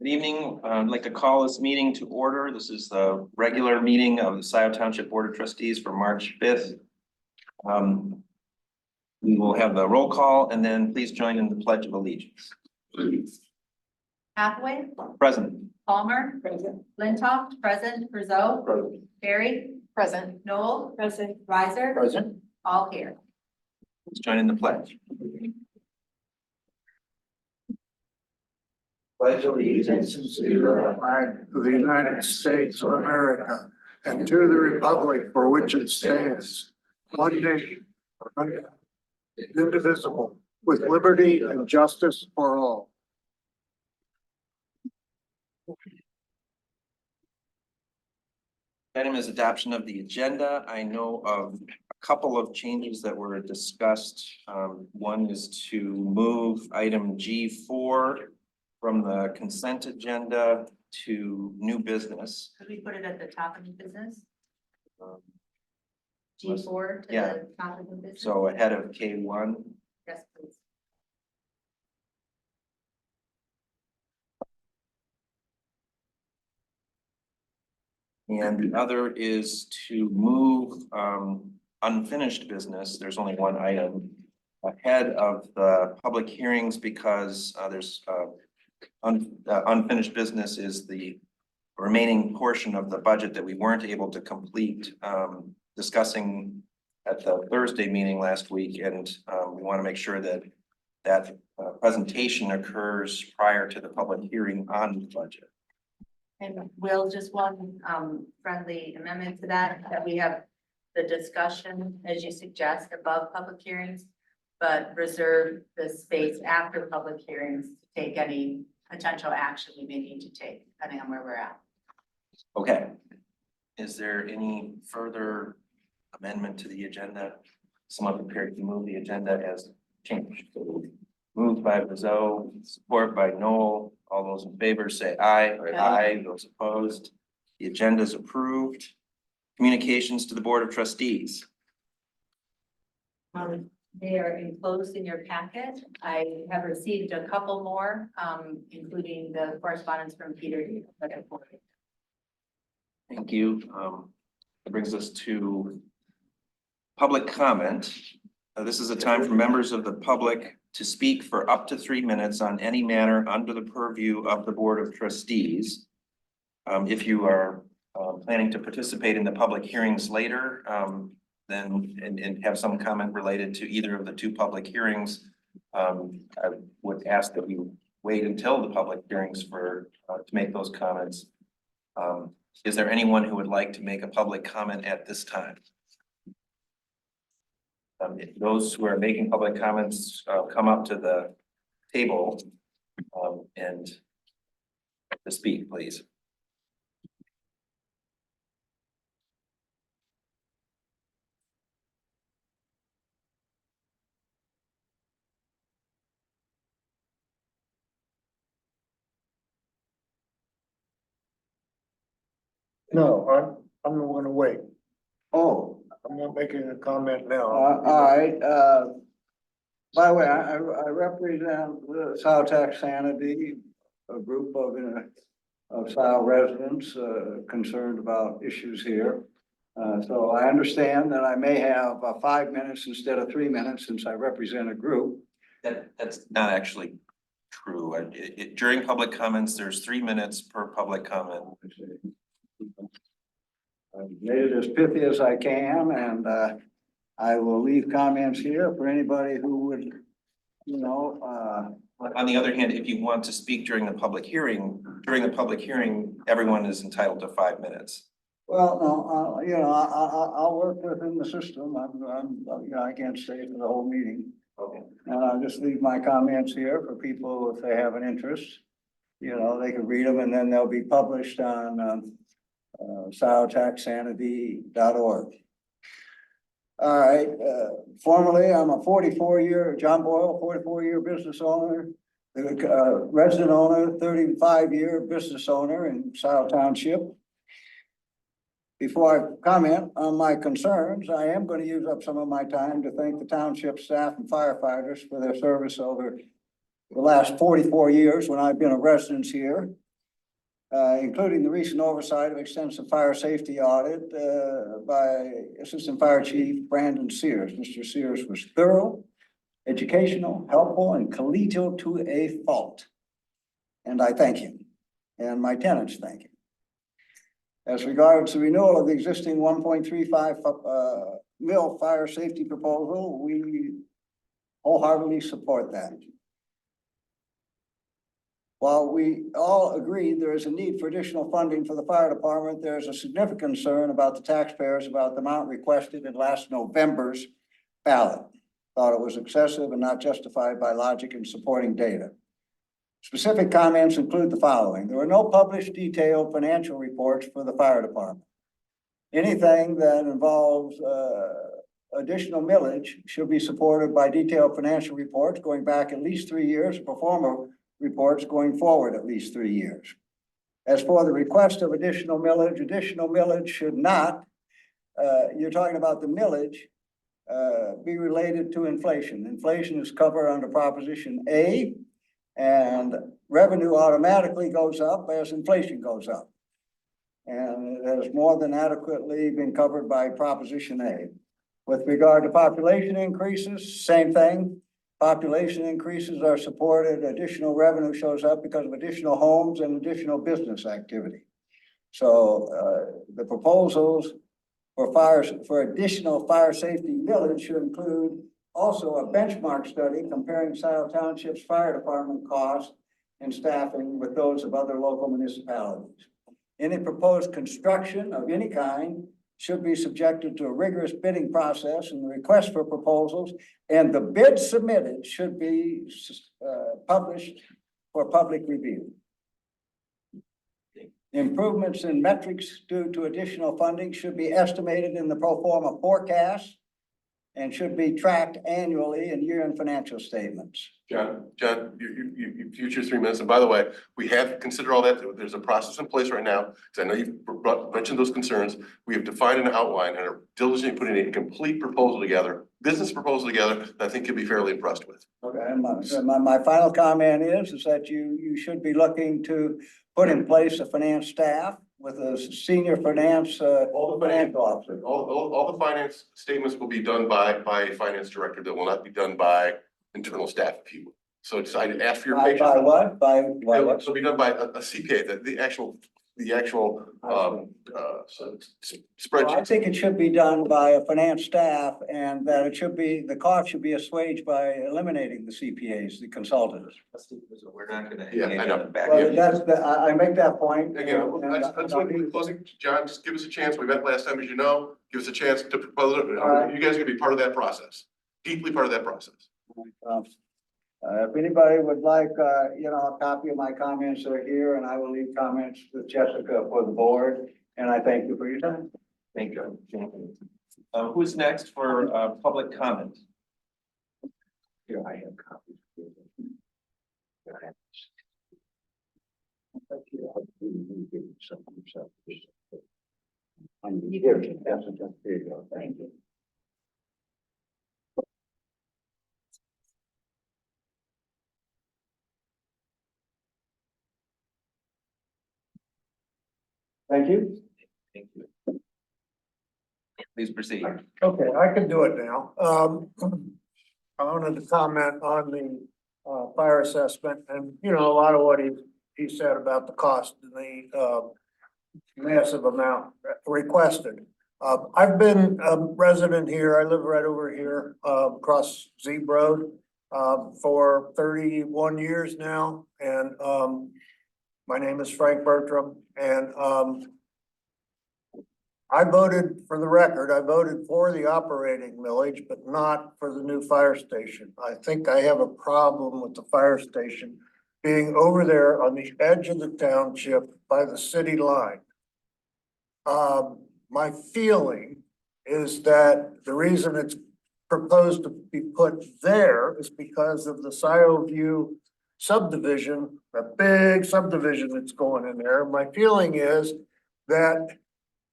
Good evening. I'd like to call this meeting to order. This is the regular meeting of the Scio Township Board of Trustees for March 5th. We will have the roll call and then please join in the Pledge of Allegiance. Hathaway, Present. Palmer, present. Flintoff, present. Brazeau, Present. Barry, present. Noel, present. Riser, Present. all here. Let's join in the pledge. Pledge allegiance to the flag of the United States of America and to the republic for which it stands, one nation, indivisible, with liberty and justice for all. Item is adoption of the agenda. I know of a couple of changes that were discussed. One is to move item G4 from the consent agenda to new business. Could we put it at the top of the business? Um, G4 to Yeah. the top of the business? So ahead of K1. Yes, please. And the other is to move unfinished business. There's only one item ahead of the public hearings because there's unfinished business is the remaining portion of the budget that we weren't able to complete discussing at the Thursday meeting last week. And we want to make sure that that presentation occurs prior to the public hearing on the budget. And Will, just one friendly amendment to that we have the discussion, as you suggest, above public hearings, but reserve the space after public hearings to take any potential action we may need to take, depending on where we're at. Okay. Is there any further amendment to the agenda? Someone prepared to move the agenda as changed. Moved by Brazeau, support by Noel. All those in favor say aye. Aye. Those opposed. The agenda is approved. Communications to the Board of Trustees. They are enclosed in your packet. I have received a couple more, including the correspondence from Peter. Thank you. That brings us to public comment. This is a time for members of the public to speak for up to 3 minutes on any matter under the purview of the Board of Trustees. If you are planning to participate in the public hearings later, then and have some comment related to either of the two public hearings, I would ask that we wait until the public hearings for to make those comments. Is there anyone who would like to make a public comment at this time? If those who are making public comments come up to the table and to speak, please. No, I'm gonna wait. Oh, I'm not making a comment now. all right, by the way, I represent the Scio Sanity, a group of Scio residents, concerned about issues here. So I understand that I may have 5 minutes instead of 3 minutes since I represent a group. That's not actually true. During public comments, there's 3 minutes per public comment. I've made it as pithy as I can, and I will leave comments here for anybody who would, you know, On the other hand, if you want to speak during the public hearing, everyone is entitled to 5 minutes. well, no, you know, I'll work within the system. You know, I can't stay for the whole meeting. Okay. And I'll just leave my comments here for people if they have an interest. You know, they can read them and then they'll be published on sciotaxsanity.org. All right, formerly, I'm a 44-year, John Boyle, 44-year business owner, resident owner, 35-year business owner in Scio Township. Before I comment on my concerns, I am going to use up some of my time to thank the township staff and firefighters for their service over the last 44 years when I've been a resident here. including the recent oversight of extensive fire safety audit, by Assistant Fire Chief Brandon Sears. Mr. Sears was thorough, educational, helpful, and collegial to a fault. And I thank him, and my tenants thank him. As regards the renewal of the existing 1.35 mil fire safety proposal, we wholeheartedly support that. While we all agree there is a need for additional funding for the fire department, there is a significant concern about the taxpayers about the amount requested in last November's ballot. Thought it was excessive and not justified by logic and supporting data. Specific comments include the following. There were no published detailed financial reports for the fire department. Anything that involves additional millage should be supported by detailed financial reports going back at least 3 years, pro forma reports going forward at least 3 years. As for the request of additional millage should not, you're talking about the millage, be related to inflation. Inflation is covered under Proposition A, and revenue automatically goes up as inflation goes up. And it has more than adequately been covered by Proposition A. With regard to population increases, same thing. Population increases are supported, additional revenue shows up because of additional homes and additional business activity. So the proposals for additional fire safety millage should include also a benchmark study comparing Scio Township's fire department costs and staffing with those of other local municipalities. Any proposed construction of any kind should be subjected to a rigorous bidding process, and the request for proposals and the bid submitted should be published for public review. Improvements in metrics due to additional funding should be estimated in the pro forma forecast and should be tracked annually in year-end financial statements. John, you future 3 minutes. And by the way, we have considered all that. There's a process in place right now. Because I know you've mentioned those concerns. We have defined an outline and are diligently putting a complete proposal together, business proposal together, that I think you'll be fairly impressed with. Okay, and my final comment is that you should be looking to put in place a finance staff with a senior finance, financial officer. All the finance statements will be done by a finance director. That will not be done by internal staff, if you will. So I'd ask for your patience. By what? By what? It'll be done by a CPA, the actual Well, spreadsheet. I think it should be done by a finance staff, and that the cost should be assuaged by eliminating the CPAs, the consultants. We're not gonna. Yeah, I know. Back Well, in. I make that point. Again, let's look at closing. John, just give us a chance. We met last time, as you know. Give us a chance to propose it. right. You guys are gonna be part of that process, deeply part of that process. If anybody would like, a copy of my comments are here, and I will leave comments with Jessica for the board, and I thank you for your time. Thank you. Who's next for public comment? Here, I have copies. Here you go. Thank you. Thank you. Thank you. Please proceed. Okay, I can do it now. I wanted to comment on the fire assessment and, a lot of what he said about the cost and the massive amount requested. I've been a resident here. I live right over here, across Zeeb Road, for 31 years now. And my name is Frank Bertram, and I voted, for the record, I voted for the operating millage, but not for the new fire station. I think I have a problem with the fire station being over there on the edge of the township by the city line. My feeling is that the reason it's proposed to be put there is because of the Scio View subdivision, a big subdivision that's going in there. My feeling is that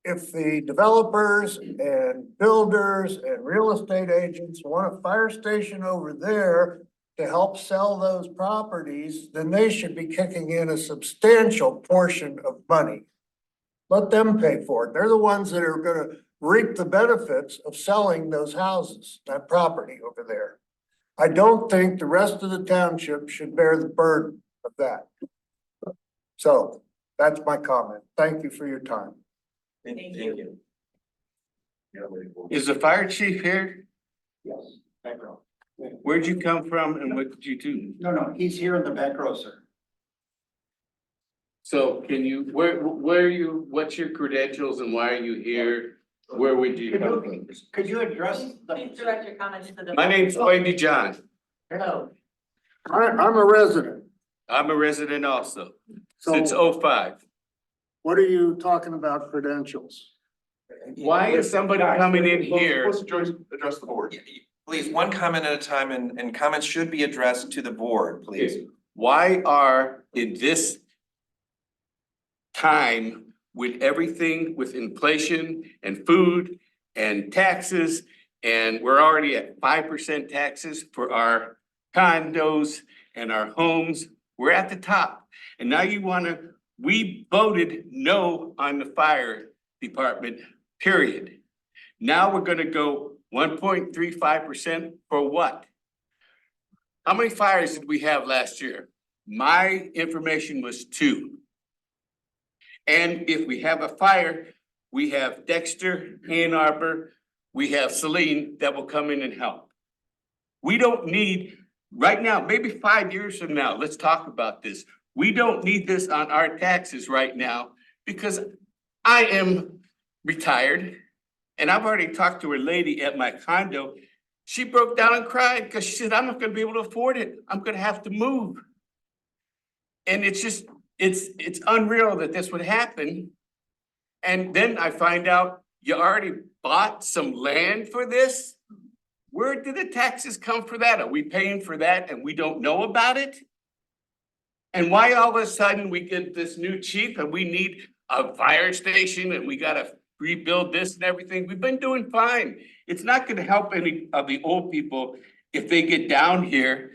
if the developers and builders and real estate agents want a fire station over there, to help sell those properties, then they should be kicking in a substantial portion of money. Let them pay for it. They're the ones that are gonna reap the benefits of selling those houses, that property over there. I don't think the rest of the township should bear the burden of that. So that's my comment. Thank you for your time. Thank you. Is the fire chief here? Yes, back row. Where'd you come from and what did you do? No, he's here in the back row, sir. So can you, where are you, what's your credentials and why are you here? Where would you come from? Could you address Please the, direct your comments to the. My name's Wendy John. Hello. I'm a resident. I'm a resident also, So since '05. what are you talking about credentials? Why is somebody coming in here? Let's address the board. Please, one comment at a time, and comments should be addressed to the board, please. Why are in this time with everything with inflation and food and taxes, and we're already at 5% taxes for our condos and our homes, we're at the top. And now you we voted no on the fire department, period. Now we're gonna go 1.35% for what? How many fires did we have last year? My information was 2. And if we have a fire, we have Dexter, Ann Arbor, we have Celine that will come in and help. We don't need, right now, maybe 5 years from now, let's talk about this. We don't need this on our taxes right now because I am retired and I've already talked to a lady at my condo. She broke down and cried because she said, I'm not gonna be able to afford it. I'm gonna have to move. And it's just, it's unreal that this would happen. And then I find out you already bought some land for this? Where did the taxes come for that? Are we paying for that and we don't know about it? And why all of a sudden we get this new chief and we need a fire station and we gotta rebuild this and everything? We've been doing fine. It's not gonna help any of the old people if they get down here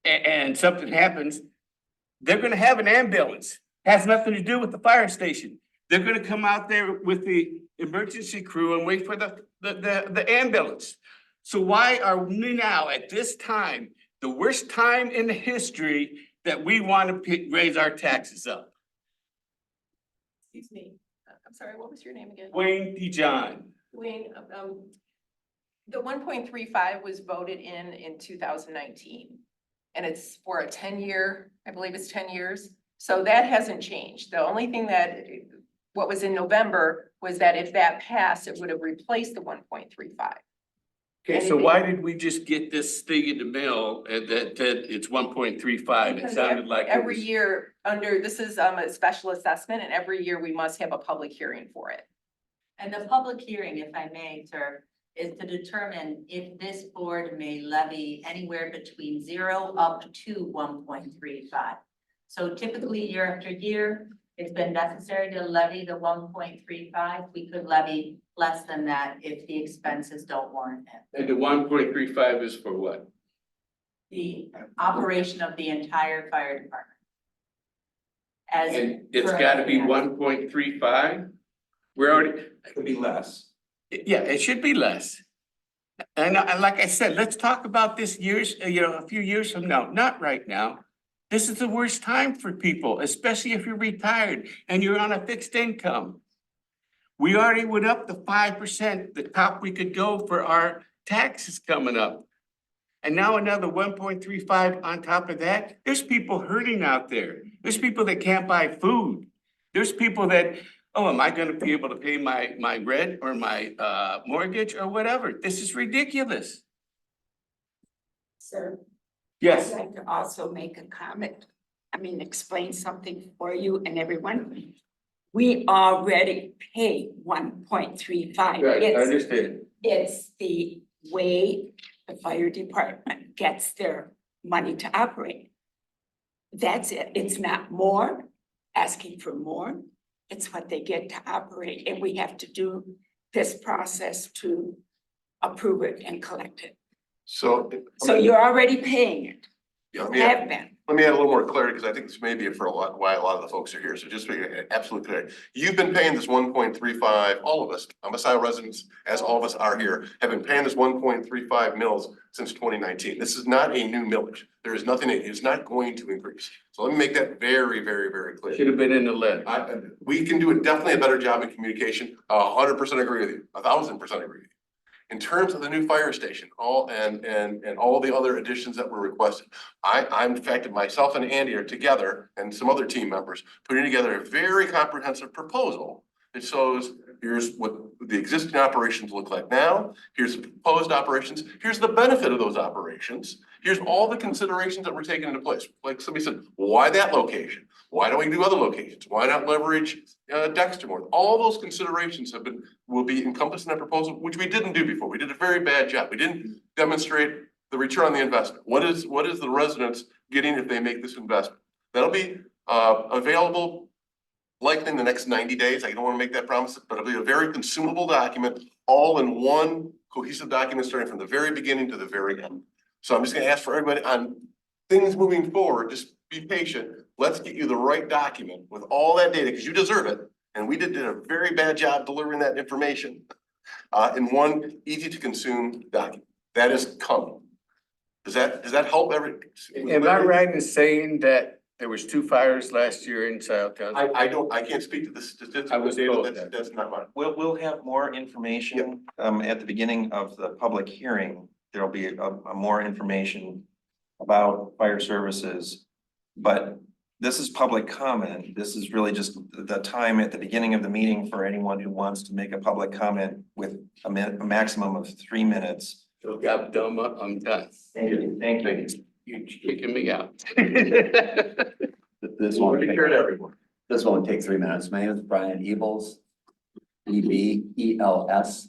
and something happens. They're gonna have an ambulance. Has nothing to do with the fire station. They're gonna come out there with the emergency crew and wait for the ambulance. So why are we now at this time, the worst time in history, that we want to raise our taxes up? Excuse me, I'm sorry, what was your name again? Wayne DeJohn. Wayne, the 1.35 was voted in 2019. And it's for a 10-year, I believe it's 10 years. So that hasn't changed. The only thing what was in November was that if that passed, it would have replaced the 1.35. Okay, so why did we just get this thing in the mail and that it's 1.35? It Because sounded like it every was. year this is a special assessment, and every year we must have a public hearing for it. And the public hearing, if I may, sir, is to determine if this board may levy anywhere between 0 up to 1.35. So typically, year after year, it's been necessary to levy the 1.35. We could levy less than that if the expenses don't warrant it. And the 1.35 is for what? The operation of the entire fire department. As And it's gotta be 1.35? We're already, It could be less. yeah, it should be less. And like I said, let's talk about this a few years from now, not right now. This is the worst time for people, especially if you're retired and you're on a fixed income. We already went up to 5%, the top we could go for our taxes coming up. And now another 1.35 on top of that. There's people hurting out there. There's people that can't buy food. There's people that, oh, am I gonna be able to pay my rent or my mortgage or whatever? This is ridiculous. Sir, Yes. I'd like to also make a comment, explain something for you and everyone. We already pay 1.35. Right, I understand. It's the way the fire department gets their money to operate. That's it. It's not more, asking for more. It's what they get to operate, and we have to do this process to approve it and collect it. So. So you're already paying it, Yeah, have been. let me add a little more clarity, because I think this may be for why a lot of the folks are here, so just to make it absolutely clear. You've been paying this 1.35, all of us, I'm a Scio residents, as all of us are here, have been paying this 1.35 mils since 2019. This is not a new millage, there is nothing, it is not going to increase. So let me make that very, very, very clear. Should have been in the list. We can do definitely a better job in communication, 100% agree with you, 1000% agree with you. In terms of the new fire station, all all the other additions that were requested. I'm in fact, myself and Andy are together and some other team members putting together a very comprehensive proposal. That shows here's what the existing operations look like now, here's the proposed operations, here's the benefit of those operations. Here's all the considerations that were taken into place. Like somebody said, why that location? Why don't we do other locations? Why not leverage Dexter more? All those considerations will be encompassed in that proposal, which we didn't do before. We did a very bad job. We didn't demonstrate the return on the investment. What is the residents getting if they make this investment? That'll be available likely in the next 90 days. I don't want to make that promise, but it'll be a very consumable document, all in one cohesive document, starting from the very beginning to the very end. So I'm just gonna ask for everybody on things moving forward, just be patient. Let's get you the right document with all that data, because you deserve it. And we did a very bad job delivering that information in one easy to consume document. That is coming. Does that help Am I right in saying that there was 2 fires last year in Scio Township? I can't speak to the statistics. I was told That's not mine. We'll have more information, at the beginning of the public hearing. There'll be a more information about fire services. But this is public comment. This is really just the time at the beginning of the meeting for anyone who wants to make a public comment with a maximum of 3 minutes. So got dumb up, I'm done. Thank you. Thank you. You're kicking me out. This won't Take take, care of everyone. this won't take 3 minutes. My name is Brian Ebels. EBELS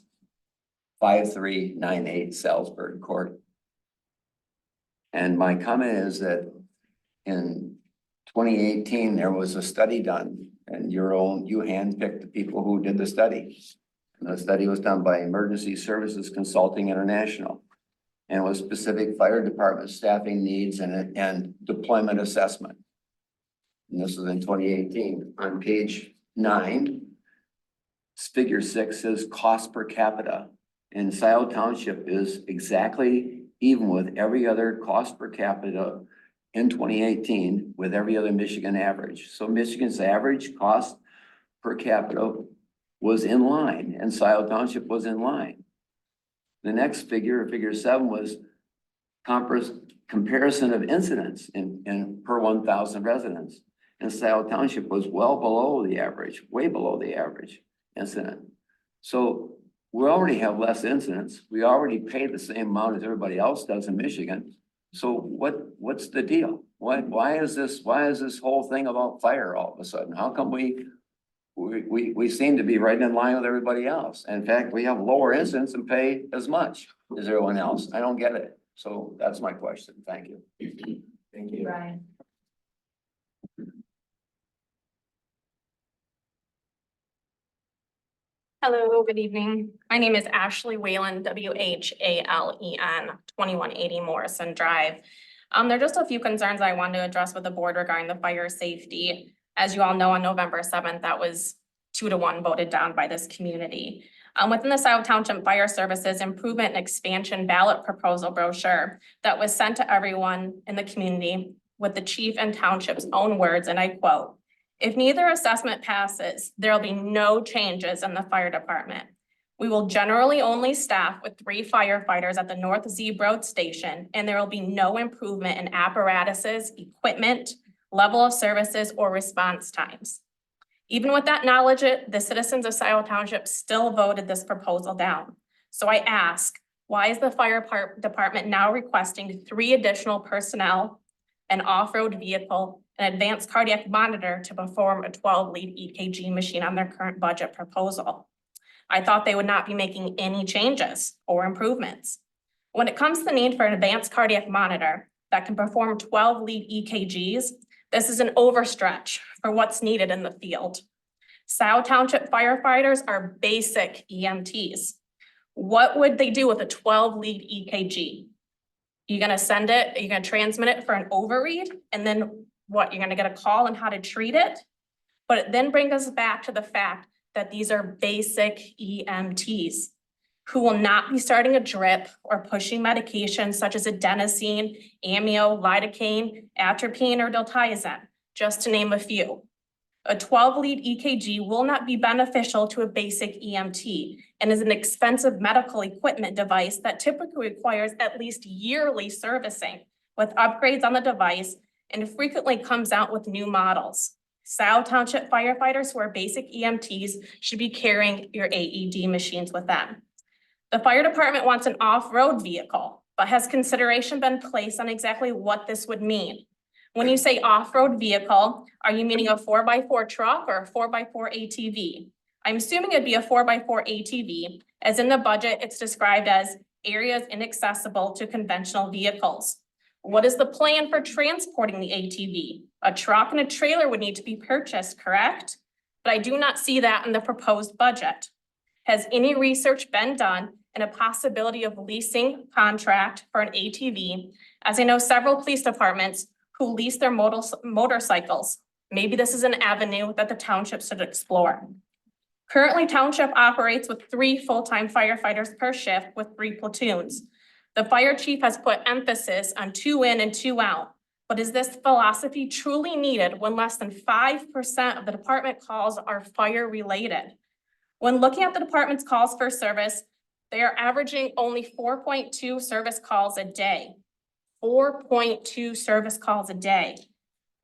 5398 Salisbury Court. And my comment is that in 2018, there was a study done, and you handpicked the people who did the study. And the study was done by Emergency Services Consulting International. And it was specific fire department staffing needs and deployment assessment. And this was in 2018. On page 9, figure 6 says cost per capita. And Scio Township is exactly even with every other cost per capita in 2018 with every other Michigan average. So Michigan's average cost per capita was in line, and Scio Township was in line. The next figure, figure 7, was comparison of incidents in per 1,000 residents. And Scio Township was well below the average, way below the average incident. So we already have less incidents. We already pay the same amount as everybody else does in Michigan. So what's the deal? Why is this whole thing about fire all of a sudden? How come we seem to be right in line with everybody else? In fact, we have lower incidents and pay as much as everyone else. I don't get it. So that's my question. Thank you. Thank you. Brian. Hello, good evening. My name is Ashley Whalen, WHALEN, 2180 Morrison Drive. There are just a few concerns I wanted to address with the board regarding the fire safety. As you all know, on November 7th, that was 2-1 voted down by this community. Within the Scio Township Fire Services Improvement and Expansion ballot proposal brochure that was sent to everyone in the community with the chief and township's own words, and I quote, "If neither assessment passes, there will be no changes in the fire department. We will generally only staff with 3 firefighters at the North Zeeb Road Station, and there will be no improvement in apparatuses, equipment, level of services, or response times." Even with that knowledge, the citizens of Scio Township still voted this proposal down. So I ask, why is the fire department now requesting 3 additional personnel, an off-road vehicle, an advanced cardiac monitor to perform a 12-lead EKG machine on their current budget proposal? I thought they would not be making any changes or improvements. When it comes to the need for an advanced cardiac monitor that can perform 12-lead EKGs, this is an overstretch for what's needed in the field. Scio Township firefighters are basic EMTs. What would they do with a 12-lead EKG? You're gonna send it, you're gonna transmit it for an overread, and then what, you're gonna get a call on how to treat it? But it then brings us back to the fact that these are basic EMTs who will not be starting a drip or pushing medications such as adenosine, amio, lidocaine, atropine, or diltiazem, just to name a few. A 12-lead EKG will not be beneficial to a basic EMT and is an expensive medical equipment device that typically requires at least yearly servicing with upgrades on the device and frequently comes out with new models. Scio Township firefighters who are basic EMTs should be carrying your AED machines with them. The fire department wants an off-road vehicle, but has consideration been placed on exactly what this would mean? When you say off-road vehicle, are you meaning a 4x4 truck or a 4x4 ATV? I'm assuming it'd be a 4x4 ATV, as in the budget, it's described as areas inaccessible to conventional vehicles. What is the plan for transporting the ATV? A truck and a trailer would need to be purchased, correct? But I do not see that in the proposed budget. Has any research been done in a possibility of leasing contract for an ATV? As I know several police departments who lease their motorcycles. Maybe this is an avenue that the township should explore. Currently, township operates with 3 full-time firefighters per shift with 3 platoons. The fire chief has put emphasis on 2 in and 2 out. But is this philosophy truly needed when less than 5% of the department calls are fire related? When looking at the department's calls for service, they are averaging only 4.2 service calls a day. 4.2 service calls a day.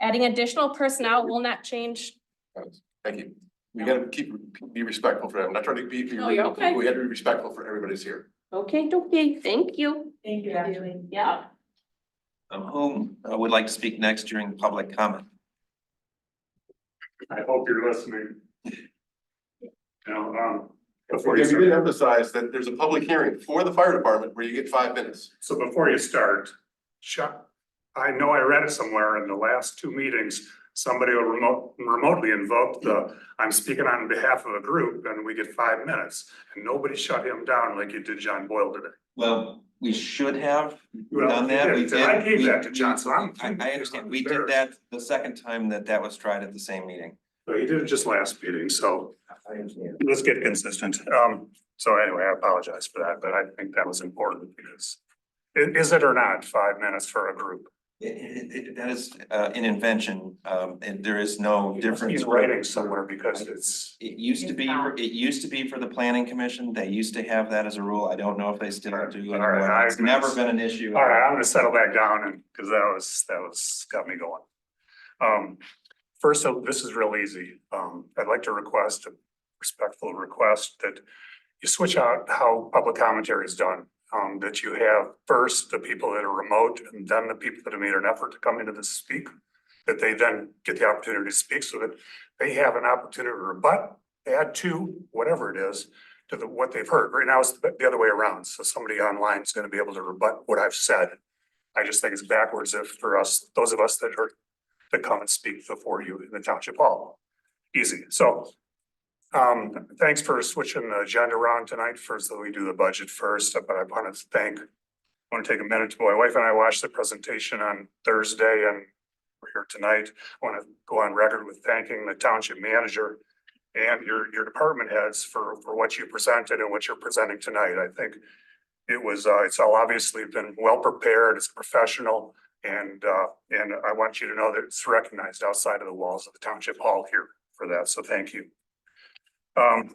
Adding additional personnel will not change. Thank you. We gotta be respectful for them. I'm not trying to be. No, you're okay. We have to be respectful for everybody's here. Okay, thank you. Thank you, Ashley. Yeah. Whom would like to speak next during public comment? I hope you're listening. You know, before We you did start, emphasize that there's a public hearing for the fire department where you get 5 minutes. so before you start, Chuck, I know I read it somewhere in the last 2 meetings, somebody will remotely invoke I'm speaking on behalf of a group and we get 5 minutes. And nobody shut him down like you did John Boyle today. Well, we should have Well, done that. We you did. did. I gave we- that to John, so I'm. I understand. We did that the second time that was tried at the same meeting. But he did it just last meeting, so I understand. let's get consistent. So anyway, I apologize for that, but I think that was important because is it or not 5 minutes for a group? That is an invention, and there is no difference. He's writing somewhere because it's. It used to be for the planning commission. They used to have that as a rule. I don't know if they still do All right, anymore. I It's never been an issue. All right, I'm gonna settle back down and, cause that was, got me going. First, so this is real easy. I'd like to request a respectful request that you switch out how public commentary is done. That you have first the people that are remote and then the people that have made an effort to come into this speak. That they then get the opportunity to speak so that they have an opportunity to rebut, add to, whatever it is, to what they've heard. Right now, it's the other way around. So somebody online is gonna be able to rebut what I've said. I just think it's backwards if for us, those of us that come and speak before you in the township hall. Easy. So thanks for switching the agenda around tonight. First, we do the budget first, but I want to take a minute to, my wife and I watched the presentation on Thursday and we're here tonight. I want to go on record with thanking the township manager and your department heads for what you presented and what you're presenting tonight. I think it's all obviously been well prepared, it's professional, and I want you to know that it's recognized outside of the walls of the township hall here for that, so thank you. I'm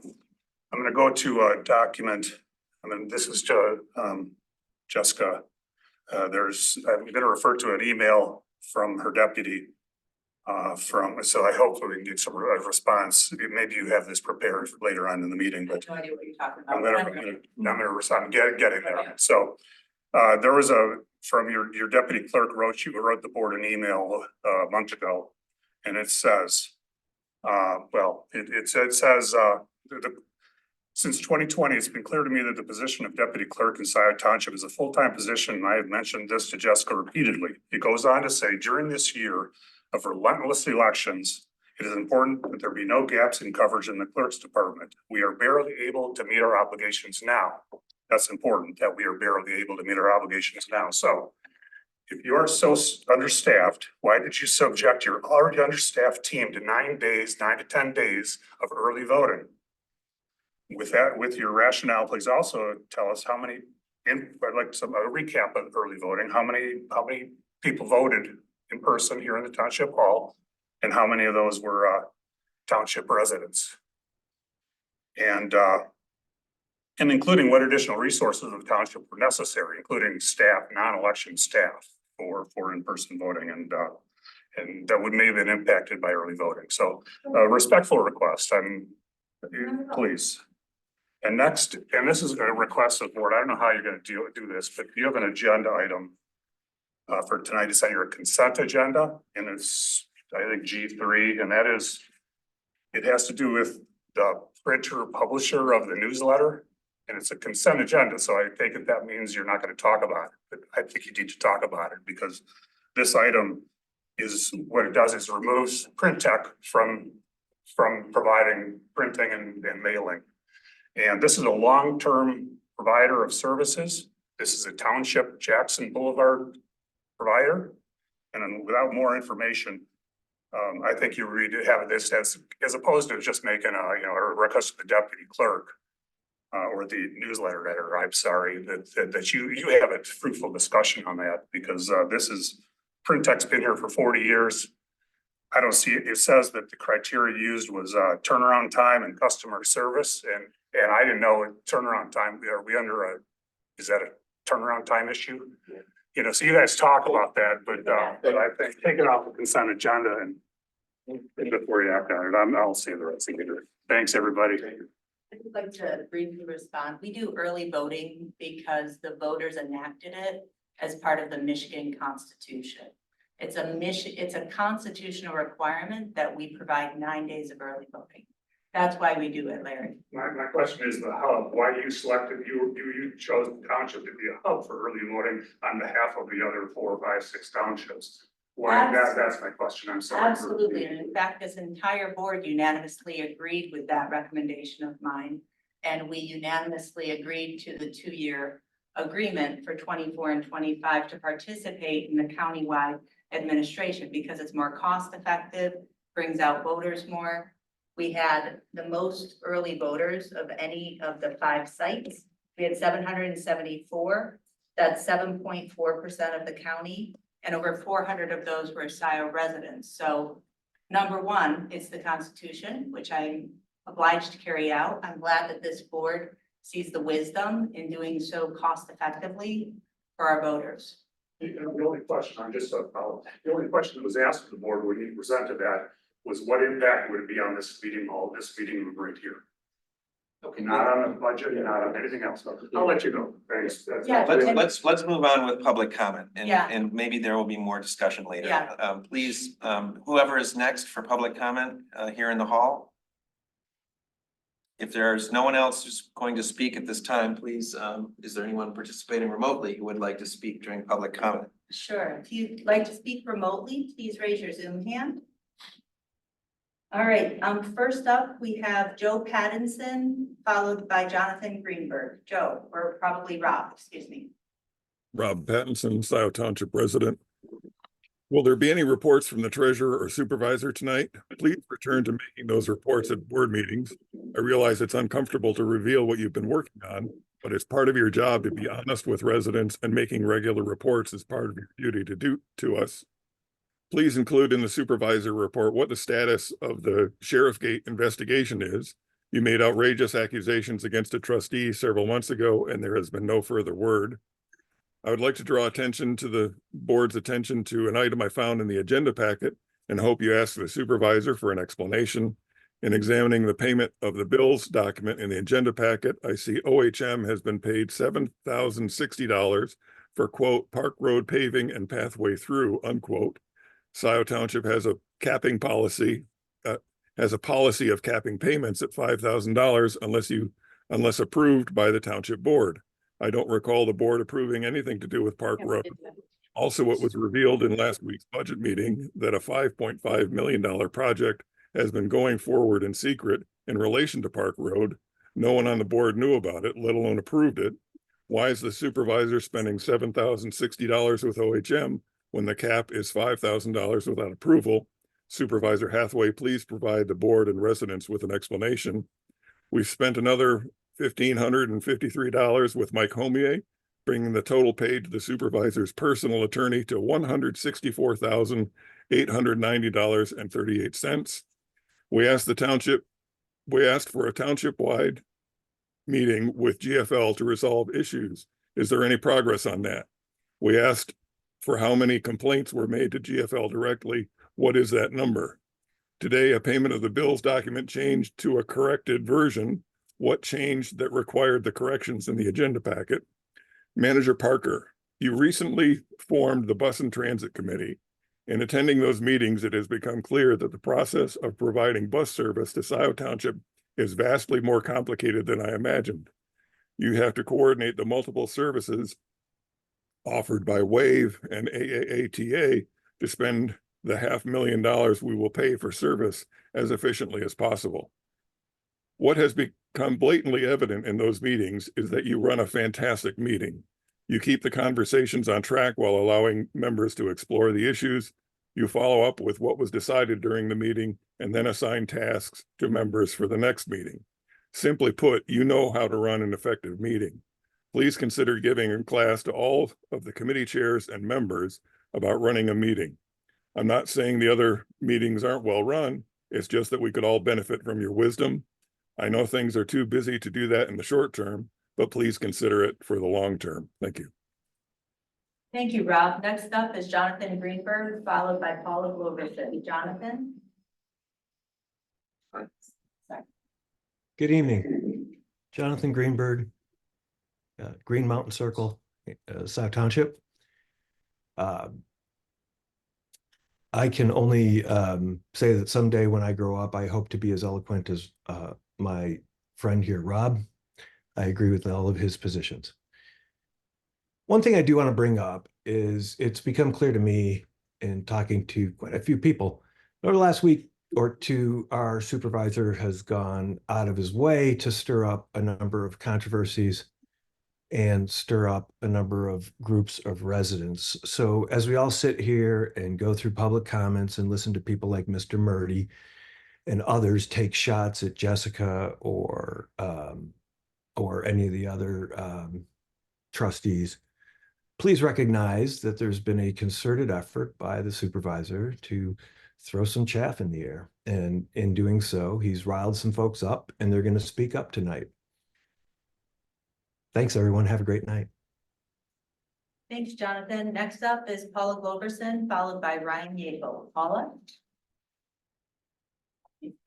gonna go to a document, this is to Jessica. I'm gonna refer to an email from her deputy. So I hope we can get some response. Maybe you have this prepared for later on in the meeting, but No idea what you're talking I'm about. I'm getting there. So there was from your deputy clerk wrote the board an email a month ago. And it says, since 2020, it's been clear to me that the position of deputy clerk in Scio Township is a full-time position. And I have mentioned this to Jessica repeatedly. It goes on to say, during this year of relentless elections, it is important that there be no gaps in coverage in the clerk's department. We are barely able to meet our obligations now. That's important, that we are barely able to meet our obligations now. So if you are so understaffed, why did you subject your already understaffed team to 9 days, 9 to 10 days of early voting? With that, with your rationale, please also tell us how many, I'd like some, a recap of early voting, how many people voted in person here in the township hall? And how many of those were township residents? And including what additional resources of the township were necessary, including staff, non-election staff for in-person voting, and that would may have been impacted by early voting. So respectful request, please. And next, and this is a request of the board, I don't know how you're gonna do this, but you have an agenda item for tonight to send your consent agenda, and it's, I think, G3, and that is, it has to do with the printer publisher of the newsletter. And it's a consent agenda, so I take it that means you're not gonna talk about it, but I think you need to talk about it, because this item is, what it does is removes print tech from providing printing and mailing. And this is a long-term provider of services. This is a township Jackson Boulevard provider. And then without more information, I think you read to have this as opposed to just making a request to the deputy clerk. Or the newsletter editor, I'm sorry, that you have a fruitful discussion on that, because this is, print tech's been here for 40 years. I don't see it, it says that the criteria used was turnaround time and customer service, and I didn't know turnaround time, are we under is that a turnaround time issue? Yeah. You know, so you guys talk about that, but I think take it off the consent agenda and before you act on it, I'll say the rest of it. Thanks, everybody. I'd like to briefly respond. We do early voting because the voters enacted it as part of the Michigan Constitution. It's a constitutional requirement that we provide 9 days of early voting. That's why we do it, Larry. My question is the hub, why you selected, you chose the township to be a hub for early voting on behalf of the other 4, 5, 6 townships. Why, that's my question, I'm sorry. Absolutely, and in fact, this entire board unanimously agreed with that recommendation of mine. And we unanimously agreed to the 2-year agreement for 24 and 25 to participate in the countywide administration, because it's more cost effective, brings out voters more. We had the most early voters of any of the 5 sites. We had 774, that's 7.4% of the county. And over 400 of those were Scio residents. So number one, it's the Constitution, which I'm obliged to carry out. I'm glad that this board sees the wisdom in doing so cost effectively for our voters. The only question the only question that was asked of the board when you presented that was what impact would it be on this meeting hall, this meeting room right here? Okay, not on the budget, not on anything else. I'll let you go. Thanks. Yeah, Let's move on with public comment, Yeah. and maybe there will be more discussion later. Yeah. Please, whoever is next for public comment here in the hall. If there's no one else who's going to speak at this time, please, is there anyone participating remotely who would like to speak during public comment? Sure, if you'd like to speak remotely, please raise your Zoom hand. All right, first up, we have Joe Pattinson, followed by Jonathan Greenberg. Joe, or probably Rob, excuse me. Rob Pattinson, Scio Township resident. Will there be any reports from the treasurer or supervisor tonight? Please return to making those reports at board meetings. I realize it's uncomfortable to reveal what you've been working on, but it's part of your job to be honest with residents, and making regular reports is part of your duty to do to us. Please include in the supervisor report what the status of the Sheriff Gate investigation is. You made outrageous accusations against a trustee several months ago, and there has been no further word. I would like to draw attention to the board's attention to an item I found in the agenda packet, and hope you ask the supervisor for an explanation. In examining the payment of the bills document in the agenda packet, I see OHM has been paid $7,060 for quote, Park Road paving and pathway through, unquote. Scio Township has a capping policy, has a policy of capping payments at $5,000 unless approved by the township board. I don't recall the board approving anything to do with Park Road. Also, it was revealed in last week's budget meeting that a $5.5 million project has been going forward in secret in relation to Park Road. No one on the board knew about it, let alone approved it. Why is the supervisor spending $7,060 with OHM when the cap is $5,000 without approval? Supervisor Hathaway, please provide the board and residents with an explanation. We've spent another $1,553 with Mike Homier, bringing the total paid to the supervisor's personal attorney to $164,890.38. We asked for a township-wide meeting with GFL to resolve issues. Is there any progress on that? We asked for how many complaints were made to GFL directly. What is that number? Today, a payment of the bills document changed to a corrected version. What changed that required the corrections in the agenda packet? Manager Parker, you recently formed the Bus and Transit Committee. In attending those meetings, it has become clear that the process of providing bus service to Scio Township is vastly more complicated than I imagined. You have to coordinate the multiple services offered by WAVE and AAATA to spend the $500,000 we will pay for service as efficiently as possible. What has become blatantly evident in those meetings is that you run a fantastic meeting. You keep the conversations on track while allowing members to explore the issues. You follow up with what was decided during the meeting and then assign tasks to members for the next meeting. Simply put, you know how to run an effective meeting. Please consider giving a class to all of the committee chairs and members about running a meeting. I'm not saying the other meetings aren't well run. It's just that we could all benefit from your wisdom. I know things are too busy to do that in the short term, but please consider it for the long term. Thank you. Thank you, Rob. Next up is Jonathan Greenberg, followed by Paula Gloverson. Jonathan? Good evening. Jonathan Greenberg, Green Mountain Circle, South Township. I can only say that someday when I grow up, I hope to be as eloquent as my friend here, Rob. I agree with all of his positions. One thing I do want to bring up is it's become clear to me in talking to quite a few people over the last week or two, our supervisor has gone out of his way to stir up a number of controversies and stir up a number of groups of residents. So as we all sit here and go through public comments and listen to people like Mr. Murdy and others take shots at Jessica or any of the other trustees, please recognize that there's been a concerted effort by the supervisor to throw some chaff in the air. And in doing so, he's riled some folks up and they're going to speak up tonight. Thanks, everyone. Have a great night. Thanks, Jonathan. Next up is Paula Gloverson, followed by Ryan Yeagle. Paula?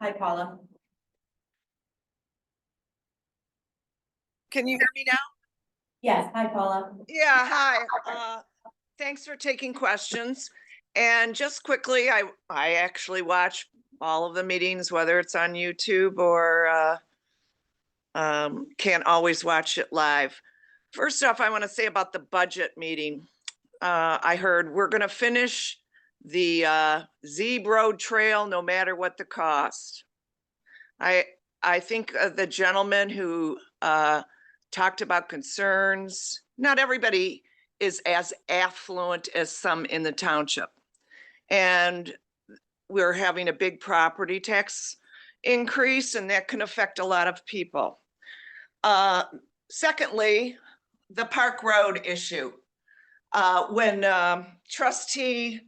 Hi, Paula. Can you hear me now? Yes, hi, Paula. Yeah, hi. Thanks for taking questions. And just quickly, I actually watch all of the meetings, whether it's on YouTube or can't always watch it live. First off, I want to say about the budget meeting. I heard we're going to finish the Zeeb Road Trail no matter what the cost. I think the gentleman who talked about concerns, not everybody is as affluent as some in the township. And we're having a big property tax increase, and that can affect a lot of people. Secondly, the Park Road issue. When trustee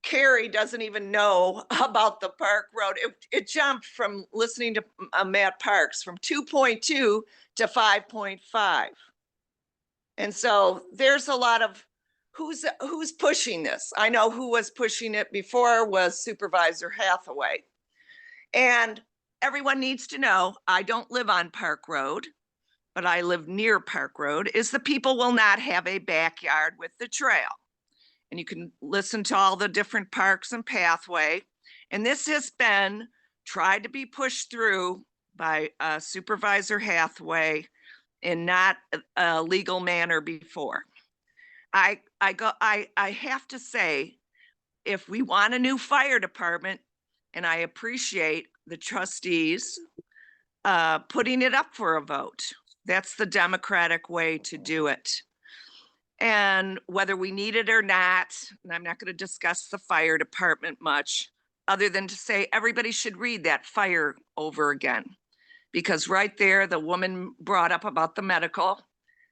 Carrie doesn't even know about the Park Road, it jumped from listening to Matt Parks from 2.2 to 5.5. And so there's a lot of who's pushing this. I know who was pushing it before was Supervisor Hathaway. And everyone needs to know, I don't live on Park Road, but I live near Park Road, is the people will not have a backyard with the trail. And you can listen to all the different parks and pathway. And this has been tried to be pushed through by Supervisor Hathaway in not a legal manner before. I have to say, if we want a new fire department, and I appreciate the trustees putting it up for a vote. That's the democratic way to do it. And whether we need it or not, and I'm not going to discuss the fire department much, other than to say everybody should read that fire over again. Because right there, the woman brought up about the medical.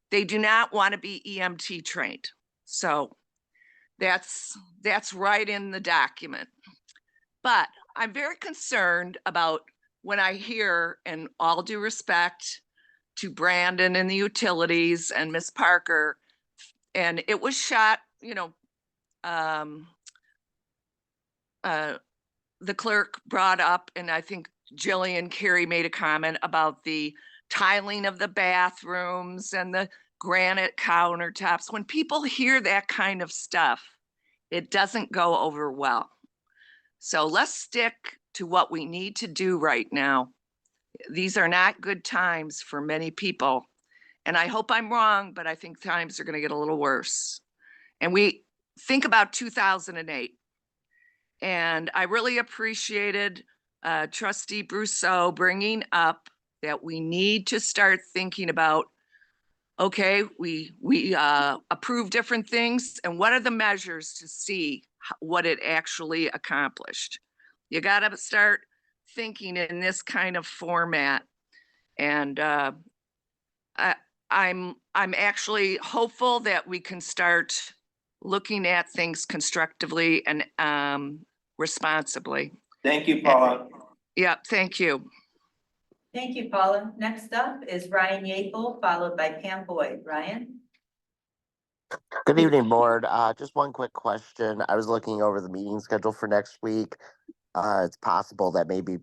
They do not want to be EMT trained. So that's right in the document. But I'm very concerned about when I hear, and all due respect to Brandon and the utilities and Miss Parker, and it was shot, the clerk brought up, and I think Jillian Carey made a comment about the tiling of the bathrooms and the granite countertops. When people hear that kind of stuff, it doesn't go over well. So let's stick to what we need to do right now. These are not good times for many people. And I hope I'm wrong, but I think times are going to get a little worse. And we think about 2008. And I really appreciated Trustee Brousseau bringing up that we need to start thinking about, okay, we approve different things, and what are the measures to see what it actually accomplished? You got to start thinking in this kind of format. And I'm actually hopeful that we can start looking at things constructively and responsibly. Thank you, Paula. Yeah, thank you. Thank you, Paula. Next up is Ryan Yeaple, followed by Pam Boyd. Ryan? Good evening, board. Just one quick question. I was looking over the meeting schedule for next week. It's possible that maybe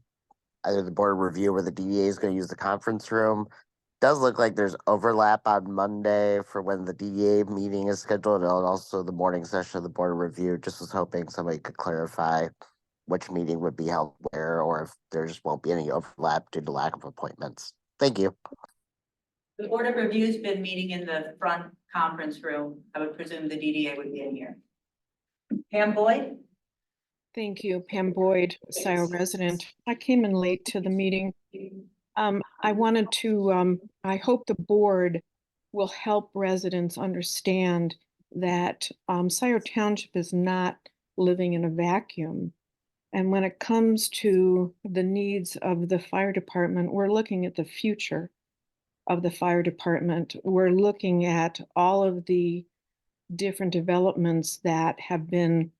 either the board review or the DDA is going to use the conference room. Does look like there's overlap on Monday for when the DDA meeting is scheduled, and also the morning session of the board review. Just was hoping somebody could clarify which meeting would be held where, or if there just won't be any overlap due to lack of appointments. Thank you. The Board of Review's been meeting in the front conference room. I would presume the DDA would be in here. Pam Boyd? Thank you, Pam Boyd, Scio resident. I came in late to the meeting. I wanted to, I hope the board will help residents understand that Scio Township is not living in a vacuum. And when it comes to the needs of the fire department, we're looking at the future of the fire department. We're looking at all of the different developments that have been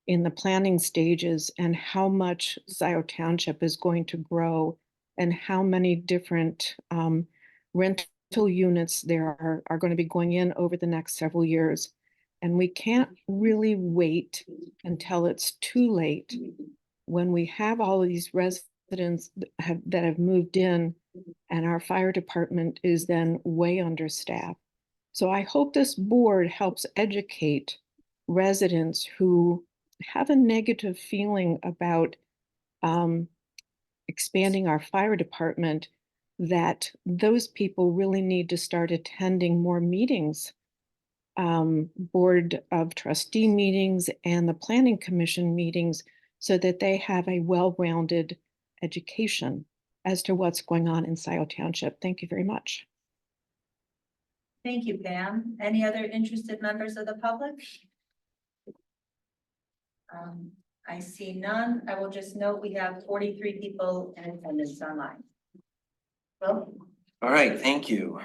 in the planning stages, and how much Scio Township is going to grow, and how many different rental units there are going to be going in over the next several years. And we can't really wait until it's too late, when we have all of these residents that have moved in, and our fire department is then way understaffed. So I hope this board helps educate residents who have a negative feeling about expanding our fire department, that those people really need to start attending more meetings, Board of Trustee meetings and the Planning Commission meetings, so that they have a well-rounded education as to what's going on in Scio Township. Thank you very much. Thank you, Pam. Any other interested members of the public? I see none. I will just note we have 43 people in attendance online. Well, All right, thank you.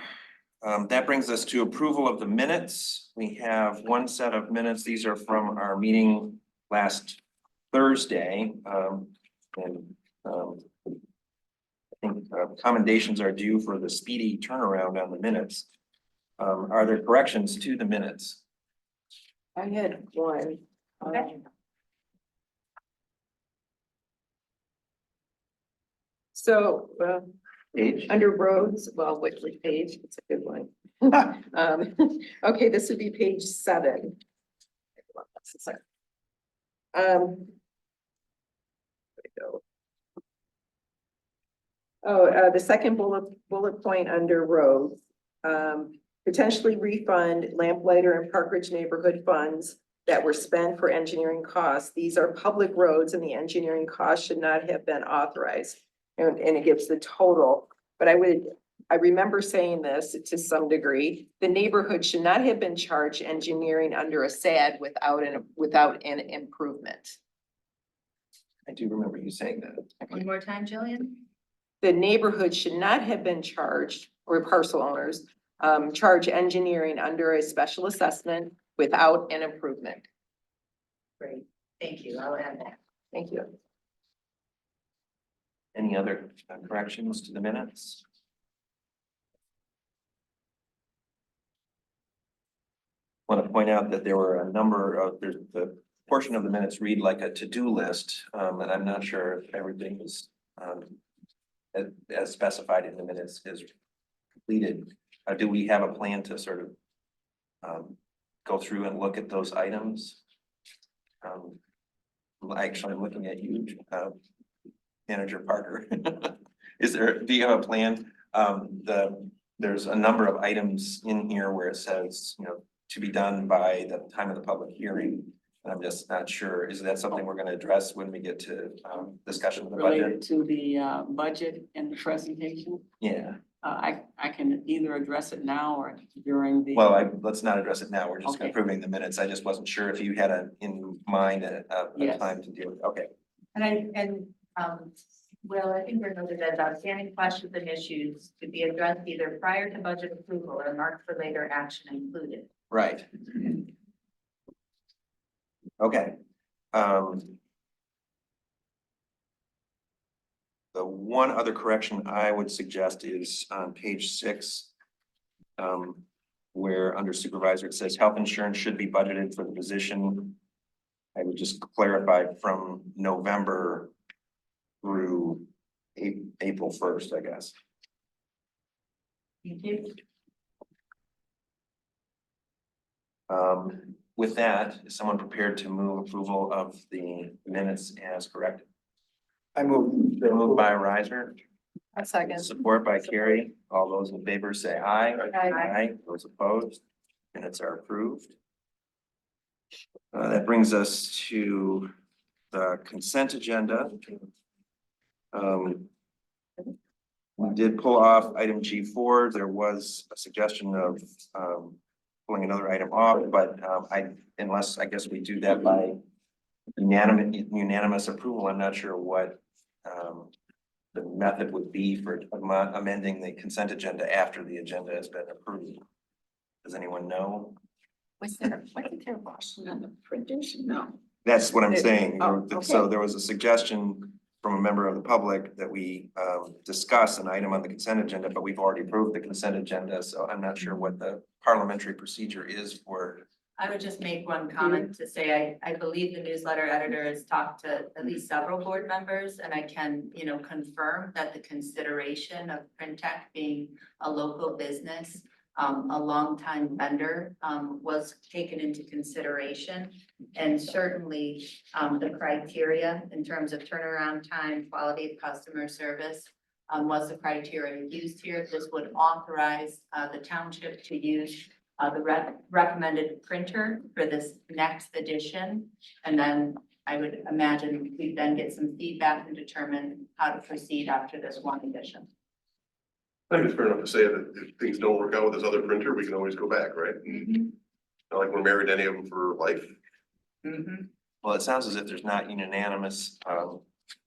That brings us to approval of the minutes. We have one set of minutes. These are from our meeting last Thursday. I think commendations are due for the speedy turnaround on the minutes. Are there corrections to the minutes? I had one. okay. So, Page? under roads, well, which page? It's a good one. Okay, this would be page 7. Sorry. Where'd it go? Oh, the second bullet point under roads, potentially refund lamplighter and Park Ridge neighborhood funds that were spent for engineering costs. These are public roads, and the engineering costs should not have been authorized. And it gives the total, but I would I remember saying this to some degree, the neighborhood should not have been charged engineering under a SAD without an improvement. I do remember you saying that. One more time, Jillian? The neighborhood should not have been charged, or parcel owners, charge engineering under a special assessment without an improvement. Great, thank you, I'll add that. Thank you. Any other corrections to the minutes? Want to point out that there were a number of, there's the portion of the minutes read like a to-do list, and I'm not sure if everything is as specified in the minutes is completed. Do we have a plan to sort of go through and look at those items? Actually, I'm looking at you, Manager Parker. Do you have a plan? There's a number of items in here where it says, you know, to be done by the time of the public hearing. And I'm just not sure, is that something we're gonna address when we get to discussion of the budget? Related to the budget and the presentation, Yeah, I can either address it now or during the. well, let's not address it now, we're just Okay. approving the minutes, I just wasn't sure if you had in mind a Yes. time to deal with, okay. Will, I think we're noted as outstanding questions and issues to be addressed either prior to budget approval or marked for later action included. Right. Okay. The one other correction I would suggest is on page 6. Where under supervisor, it says health insurance should be budgeted for the position. I would just clarify from November through April 1st, I guess. Thank you. With that, is someone prepared to move approval of the minutes as corrected? I move. Moved by Riser, A second. support by Carrie. All those in favor say aye. Aye. Those opposed, minutes are approved. That brings us to the consent agenda. We did pull off item G4. There was a suggestion of pulling another item off, but unless I guess we do that by unanimous approval, I'm not sure what the method would be for amending the consent agenda after the agenda has been approved. Does anyone know? wasn't there Washington on the printers? No. That's what I'm saying. Oh, So okay. there was a suggestion from a member of the public that we discuss an item on the consent agenda, but we've already approved the consent agenda, so I'm not sure what the parliamentary procedure is for. I would just make one comment to say, I believe the newsletter editor has talked to at least several board members, and I can, confirm that the consideration of Printech being a local business, a longtime vendor, was taken into consideration. And certainly, the criteria in terms of turnaround time, quality of customer service, was the criteria used here. This would authorize, the township to use the recommended printer for this next edition. And then I would imagine we then get some feedback and determine how to proceed after this one edition. I think it's fair enough to say that if things don't work out with this other printer, we can always go back, right? Not like we're married to any of them for life. Well, it sounds as if there's not unanimous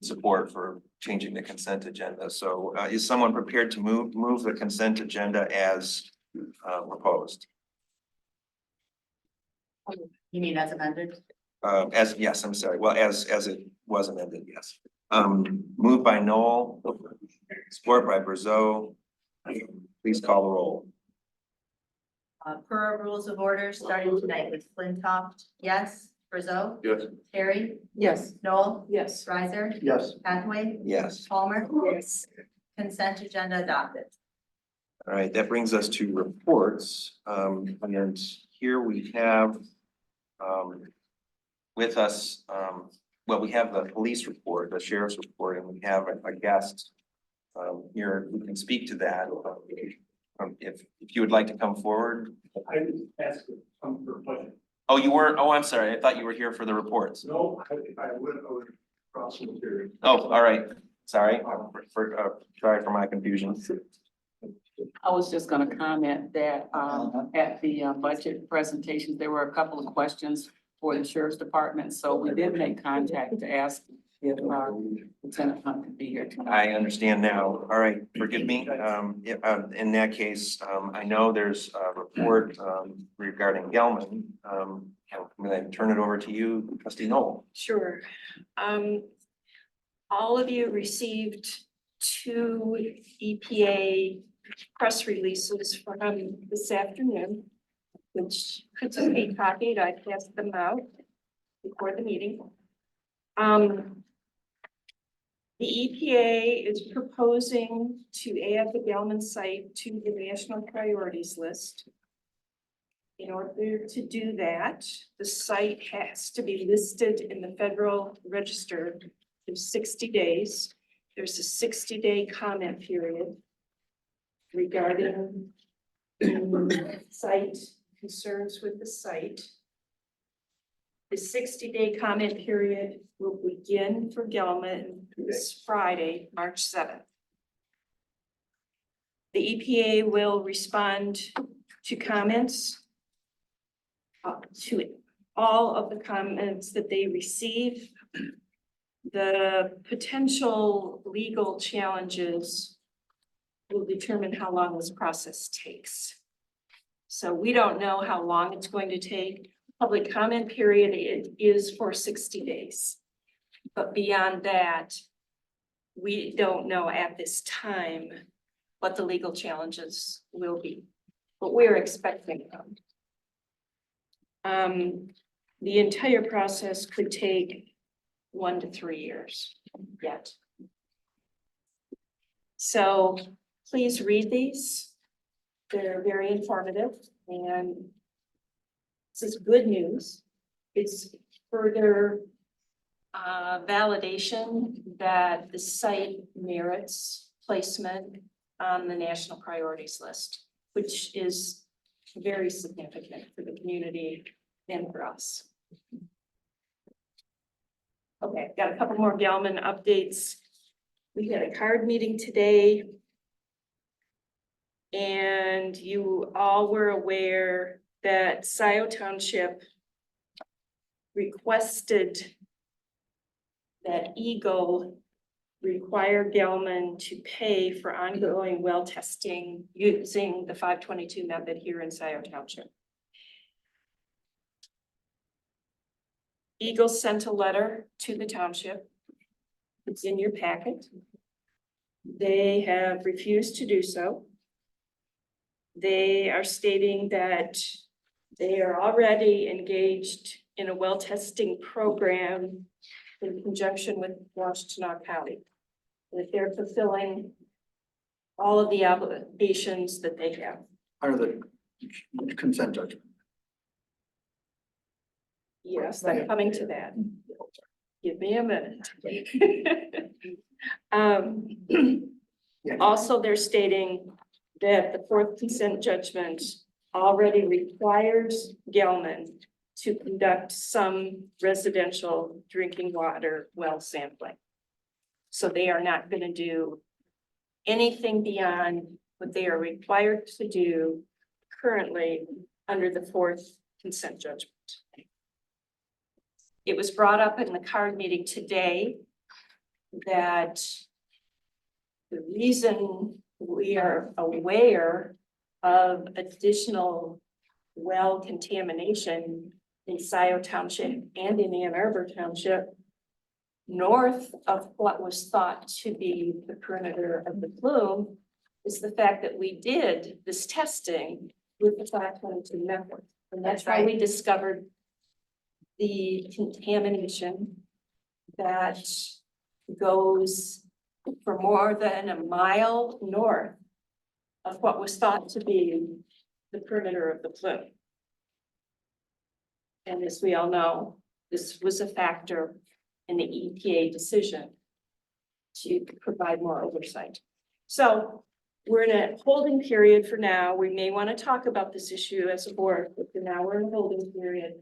support for changing the consent agenda. So is someone prepared to move the consent agenda as proposed? You mean as amended? Yes, I'm sorry. Well, as it was amended, yes. Moved by Noel, support by Brazeau. Please call the roll. Per our rules of order, starting tonight with Flintoff, yes. Brazeau? Yes. Terry? Yes. Noel? Yes. Riser? Yes. Hathaway? Yes. Palmer? Yes. Consent agenda adopted. All right, that brings us to reports. And here we have with us, well, we have the police report, the sheriff's report, and we have a guest here who can speak to that. If you would like to come forward. I didn't ask to come for budget. Oh, you weren't? Oh, I'm sorry. I thought you were here for the reports. No, if I would cross the period. Oh, all right. Sorry, sorry for my confusion. I was just gonna comment that, at the budget presentations, there were a couple of questions for the sheriff's department, so we did make contact to ask if, Lieutenant Hunt could be here tonight. I understand now. All right, forgive me. In that case, I know there's a report, regarding Gelman. I'm gonna turn it over to you, trustee Noel. Sure. All of you received 2 EPA press releases from this afternoon, which could be copied. I passed them out before the meeting. The EPA is proposing to add the Gelman site to the national priorities list. In order to do that, the site has to be listed in the Federal Register for 60 days. There's a 60-day comment period regarding the site, concerns with the site. The 60-day comment period will begin for Gelman this Friday, March 7th. The EPA will respond to comments, to all of the comments that they receive. The potential legal challenges will determine how long this process takes. So we don't know how long it's going to take. Public comment period is for 60 days. But beyond that, we don't know at this time what the legal challenges will be, but we're expecting them. The entire process could take 1 to 3 years yet. So please read these. They're very informative, and this is good news. It's further validation that the site merits placement on the national priorities list, which is very significant for the community and for us. Okay, got a couple more Gelman updates. We had a card meeting today. And you all were aware that Scio Township requested that Eagle require Gelman to pay for ongoing well testing using the 522 method here in Scio Township. Eagle sent a letter to the township. It's in your packet. They have refused to do so. They are stating that they are already engaged in a well testing program in conjunction with Washtenaw County. That they're fulfilling all of the obligations that they have. Under the consent judgment. Yes, I'm coming to that. Give me a minute. Also, they're stating that the 4th consent judgment already requires Gelman to conduct some residential drinking water well sampling. So they are not going to do anything beyond what they are required to do currently under the 4th consent judgment. It was brought up in the card meeting today that the reason we are aware of additional well contamination in Scio Township and in Ann Arbor Township, north of what was thought to be the perimeter of the plume, is the fact that we did this testing with the 522 method. And that's why we discovered the contamination that goes for more than a mile north of what was thought to be the perimeter of the plume. And as we all know, this was a factor in the EPA decision to provide more oversight. So we're in a holding period for now. We may want to talk about this issue as a board, but for now we're in a holding period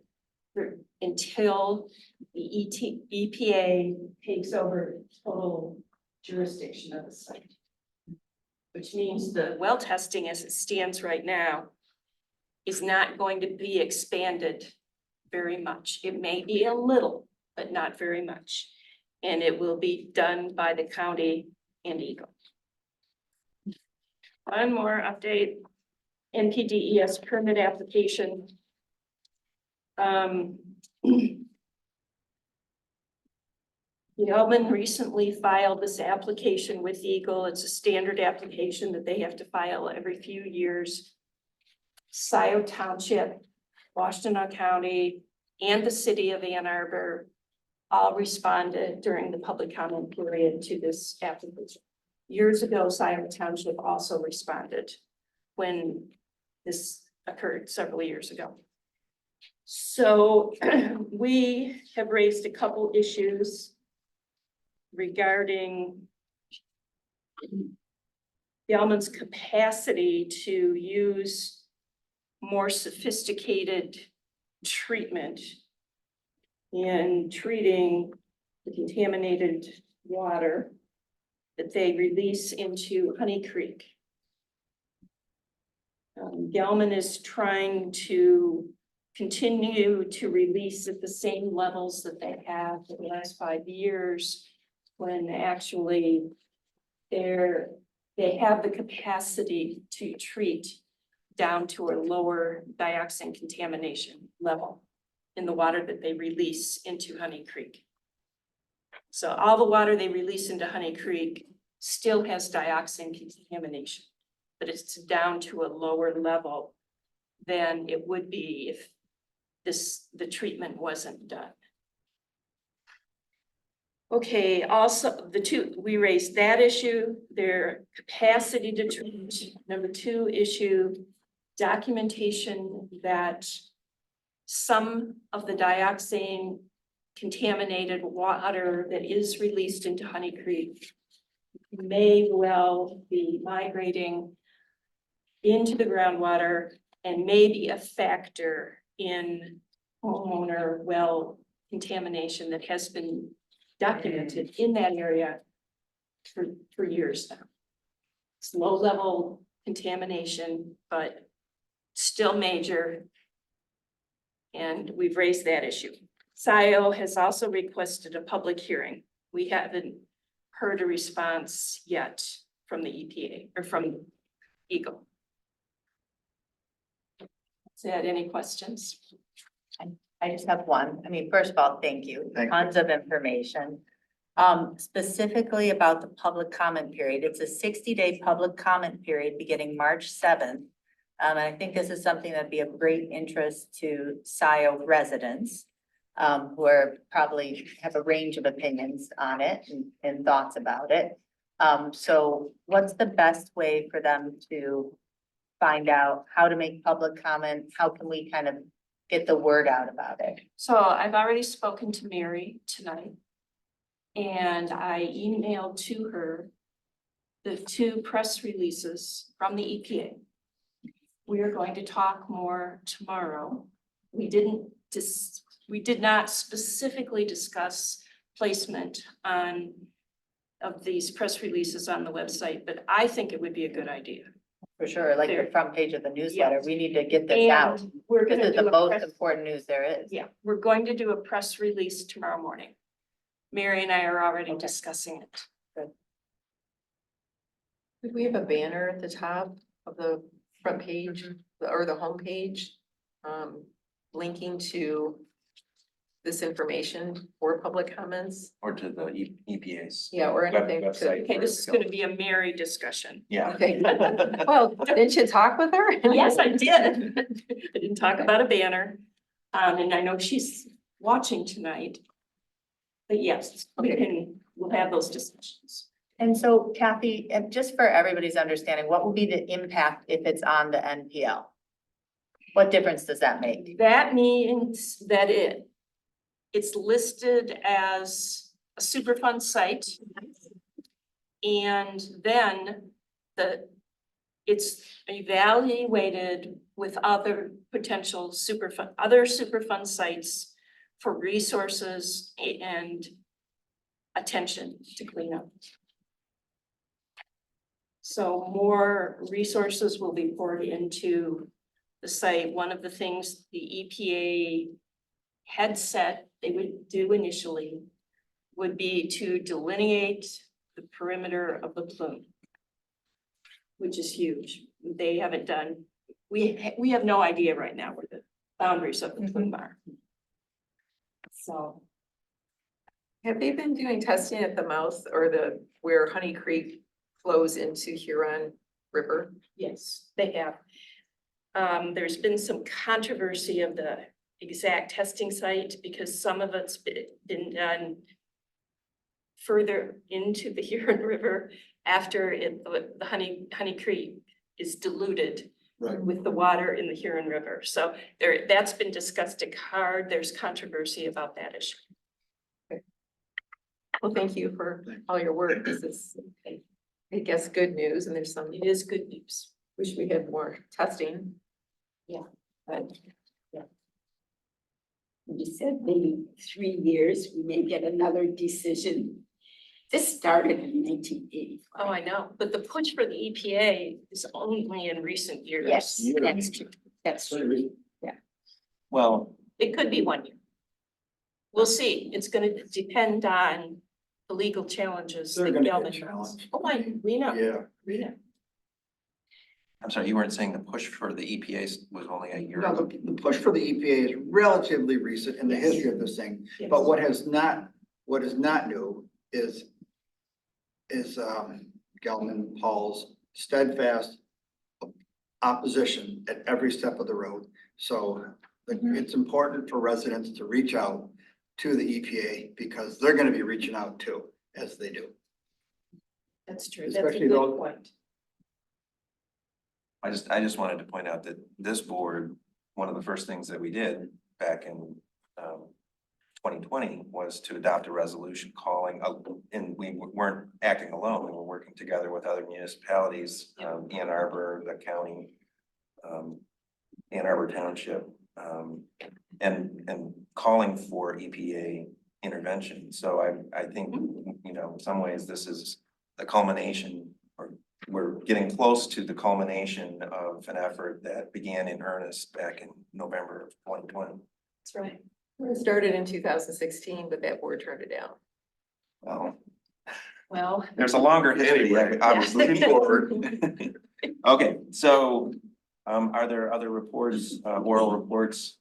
until the EPA takes over total jurisdiction of the site. which means the well testing as it stands right now is not going to be expanded very much. It may be a little, but not very much. And it will be done by the county and Eagle. One more update, NPDES permit application. Yeoman recently filed this application with Eagle. It's a standard application that they have to file every few years. Scio Township, Washtenaw County, and the city of Ann Arbor all responded during the public comment period to this application. Years ago, Scio Township also responded when this occurred several years ago. So we have raised a couple issues regarding Yeoman's capacity to use more sophisticated treatment in treating the contaminated water that they release into Honey Creek. Yeoman is trying to continue to release at the same levels that they have for the last 5 years, when actually they have the capacity to treat down to a lower dioxin contamination level in the water that they release into Honey Creek. So all the water they release into Honey Creek still has dioxin contamination, but it's down to a lower level than it would be if the treatment wasn't done. Okay, also we raised that issue, their capacity to treat. Number 2 issue, documentation that some of the dioxin contaminated water that is released into Honey Creek may well be migrating into the groundwater and may be a factor in homeowner well contamination that has been documented in that area for years now. It's low level contamination, but still major. And we've raised that issue. Scio has also requested a public hearing. We haven't heard a response yet from the EPA or from Eagle. Is that any questions? I just have one. I mean, first of all, thank you. Thank you. Tons of information. Specifically about the public comment period. It's a 60-day public comment period beginning March 7th. And I think this is something that'd be of great interest to Scio residents, who are probably have a range of opinions on it and thoughts about it. So what's the best way for them to find out how to make public comment? How can we kind of get the word out about it? So I've already spoken to Mary tonight. And I emailed to her the 2 press releases from the EPA. We are going to talk more tomorrow. We did not specifically discuss placement of these press releases on the website, but I think it would be a good idea. For sure, like the There. front page of the newsletter, Yes. we need to get this out. And we're This gonna is do the a most press, important news there is. yeah, we're going to do a press release tomorrow morning. Mary and I are already discussing it. Could we have a banner at the top of the front page or the home page? Linking to this information for public comments? Or to the EPA's. Yeah, or anything. website. Okay, this is gonna be a Mary discussion. Yeah. Okay. Well, didn't you talk with her? Yes, I did. I didn't talk about a banner. And I know she's watching tonight. But yes, we'll have those discussions. And so Kathy, and just for everybody's understanding, what will be the impact if it's on the NPL? What difference does that make? That means that it's listed as a Superfund site. And then it's evaluated with other potential Superfund sites for resources and attention to clean up. So more resources will be poured into the site. One of the things the EPA had said they would do initially would be to delineate the perimeter of the plume, which is huge. They haven't done, we have no idea right now where the boundaries of the plume are. So. Have they been doing testing at the mouth or where Honey Creek flows into Huron River? Yes, they have. There's been some controversy of the exact testing site because some of it's been done further into the Huron River after the Honey Creek is diluted with the water in the Huron River. So that's been discussed at CARD. There's controversy about that issue. Well, thank you for all your work. This is, I guess, good news, and there's some, It is good news. wish we had more testing. Yeah. But You said maybe 3 years, we may get another decision. This started in 1985. Oh, I know, but the push for the EPA is only in recent years. Yes, that's true. That's true. Well, It could be 1 year. We'll see. It's gonna depend on the legal challenges. They're that gonna Galvin get has. challenged. Oh, we know, Yeah. we know. I'm sorry, you weren't saying the push for the EPA was only a year No, ago? the push for the EPA is relatively recent in the history of this thing, but what is not new is Gelman Paul's steadfast opposition at every step of the road. So it's important for residents to reach out to the EPA because they're gonna be reaching out too, as they do. That's true. That's a Especially good those- point. I just wanted to point out that this board, one of the first things that we did back in 2020 was to adopt a resolution calling, and we weren't acting alone, we were working together with other municipalities, Ann Arbor, the county, Ann Arbor Township, and calling for EPA intervention. So I think, you know, in some ways, this is the culmination, or we're getting close to the culmination of an effort that began in earnest back in November of 2020. That's right. it started in 2016, but that board turned it down. Well, There's a longer history, obviously. Moving forward. Okay, so, are there other reports, oral reports?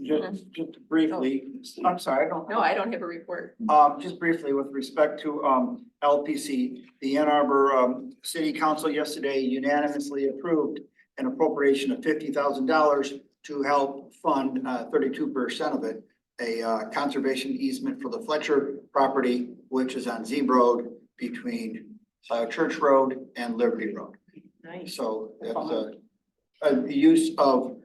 Just briefly, I'm sorry, I don't. No, I don't have a report. Just briefly with respect to LPC, the Ann Arbor City Council yesterday unanimously approved an appropriation of $50,000 to help fund 32% of it, a conservation easement for the Fletcher property, which is on Zeb Road between Church Road and Liberty Road. nice. So that's a use of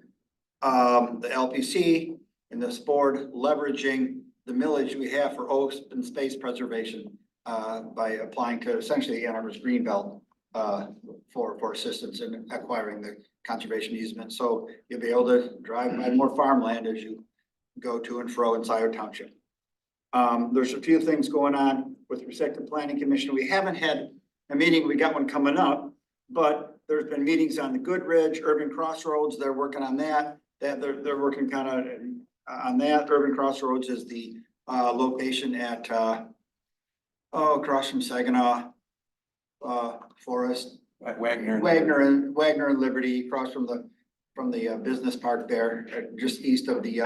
the LPC and this board leveraging the millage we have for open space preservation by applying to essentially Ann Arbor's Greenbelt for assistance in acquiring the conservation easement. So you'll be able to drive by more farmland as you go to and fro in Scio Township. There's a few things going on with respect to planning commission. We haven't had a meeting. We got one coming up, but there's been meetings on the Goodridge, Urban Crossroads. They're working on that. They're working kind of on that. Urban Crossroads is the location at across from Saginaw Forest. Wagner and Liberty, across from the business park there, just east of the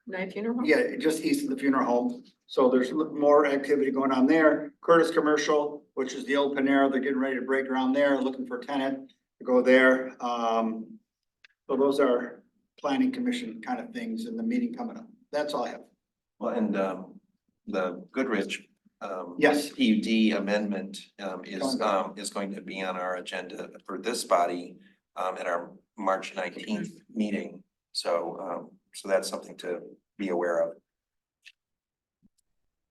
Nine funeral home? yeah, just east of the funeral home. So there's more activity going on there. Curtis Commercial, which is the old Panera, they're getting ready to break ground there, looking for a tenant to go there. So those are planning commission kind of things in the meeting coming up. That's all I have. Well, and the Goodrich Yes. PUD amendment is going to be on our agenda for this body at our March 19th meeting. So so that's something to be aware of.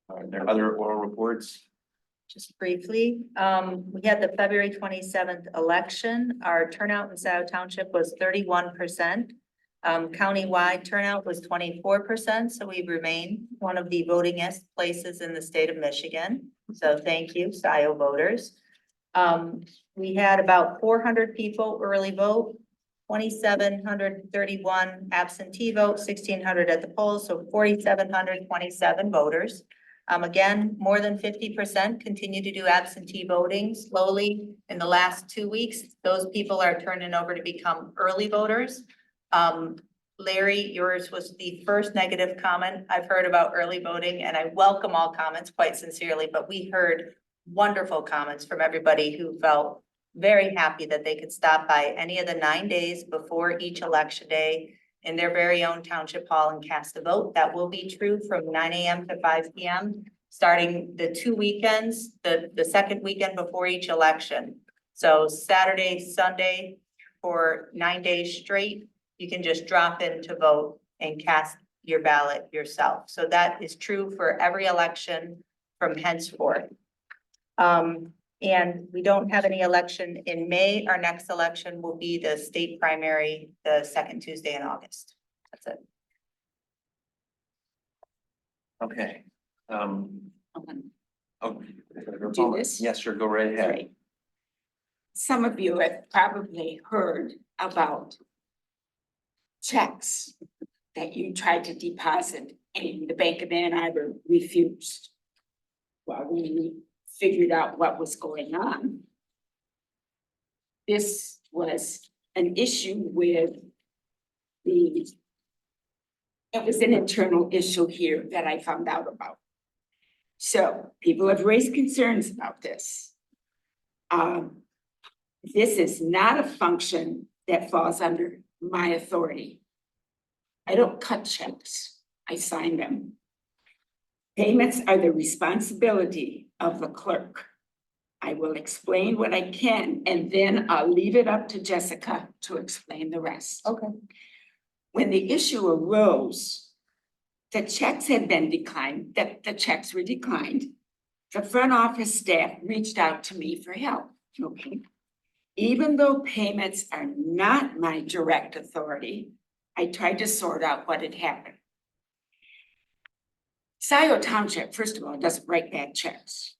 Are there other oral reports? Just briefly, we had the February 27th election. Our turnout in Scio Township was 31%. Countywide turnout was 24%, so we remain one of the votingest places in the state of Michigan. So thank you, Scio voters. We had about 400 people early vote, 2,731 absentee vote, 1,600 at the polls, so 4,727 voters. Again, more than 50% continue to do absentee voting slowly. In the last 2 weeks, those people are turning over to become early voters. Larry, yours was the first negative comment I've heard about early voting, and I welcome all comments quite sincerely, but we heard wonderful comments from everybody who felt very happy that they could stop by any of the 9 days before each election day in their very own township hall and cast a vote. That will be true from 9 a.m. to 5 p.m. starting the 2 weekends, the second weekend before each election. So Saturday, Sunday, for 9 days straight, you can just drop in to vote and cast your ballot yourself. So that is true for every election from henceforth. And we don't have any election in May. Our next election will be the state primary, the second Tuesday in August. That's it. Okay. Do this? Yes, sure, go right ahead. Right. Some of you have probably heard about checks that you tried to deposit and the Bank of Ann Arbor refused. Well, we figured out what was going on. This was an issue with it was an internal issue here that I found out about. So people have raised concerns about this. This is not a function that falls under my authority. I don't cut checks, I sign them. Payments are the responsibility of the clerk. I will explain what I can, and then I'll leave it up to Jessica to explain the rest. Okay. When the issue arose, the checks had been declined, that the checks were declined. The front office staff reached out to me for help, okay? Even though payments are not my direct authority, I tried to sort out what had happened. Scio Township, first of all, doesn't write bad checks.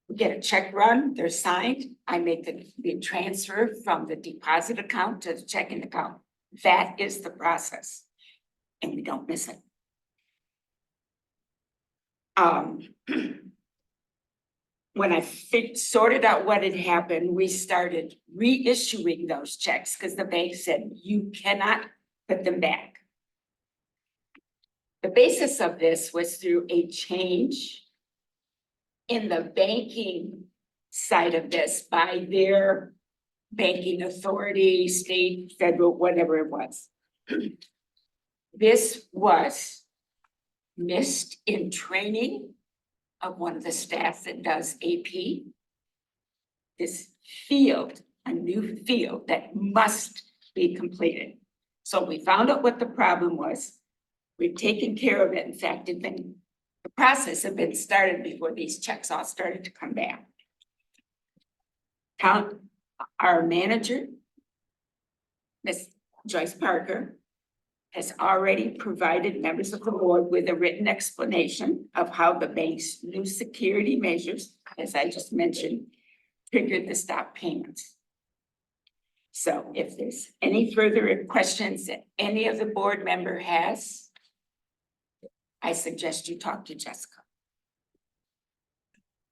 We get a check run, they're signed, I make the transfer from the deposit account to the checking account. That is the process, and we don't miss it. When I sorted out what had happened, we started reissuing those checks because the bank said, you cannot put them back. The basis of this was through a change in the banking side of this by their banking authority, state, federal, whatever it was. This was missed in training of one of the staff that does AP. This field, a new field that must be completed. So we found out what the problem was. We've taken care of it. In fact, the process had been started before these checks all started to come back. Our manager, Ms. Joyce Parker, has already provided members of the board with a written explanation of how the bank's new security measures, as I just mentioned, triggered the stop payments. So if there's any further questions that any of the board member has, I suggest you talk to Jessica.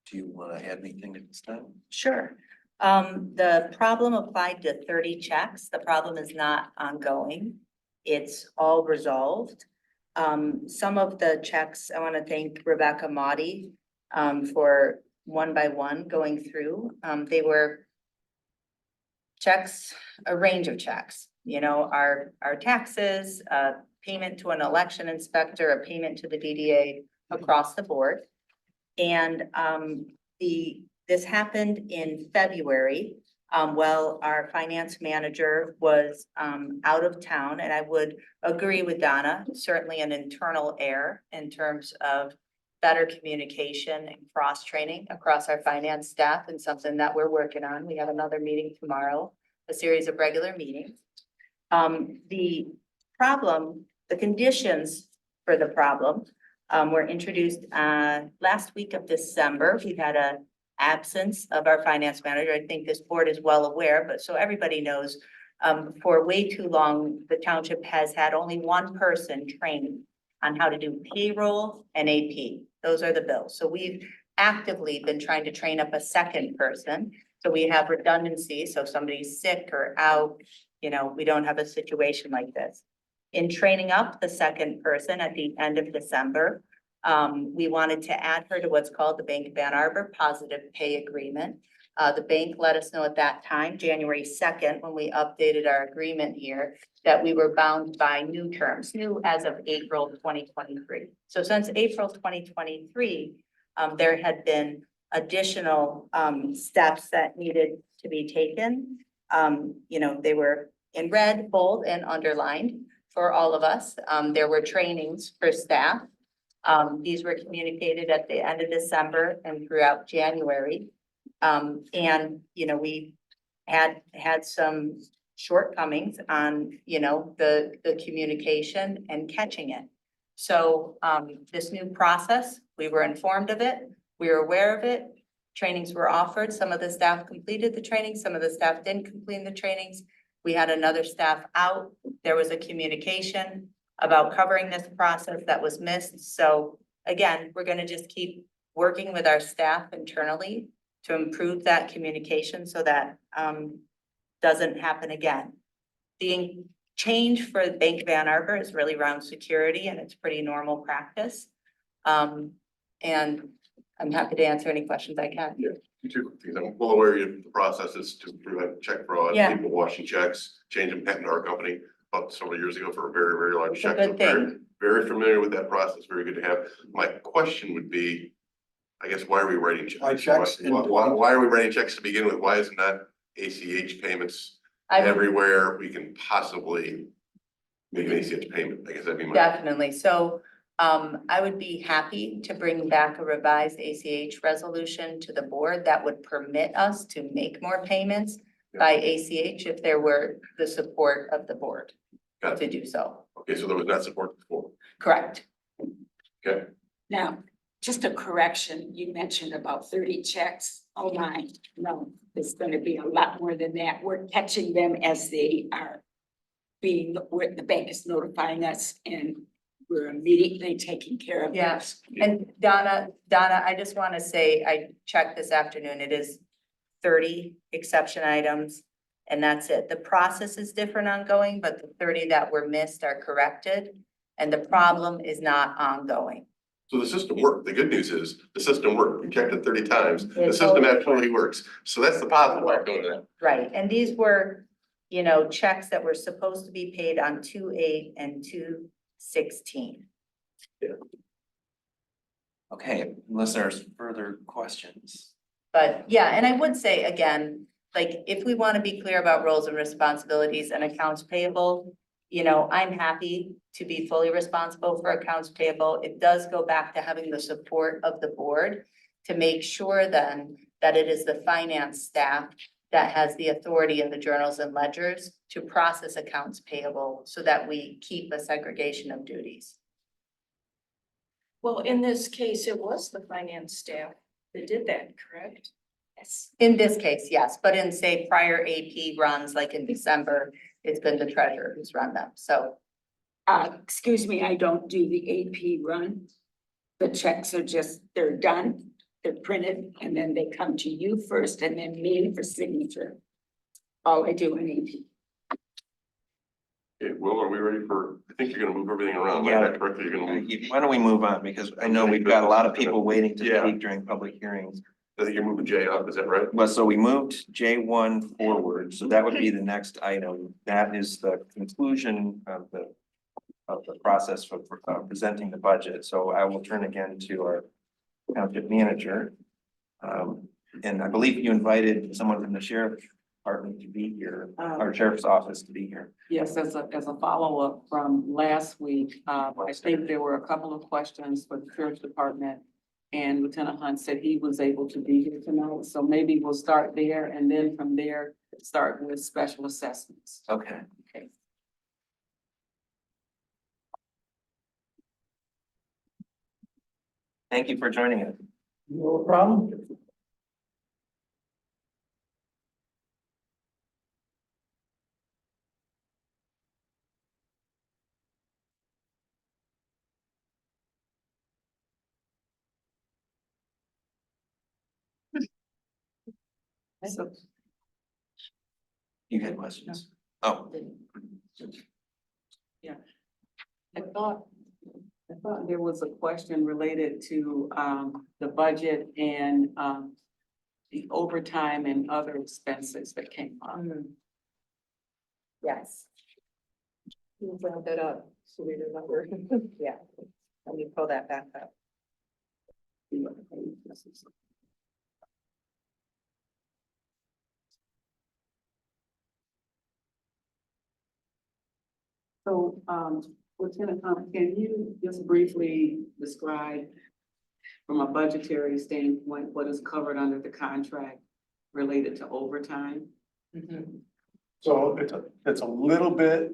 Do you want to add anything at this time? Sure. The problem applied to 30 checks. The problem is not ongoing. It's all resolved. Some of the checks, I want to thank Rebecca Motti for one by one going through. They were checks, a range of checks, you know, our taxes, payment to an election inspector, a payment to the DDA across the board. And this happened in February. Well, our finance manager was out of town, and I would agree with Donna, certainly an internal error in terms of better communication and cross-training across our finance staff, and something that we're working on. We have another meeting tomorrow, a series of regular meetings. The problem, the conditions for the problem were introduced last week of December. We had a absence of our finance manager. I think this board is well aware, but so everybody knows, for way too long, the township has had only one person trained on how to do payroll and AP. Those are the bills. So we've actively been trying to train up a second person. So we have redundancy. So if somebody's sick or out, we don't have a situation like this. In training up the second person at the end of December, we wanted to add her to what's called the Bank of Ann Arbor Positive Pay Agreement. The bank let us know at that time, January 2nd, when we updated our agreement here, that we were bound by new terms, new as of April 2023. So since April 2023, there had been additional steps that needed to be taken. They were in red, bold, and underlined for all of us. There were trainings for staff. These were communicated at the end of December and throughout January. We had some shortcomings on, the communication and catching it. So, this new process, we were informed of it, we were aware of it, trainings were offered, some of the staff completed the training, some of the staff didn't complete the trainings. We had another staff out, there was a communication about covering this process that was missed. So again, we're gonna just keep working with our staff internally to improve that communication so that doesn't happen again. The change for the Bank of Ann Arbor is really around security and it's pretty normal practice. And I'm happy to answer any questions I can. Yeah, two things. I'm well aware of the process is to prevent check fraud, Yeah. people washing checks, changing patent to our company about several years ago for a very, very large It's a check. good So very, thing. very familiar with that process. Very good to have. My question would be, I guess, why are we writing checks? Why checks in Why are we writing checks to begin with? Why is it not ACH payments everywhere we can possibly make an ACH payment? I guess that'd be my. Definitely. So I would be happy to bring back a revised ACH resolution to the board that would permit us to make more payments by ACH if there were the support of the board to do so. Okay, so there was not support before. Correct. Okay. Now, just a correction, you mentioned about 30 checks. Oh my, no, it's gonna be a lot more than that. We're catching them as they are where the bank is notifying us and we're immediately taking care of Yes. this. And Donna, I just want to say, I checked this afternoon, it is 30 exception items. And that's it. The process is different ongoing, but the 30 that were missed are corrected. And the problem is not ongoing. So the system worked. The good news is the system worked. We checked it 30 times. The It system totally actually works. So that's the positive part of that. Right, and these were, checks that were supposed to be paid on 2/8 and 2/16. Okay, unless there's further questions. But yeah, and I would say again, like, if we want to be clear about roles and responsibilities and accounts payable, I'm happy to be fully responsible for accounts payable. It does go back to having the support of the board to make sure then that it is the finance staff that has the authority in the journals and ledgers to process accounts payable so that we keep a segregation of duties. Well, in this case, it was the finance staff that did that, correct? Yes. In this case, yes, but in say prior AP runs, like in December, it's been the treasurer who's run them, so. Excuse me, I don't do the AP run. The checks are just, they're done, they're printed, and then they come to you first and then me for signature. All I do in AP. Okay, Will, are we ready for, I think you're gonna move everything around. Yeah. Like that correctly, you're gonna move. Why don't we move on? Because I know we've got a lot of people waiting to Yeah. speak during public hearings. I think you're moving Jay up, is that right? Well, so we moved J1 forward, so that would be the next item. That is the conclusion of the process for presenting the budget. So I will turn again to our township manager. And I believe you invited someone from the sheriff's department to be here, our sheriff's office to be here. Yes, as a follow-up from last week, I think there were a couple of questions for the sheriff's department. And Lieutenant Hunt said he was able to be here tonight, so maybe we'll start there and then from there, start with special assessments. Okay. Okay. Thank you for joining us. No problem. So, You had questions? Oh, I thought there was a question related to, the budget and, the overtime and other expenses that came up. Yes. You brought that up, so we remember. Yeah. Let me pull that back up. So, Lieutenant Thomas, can you just briefly describe from a budgetary standpoint, what is covered under the contract related to overtime? So it's a little bit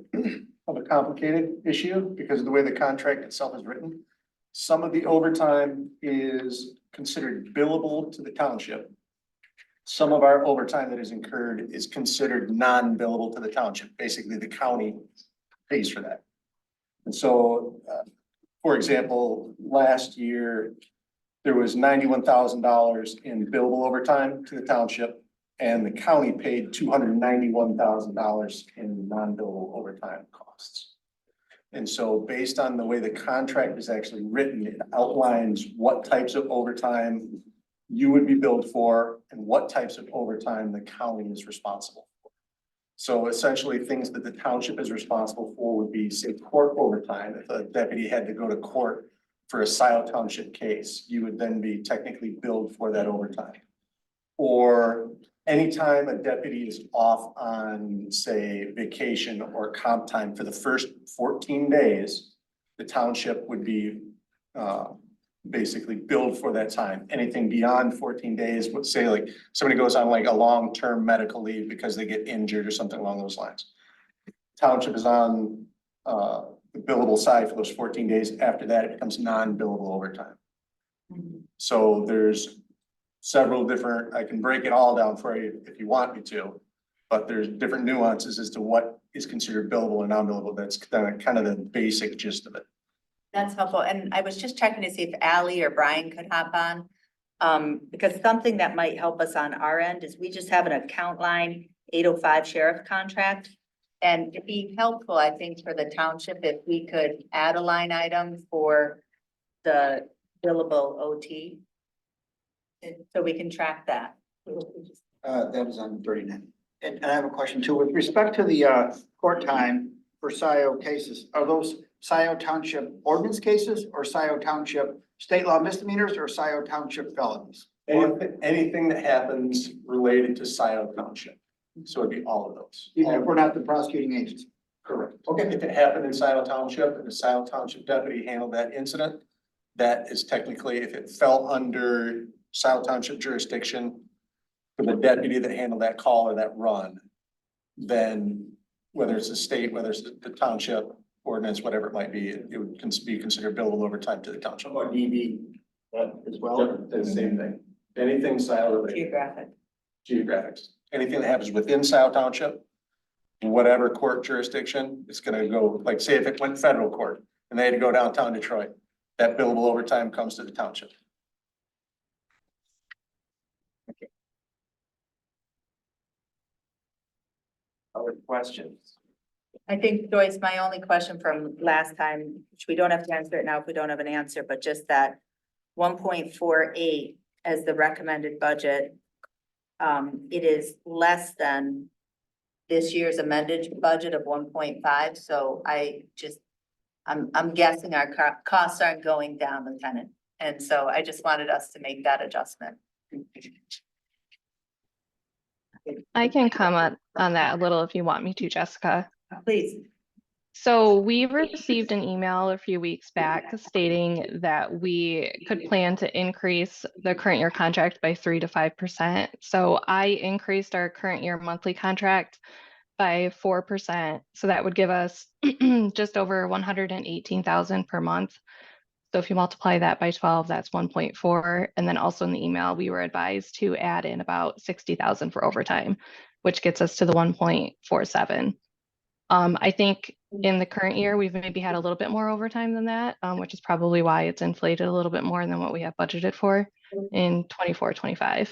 of a complicated issue because of the way the contract itself is written. Some of the overtime is considered billable to the township. Some of our overtime that is incurred is considered non-billable to the township. Basically, the county pays for that. And so, for example, last year, there was $91,000 in billable overtime to the township, and the county paid $291,000 in non-billable overtime costs. And so based on the way the contract is actually written, it outlines what types of overtime you would be billed for and what types of overtime the county is responsible for. So essentially, things that the township is responsible for would be, say, court overtime. If a deputy had to go to court for a Scio Township case, you would then be technically billed for that overtime. Or anytime a deputy is off on, say, vacation or comp time for the first 14 days, the township would be basically billed for that time. Anything beyond 14 days, let's say like somebody goes on like a long-term medical leave because they get injured or something along those lines. Township is on the billable side for those 14 days. After that, it becomes non-billable overtime. So there's several different, I can break it all down for you if you want me to, but there's different nuances as to what is considered billable and non-billable. That's kind of the basic gist of it. That's helpful. And I was just checking to see if Ally or Brian could hop on. Because something that might help us on our end is we just have an account line 805 sheriff contract. And it'd be helpful, I think, for the township if we could add a line item for the billable OT. So we can track that. That is on 39. And I have a question too, with respect to the court time for Scio cases, are those Scio Township ordinance cases or Scio Township state law misdemeanors or Scio Township felonies? Anything that happens related to Scio Township. So it'd be all of those. Even if we're not the prosecuting agency? Correct. Okay. If it happened in Scio Township and the Scio Township deputy handled that incident, that is technically, if it fell under Scio Township jurisdiction for the deputy that handled that call or that run, then whether it's the state, whether it's the township ordinance, whatever it might be, it would be considered billable overtime to the township. Or DB as well? Yep, the same thing. Anything Scio related. Geographics. Anything that happens within Scio Township, whatever court jurisdiction, it's gonna go, like say if it went federal court and they had to go downtown Detroit, that billable overtime comes to the township. other questions? I think, Joyce, my only question from last time, which we don't have to answer it now if we don't have an answer, but just that 1.48 as the recommended budget. It is less than this year's amended budget of 1.5, so I'm guessing our costs aren't going down, Lieutenant. And so I just wanted us to make that adjustment. I can comment on that a little if you want me to, Jessica. Please. So we received an email a few weeks back stating that we could plan to increase the current year contract by 3 to 5%. So I increased our current year monthly contract by 4%. So that would give us just over 118,000 per month. So if you multiply that by 12, that's 1.4. And then also in the email, we were advised to add in about 60,000 for overtime, which gets us to the 1.47. I think in the current year, we've maybe had a little bit more overtime than that, which is probably why it's inflated a little bit more than what we have budgeted for in 24-25.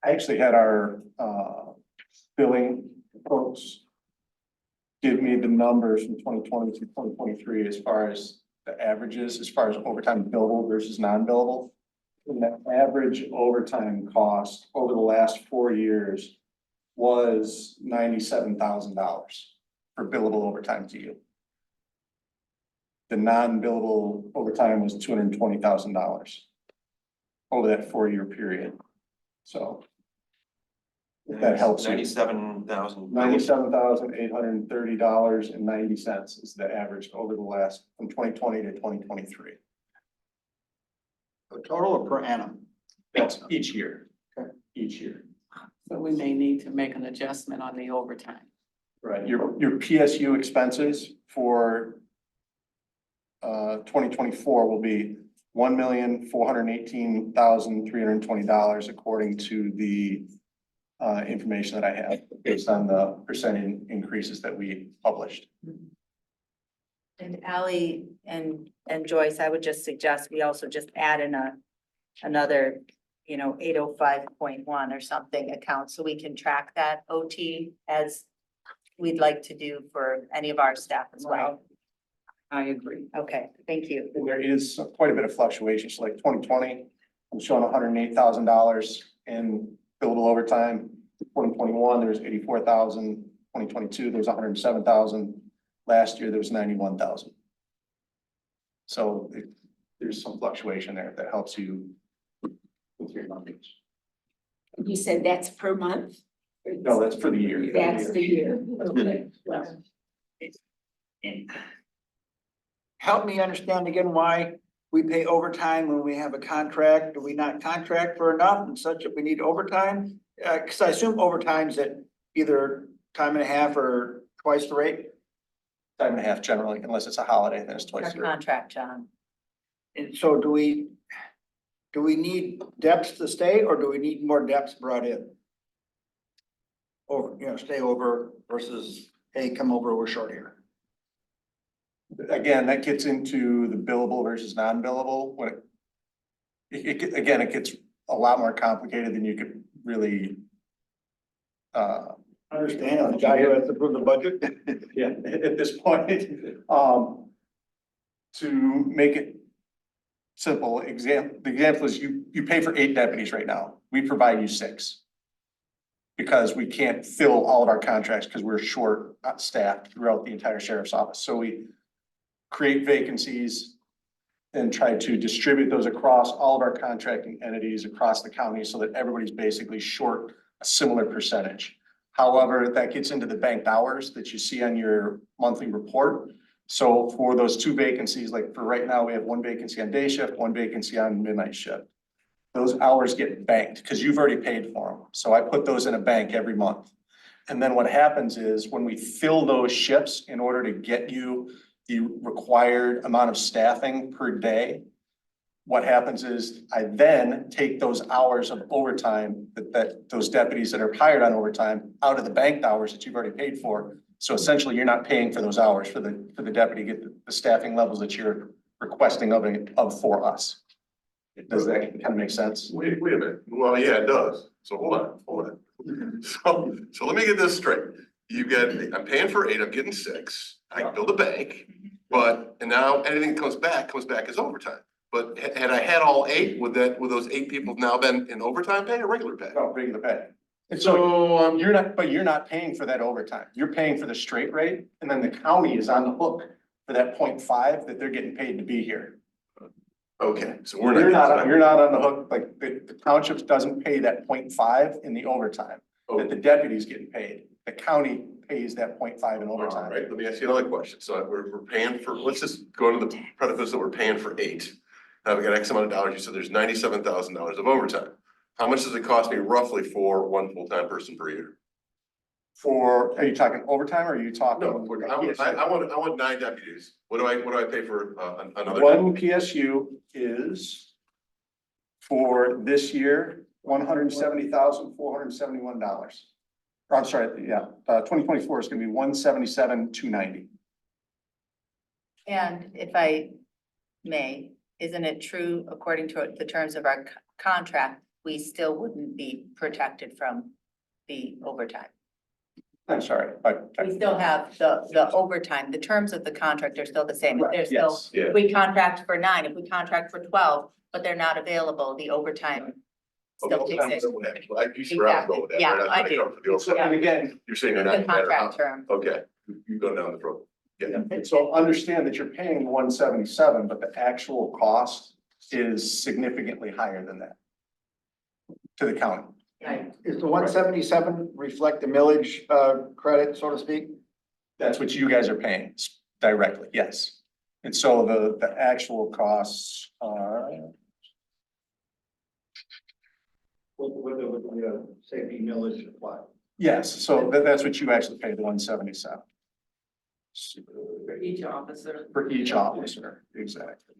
I actually had our billing folks give me the numbers from 2020 to 2023 as far as the averages, as far as overtime billable versus non-billable. And the average overtime cost over the last 4 years was $97,000 for billable overtime to you. The non-billable overtime was $220,000 over that 4-year period. So if that helps you. $97,830.90 is the average over the last, from 2020 to 2023. Total or per annum? That's each year. Okay. Each year. So we may need to make an adjustment on the overtime. Right. Your PSU expenses for 2024 will be $1,418,320 according to the information that I have based on the percentage increases that we published. And Ally and Joyce, I would just suggest we also just add in another, 805.1 or something account, so we can track that OT as we'd like to do for any of our staff as well. I agree. Okay, thank you. And there is quite a bit of fluctuation. So like 2020, I'm showing $108,000 in billable overtime. 2021, there was 84,000. 2022, there was 107,000. Last year, there was 91,000. So there's some fluctuation there that helps you with your numbers. You said that's per month? No, that's for the year. That's the year. Okay. Well, And help me understand again why we pay overtime when we have a contract. Do we not contract for enough and such that we need overtime? Cause I assume overtime's at either time and a half or twice the rate. Time and a half generally, unless it's a holiday, then it's twice Our a year. contract, John. And so do we need depths to stay or do we need more depths brought in? Or, stay over versus, hey, come over, we're short here. Again, that gets into the billable versus non-billable. When it gets a lot more complicated than you could really Understand, I'm the guy who has to approve the budget. yeah, at this point. To make it simple, the example is you pay for 8 deputies right now. We provide you 6. Because we can't fill all of our contracts because we're short staffed throughout the entire sheriff's office. So we create vacancies and try to distribute those across all of our contracting entities across the county so that everybody's basically short a similar percentage. However, that gets into the banked hours that you see on your monthly report. So for those 2 vacancies, like for right now, we have 1 vacancy on day shift, 1 vacancy on midnight shift. Those hours get banked because you've already paid for them. So I put those in a bank every month. And then what happens is when we fill those shifts in order to get you the required amount of staffing per day, what happens is I then take those hours of overtime that those deputies that are hired on overtime out of the banked hours that you've already paid for. So essentially you're not paying for those hours for the deputy to get the staffing levels that you're requesting of for us. Does that kind of make sense? Wait a minute. Well, yeah, it does. So hold on. So let me get this straight. I'm paying for 8, I'm getting 6. I can build a bank, and now anything that comes back as overtime. But had I had all 8, would those 8 people now been in overtime pay or regular pay? No, regular pay. And So you're not paying for that overtime. You're paying for the straight rate, and then the county is on the hook for that 0.5 that they're getting paid to be here. okay, so You're not on the hook, like the townships doesn't pay that 0.5 in the overtime that the deputy's getting paid. The county pays that 0.5 in All overtime. right, let me ask you another question. So we're paying for, let's just go to the predicate that we're paying for 8. Now we got X amount of dollars. You said there's $97,000 of overtime. How much does it cost me roughly for 1 full-time person per year? Are you talking overtime or are you talking? No, I want 9 deputies. What do I pay for another? One PSU is for this year, $170,471. I'm sorry, yeah, 2024 is gonna be 177,290. And if I may, isn't it true, according to the terms of our contract, we still wouldn't be protected from the overtime. I'm sorry, We still have the overtime, the terms of the contract are still the same. If they're still, Yes, yeah. if we contract for 9, if we contract for 12, but they're not available, the overtime still Okay, exists. I used to go with that. Yeah, They're not I gonna do. cover the So, overtime. and again, You're saying they're The not. no matter how- contract term. Okay, you go down the road. Yeah. and so understand that you're paying 177, but the actual cost is significantly higher than that to the county. Right. Is the 177 reflect the millage, credit, so to speak? That's what you guys are paying directly, yes. And so the actual costs are. With the safety millage apply? Yes, so that's what you actually pay, the 177. For each officer. For each officer, exactly.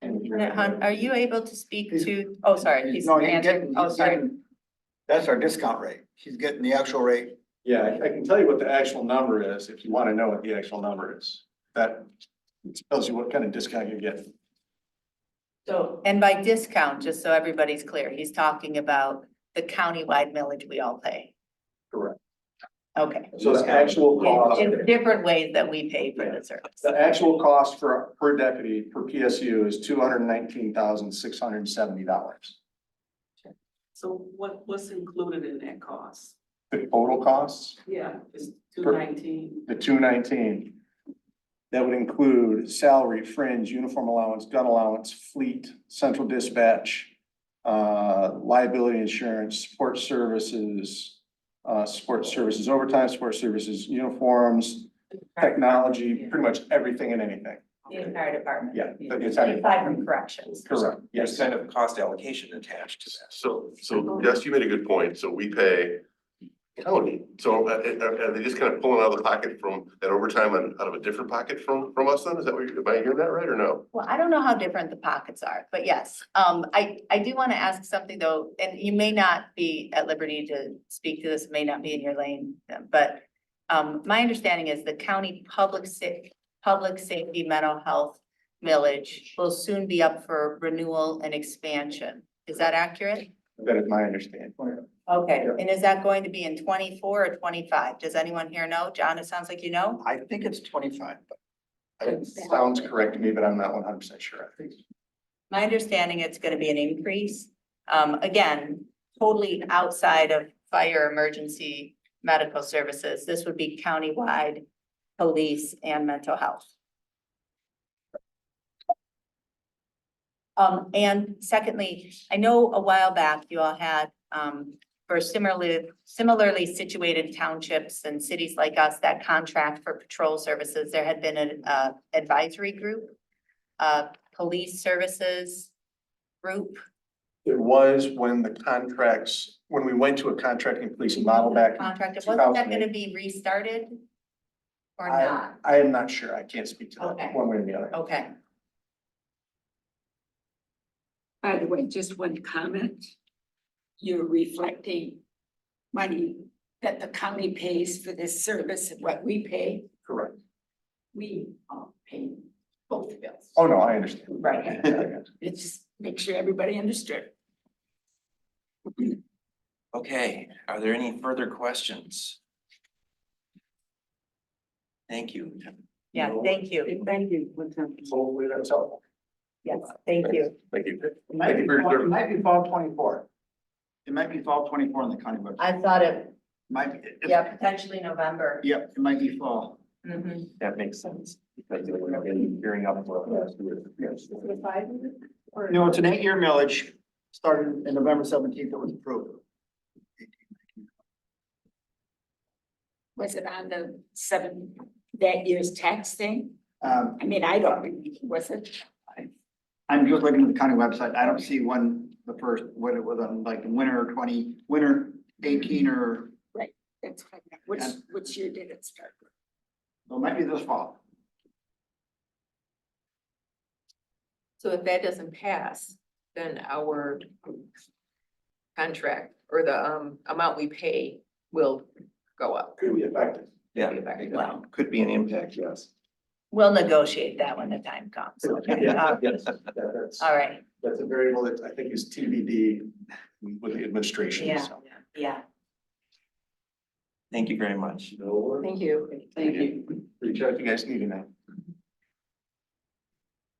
Are you able to speak to, oh, sorry. he's No, he's answering. getting, Oh, he's sorry. getting, that's our discount rate. She's getting the actual rate. Yeah, I can tell you what the actual number is, if you want to know what the actual number is. That tells you what kind of discount you're getting. So, and by discount, just so everybody's clear, he's talking about the countywide millage we all pay. Correct. Okay. So the actual cost, In different ways that we pay for the service. the actual cost for per deputy per PSU is $219,670. So what's included in that cost? The total costs, Yeah, it's 219. the 219. That would include salary, fringe, uniform allowance, gun allowance, fleet, central dispatch, liability insurance, support services, overtime, support services, uniforms, technology, pretty much everything and anything. The entire department. Yeah. the entire- Aside from corrections. Correct, There's yes. kind of cost allocation attached to that. So Jess, you made a good point. So we pay county. So are they just kind of pulling out of the pocket from that overtime and out of a different pocket from us then? Is that what am I hearing that right or no? Well, I don't know how different the pockets are, but yes, I do want to ask something though, and you may not be at liberty to speak to this, may not be in your lane, but my understanding is the county public safety mental health millage will soon be up for renewal and expansion. Is that accurate? That is my understanding. Okay, and is that going to be in 24 or 25? Does anyone here know? John, it sounds like you know? I think it's 25, but It sounds correct to me, but I'm not 100% sure. I think. My understanding, it's gonna be an increase. Again, totally outside of fire emergency medical services. This would be countywide police and mental health. And secondly, I know a while back you all had, for similarly situated townships and cities like us that contract for patrol services, there had been an advisory group, police services group. It was when we went to a contracting police model back. Contract, wasn't that 2008. gonna be restarted? Or not? I am not sure. I can't speak to Okay. that one way or the other. Okay. By the way, just one comment. You're reflecting money that the county pays for this service and what we pay. Correct. We pay both bills. Oh, no, I understand. Right. It's just make sure everybody understood. Okay, are there any further questions? Thank you. Yeah, thank you. Thank you. Hopefully that's helpful. Yes, thank you. Thank you. it might be fall 24. It might be fall 24 on the county budget. I thought it, Might be. yeah, potentially November. Yep, it might be fall. Mhm. That makes sense because they were gearing up for last year. Yes. No, it's an 8-year millage, started in November 17th, it was approved. Was it on the that year's tax thing? Um, I mean, I don't, remember. Was it? I'm just looking at the county website. I don't see when when it was on, like winter 18 or, That's fine. Which year did it start? well, it might be this fall. So if that doesn't pass, then our contract or the amount we pay will go up. Could be effective. Yeah, Be effective. wow, could be an impact, yes. We'll negotiate that when the time comes. Okay. All right. That's a variable that I think is TBD with the administration. Yeah, so. yeah. Thank you very much. Thank you. Thank you. Reach out if you guys need it now.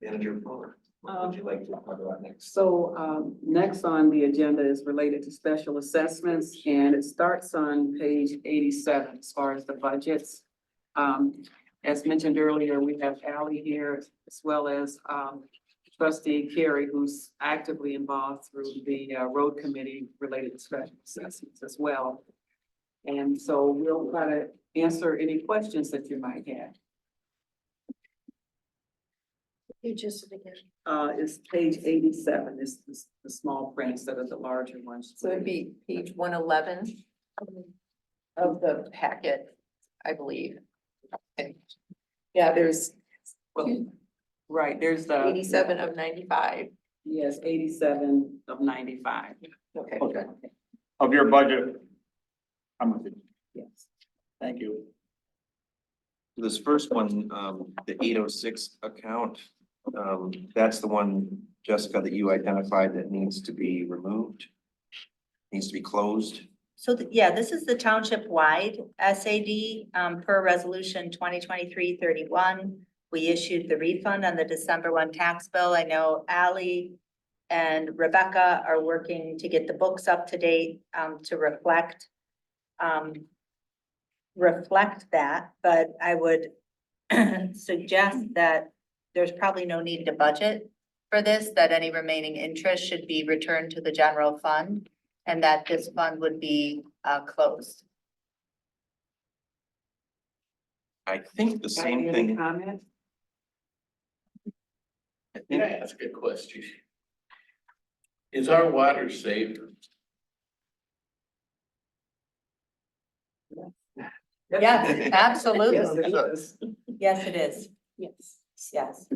Manager Fuller, what would you like to talk about next? So next on the agenda is related to special assessments, and it starts on page 87 as far as the budgets. As mentioned earlier, we have Ally here as well as trustee Carey, who's actively involved through the road committee related to special assessments as well. And so we'll try to answer any questions that you might have. You just again. It's page 87, it's the small print instead of the larger ones. So it'd be page 111 of the packet, I believe. Okay. Yeah, there's Right, there's the. 87 of 95. Yes, 87 of 95. Okay. Okay. Of your budget. I'm with you. Yes. Thank you. This first one, the 806 account, that's the one, Jessica, that you identified that needs to be removed. Needs to be closed. So, yeah, this is the township-wide SAD, per resolution 2023-31. We issued the refund on the December 1 tax bill. I know Ally and Rebecca are working to get the books up to date, to reflect that, but I would suggest that there's probably no need to budget for this, that any remaining interest should be returned to the general fund, and that this fund would be closed. I think the same Any thing. comment? Can I ask a question? Is our water safe? Yes, absolutely. Yes, it is. Yes, it is. Yes. Yes,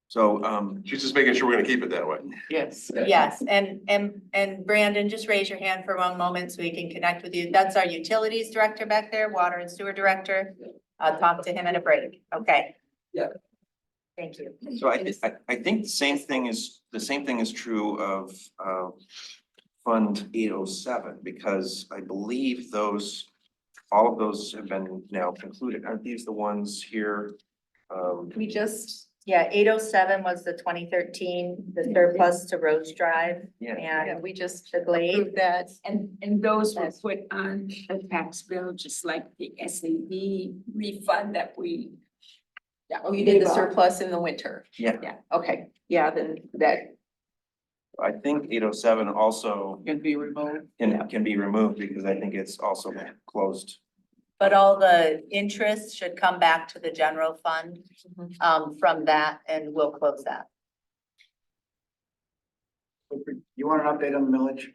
So, She's just making sure we're gonna keep it that way. Yes. yes. And Brandon, just raise your hand for one moment so we can connect with you. That's our utilities director back there, water and sewer director. I'll talk to him in a break. Okay. Yeah. Thank you. so I think the same thing is true of, Fund 807, because I believe all of those have been now concluded. Aren't these the ones here? We just, Yeah, 807 was the 2013, the surplus to Rose Drive Yeah. and we just the Glade. approved that. And those were put on the tax bill, just like the SAD refund that we. Yeah, oh, you did the surplus in the winter. Yeah. Yeah, okay. Yeah, then that I think 807 also Can be removed. can be removed because I think it's also closed. But all the interest should come back to the general fund, from that, and we'll close that. You want an update on the millage?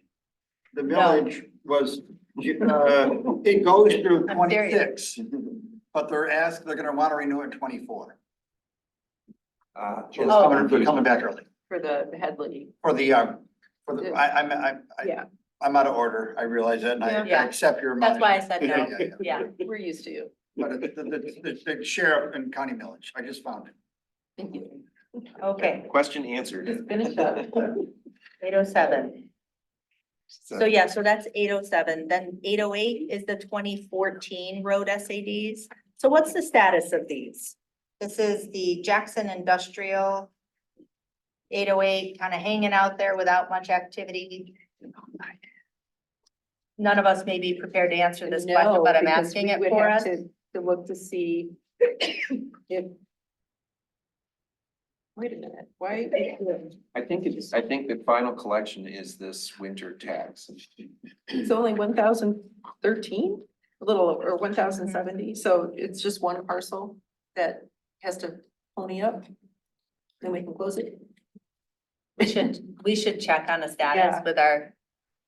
The No. millage was, it goes through I'm serious. 26, but they're gonna wanna renew it in 24. Oh. They're coming back early for the Headley. for the, Yeah, I'm out of order. I realize that and I Yeah. accept your. That's why I said no. Yeah. Yeah, we're used to you. But the sheriff and county millage, I just found it. Thank you. okay, Question answered. Just finish up. 807. So yeah, so that's 807. Then 808 is the 2014 road SADs. So what's the status of these? This is the Jackson Industrial 808, kind of hanging out there without much activity. None of us may be prepared to answer this question, No, but I'm because asking we it would for have us. To look to see if. Wait a minute, why? I think the final collection is this winter tax. It's only 1,013, a little over 1,070, so it's just one parcel that has to pony up. Then we can close it. We should check on the status Yeah. with our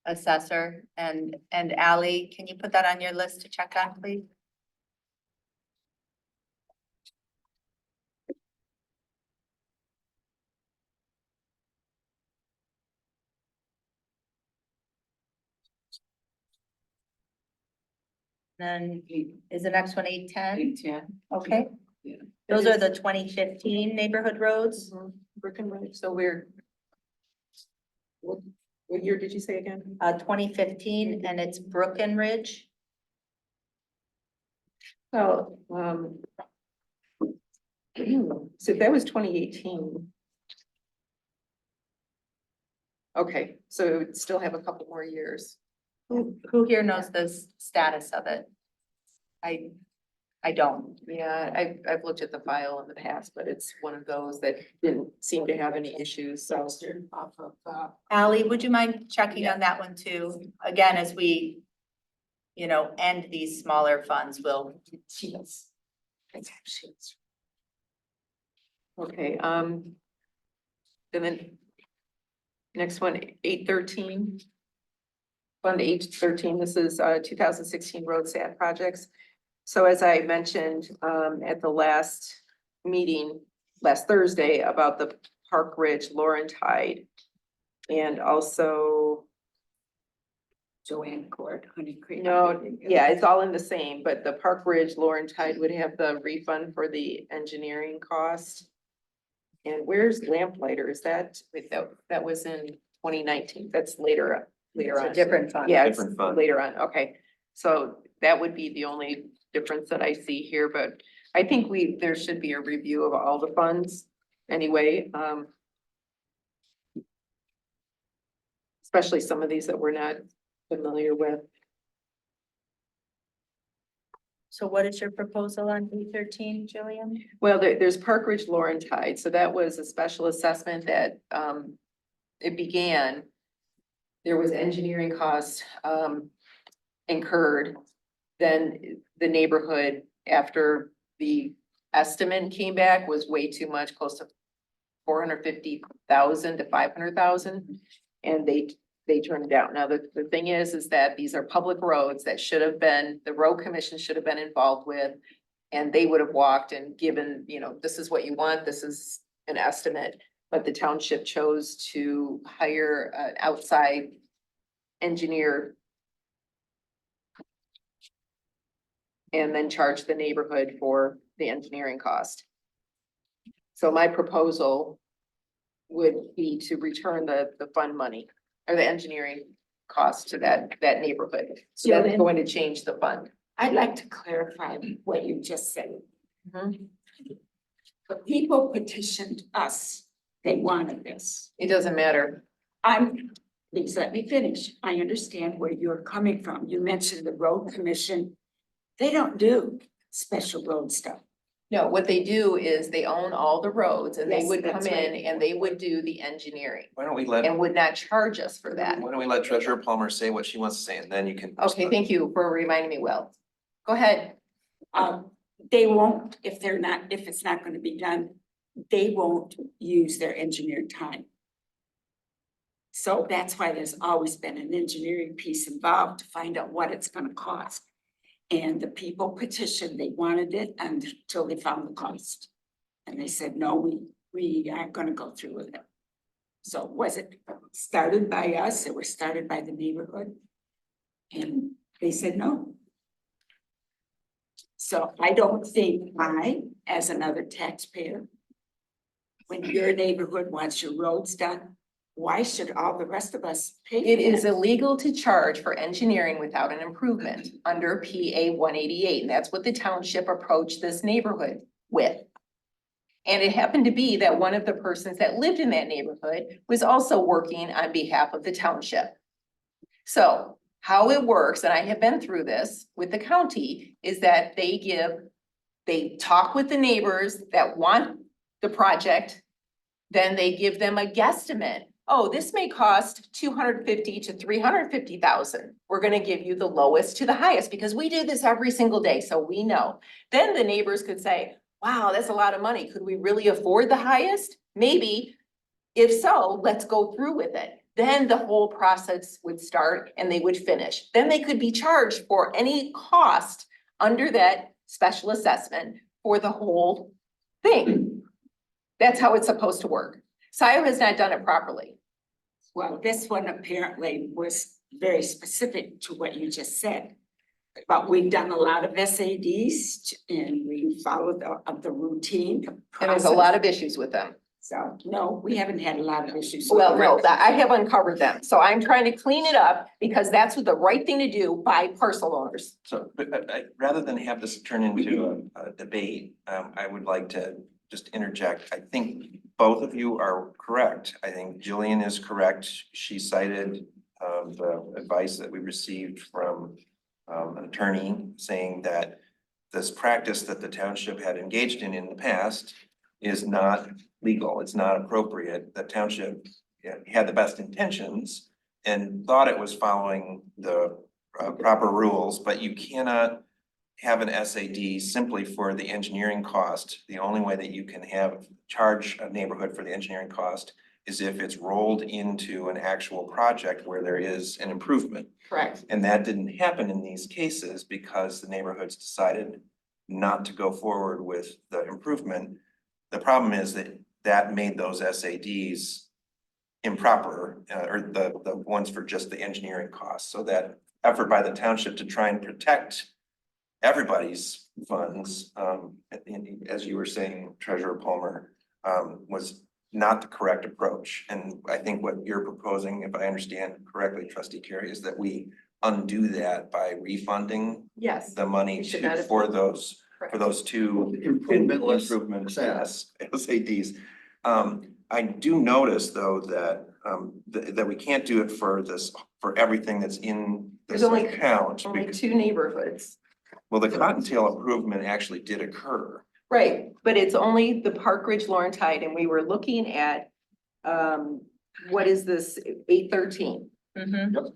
assessor and Ally, can you put that on your list to check on, please? Then is the next one 810? 810. Okay, Those are the 2015 neighborhood roads. Breckenridge, so we're. What year did you say again? 2015, and it's Breckenridge. Oh, so that was 2018. Okay, so it would still have a couple more years. Who here knows the status of it? I don't. Yeah, I've looked at the file in the past, but it's one of those that didn't seem to have any issues, so. Ally, would you mind checking on that one too? Again, as we, end these smaller funds, we'll. Okay, and then next one, 813. Fund 813, this is 2016 road SAT projects. So as I mentioned at the last meeting, last Thursday, about the Park Ridge Laurentide and also Joanne Court, Honey Creek. no, yeah, it's all in the same, but the Park Ridge Laurentide would have the refund for the engineering cost. And where's Lamplighter? Is that, wait, that was in 2019. That's later It's on. a different fund. Yeah, it's Different fund. later on. Okay. So that would be the only difference that I see here, but I think there should be a review of all the funds anyway. Especially some of these that we're not familiar with. So what is your proposal on B13, Jillian? Well, there's Park Ridge Laurentide, so that was a special assessment that it began. There was engineering costs incurred. Then the neighborhood, after the estimate came back, was way too much, close to 450,000 to 500,000. And they turned it down. Now, the thing is that these are public roads that should have been, the road commission should have been involved with. And they would have walked and given, this is what you want, this is an estimate. But the township chose to hire an outside engineer and then charge the neighborhood for the engineering cost. So my proposal would be to return the fund money or the engineering cost to that neighborhood. So that's Jillian? going to change the fund. I'd like to clarify what you just said. Mhm. The people petitioned us, they wanted this. It doesn't matter. Please let me finish. I understand where you're coming from. You mentioned the road commission. They don't do special road stuff. No, what they do is they own all the roads and they Yes, would come that's in right. and they would do the engineering Why don't we let, and would not charge us for that. why don't we let Treasurer Palmer say what she wants to say, and then you can. Okay, thank you for reminding me, Will. Go ahead. They won't, if it's not gonna be done, they won't use their engineered time. So that's why there's always been an engineering piece involved to find out what it's gonna cost. And the people petitioned, they wanted it until they found the cost. And they said, no, we aren't gonna go through with it. So was it started by us? It was started by the neighborhood? And they said no. So I don't think as another taxpayer, when your neighborhood wants your roads done, why should all the rest of us pay? It is that? illegal to charge for engineering without an improvement under PA 188, and that's what the township approached this neighborhood with. And it happened to be that one of the persons that lived in that neighborhood was also working on behalf of the township. So how it works, and I have been through this with the county, is that they talk with the neighbors that want the project. Then they give them a guesstimate. Oh, this may cost 250 to 350,000. We're gonna give you the lowest to the highest because we do this every single day, so we know. Then the neighbors could say, wow, that's a lot of money. Could we really afford the highest? Maybe. If so, let's go through with it. Then the whole process would start and they would finish. Then they could be charged for any cost under that special assessment for the whole thing. That's how it's supposed to work. Scio has not done it properly. Well, this one apparently was very specific to what you just said. But we've done a lot of SADs and we followed the routine. And there's a lot of issues with them. So, no, we haven't had a lot of issues. Well, no, I have uncovered them. So I'm trying to clean it up because that's the right thing to do by parcel owners. So, but rather than have this turn into a debate, I would like to just interject. I think both of you are correct. I think Jillian is correct. She cited the advice that we received from an attorney saying that this practice that the township had engaged in the past is not legal. It's not appropriate. The township had the best intentions and thought it was following the proper rules, but you cannot have an SAD simply for the engineering cost. The only way that you can charge a neighborhood for the engineering cost is if it's rolled into an actual project where there is an improvement. Correct. And that didn't happen in these cases because the neighborhoods decided not to go forward with the improvement. The problem is that made those SADs improper, or the ones for just the engineering costs. So that effort by the township to try and protect everybody's funds, as you were saying, Treasurer Palmer, was not the correct approach. And I think what you're proposing, if I understand correctly, Trustee Carey, is that we undo that by refunding Yes. the money We should not have- for those two Improvement-less improvement SADs. I do notice though that that we can't do it for everything that's in this There's only account. Only 2 neighborhoods. Well, the Cottontail improvement actually did occur. Right, but it's only the Park Ridge Laurentide, and we were looking at, what is this, 813?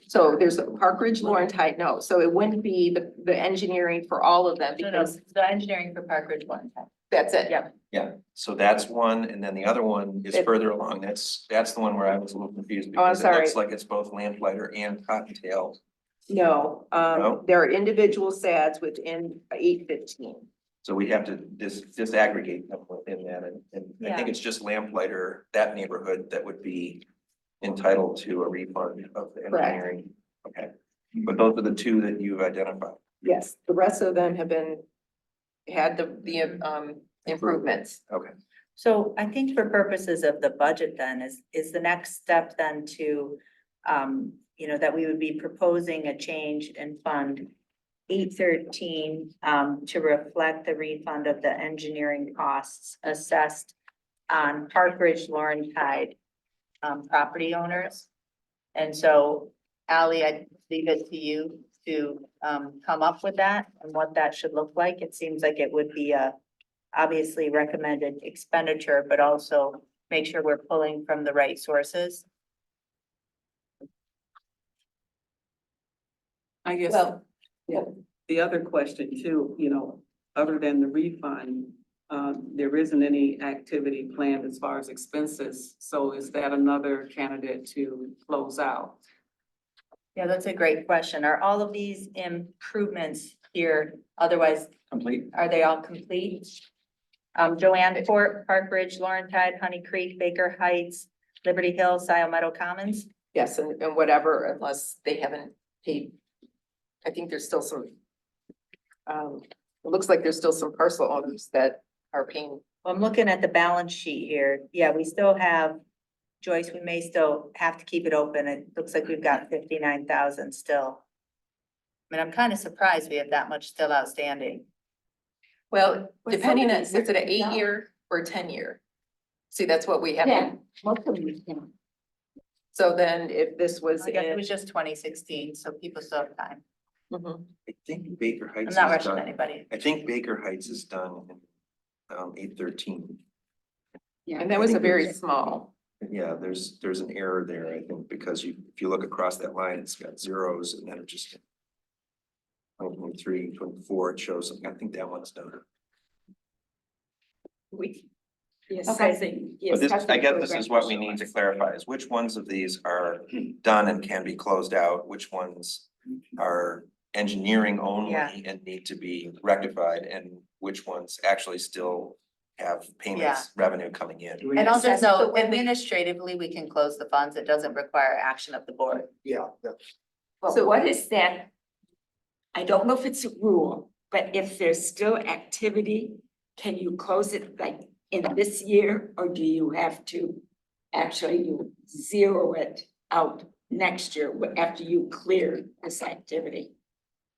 So there's a Park Ridge Laurentide, no, so it wouldn't be the engineering for all of them because The engineering for Park Ridge Laurentide. that's it. Yeah. Yeah, so that's one, and then the other one is further along. That's the one where I was a little confused Oh, I'm because it looks sorry. like it's both Lamplighter and Cottontail. No, No? there are individual SADs within 815. So we have to disaggregate them within that, and I think Yeah. it's just Lamplighter, that neighborhood that would be entitled to a refund of the Correct. engineering. Okay, but those are the two that you've identified. Yes, the rest of them have had the improvements. Okay. So I think for purposes of the budget then is the next step then to, that we would be proposing a change in fund 813 to reflect the refund of the engineering costs assessed on Park Ridge Laurentide property owners. And so Ally, I'd leave it to you to come up with that and what that should look like. It seems like it would be a obviously recommended expenditure, but also make sure we're pulling from the right sources. I guess, Well, the other question too, other than the refund, there isn't any activity planned as far as expenses. So is that another candidate to close out? yeah, that's a great question. Are all of these improvements here otherwise, Complete. are they all complete? Joanne Fort, Park Ridge, Laurentide, Honey Creek, Baker Heights, Liberty Hill, Scio Meadow Commons? Yes, and whatever, unless they haven't paid. I think there's still some. It looks like there's still some parcel owners that are paying. Well, I'm looking at the balance sheet here. Yeah, we still have, Joyce, we may still have to keep it open. It looks like we've got 59,000 still. I mean, I'm kind of surprised we have that much still outstanding. Well, But depending on, some is of it an these- 8-year or a 10-year? See, that's what we have. Yeah, most of them, yeah. So then if this was I guess it in. was just 2016, so people still have time. Mhm. I think Baker I'm Heights not is rushing done. anybody. I think Baker Heights is done in 813. Yeah, And that I was a think very it's- small. Yeah, there's an error there, I think, because if you look across that line, it's got zeros and then it just 23, 24, it shows, I think that one's done. The Okay. assessing. the But this, assessing I guess this program is what for we need to us. clarify, is which ones of these are done and can be closed out, which ones are engineering only Yeah. and need to be rectified, and which ones actually still have payments, revenue coming in. And I'll just Assess know, the way we- administratively, we can close the funds. It doesn't require action of the board. Yeah, But what is that? I don't know if it's a rule, but if there's still activity, can you close it like in this year? Or do you have to actually you zero it out next year after you clear this activity?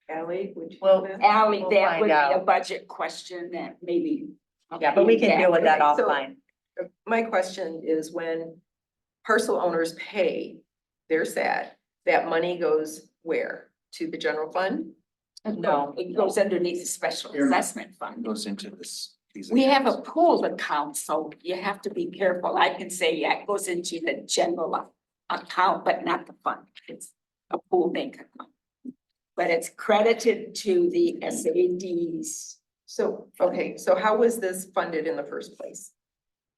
Ally, would you? Well, Ally, We'll that find would be a out. budget question that maybe. Yeah, but we can deal with that Okay, so- offline. My question is when parcel owners pay their SAT, that money goes where? To the general fund? No. It goes underneath the special assessment fund. Goes into this. These We have a accounts. pool account, so you have to be careful. I can say, yeah, it goes into the general account, but not the fund. It's a pool bank account. But it's credited to the SADs. So, okay, so how was this funded in the first place?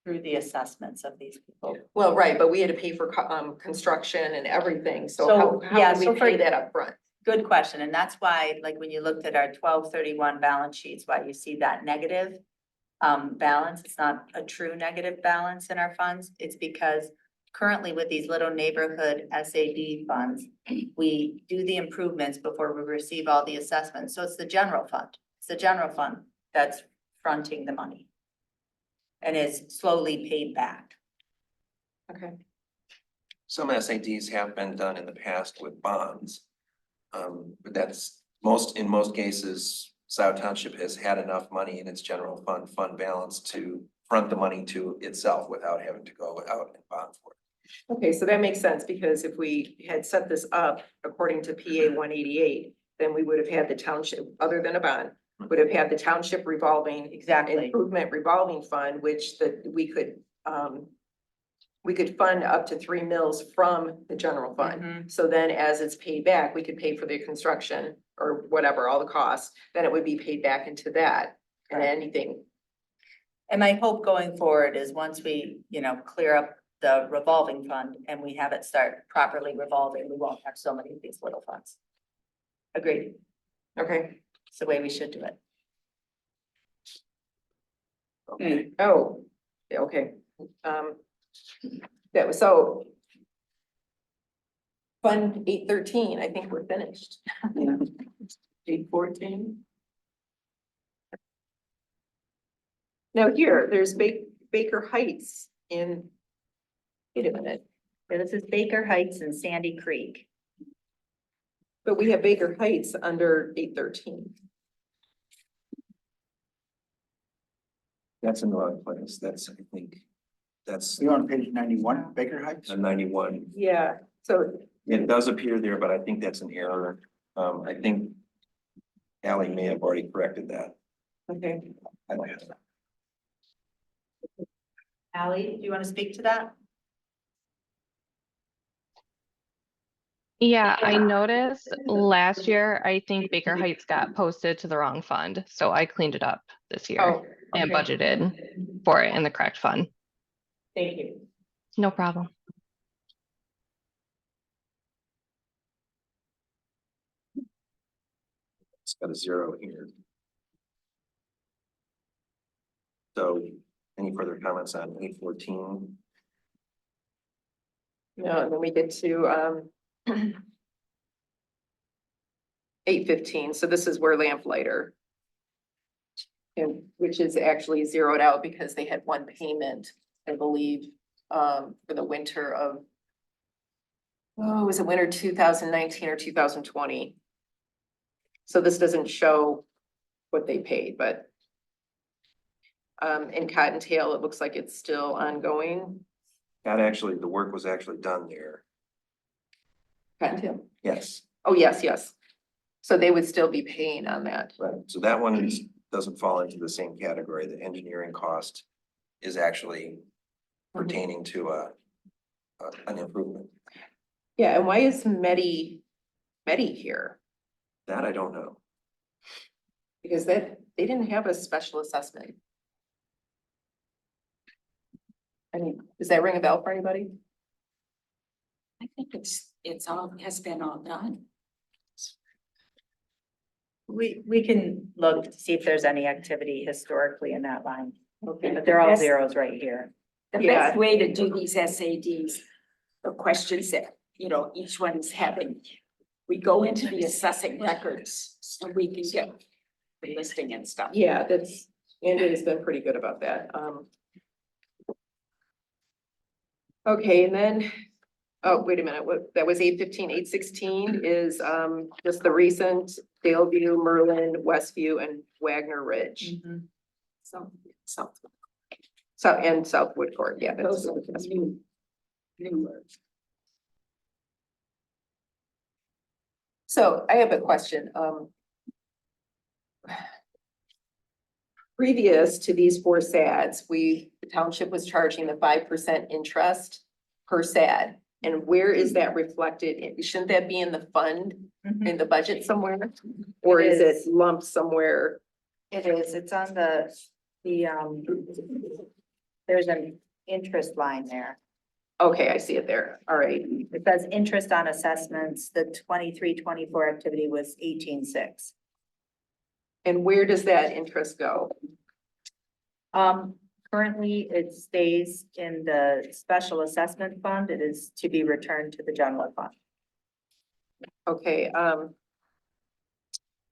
Through the assessments of these people. Well, right, but we had to pay for construction and everything, so So, yeah, how did so we for- pay that up front? Good question, and that's why, like, when you looked at our 12/31 balance sheets, why you see that negative balance, it's not a true negative balance in our funds, it's because currently with these little neighborhood SAD funds, we do the improvements before we receive all the assessments, so it's the general fund. It's the general fund that's fronting the money. And is slowly paid back. Okay. Some SADs have been done in the past with bonds. But that's in most cases, Scio Township has had enough money in its general fund balance to front the money to itself without having to go out and bond for it. Okay, so that makes sense, because if we had set this up according to PA 188, then we would have had the township, other than a bond, would have had the township revolving. Exactly. Improvement revolving fund, which we could fund up to 3 mils from the general fund. Mhm. So then as it's paid back, we could pay for the construction or whatever, all the costs, then it would be paid back into that and anything. And my hope going forward is once we, clear up the revolving fund and we have it start properly revolving, we won't have so many of these little funds. Agreed. Okay. It's the way we should do it. Okay. Oh, yeah, okay. That was so. Fund 813, I think we're finished. 814. Now here, there's Baker Heights in, wait a minute, Yeah, this is Baker Heights and Sandy Creek. but we have Baker Heights under 813. That's in the wrong place. That's, I think, that's You're on page 91, Baker Heights? a 91. Yeah, so, It does appear there, but I think that's an error. I think Ally may have already corrected that. okay. I don't have that. Ally, do you want to speak to that? Yeah, I noticed last year, I think Baker Heights got posted to the wrong fund, so I cleaned it up this year Oh, and okay. budgeted for it in the correct fund. Thank you. No problem. It's got a 0 here. So any further comments on 814? No, and then we get to 815, so this is where lamplighter. And which is actually zeroed out because they had one payment, I believe, for the winter of. Oh, was it winter 2019 or 2020? So this doesn't show what they paid, but. In Cottontail, it looks like it's still ongoing. The work was actually done there. Cottontail, Yes, oh, yes. So they would still be paying on that. right. So that one doesn't fall into the same category. The engineering cost is actually pertaining to an improvement. Yeah, and why is Medi here? That I don't know. Because they didn't have a special assessment. I mean, does that ring a bell for anybody? I think it's all, has been all done. We can look to see if there's any activity historically in that line, Okay, but they're all Best- zeros right here. The Yeah. best way to do these SADs, the questions that, each one is having we go into the assessing records so we can get the listing and stuff. Yeah, that's, Andrew has been pretty good about that. Okay, and then, oh, wait a minute, what, that was 815, 816 is, just the recent Daleview, Merlin, Westview, and Wagner Ridge. So, So, and Southwood Court, yeah. that's- those are the new words. So I have a question, previous to these four SADs, the township was charging the 5% interest per SAD. And where is that reflected? Shouldn't that be in the fund, in the budget somewhere? Or It is it is. lumped somewhere? It is, it's on the, there's an interest line there. Okay, I see it there. All right. It says interest on assessments, the 23-24 activity was 18.6. And where does that interest go? Currently, it stays in the special assessment fund. It is to be returned to the general fund. Okay,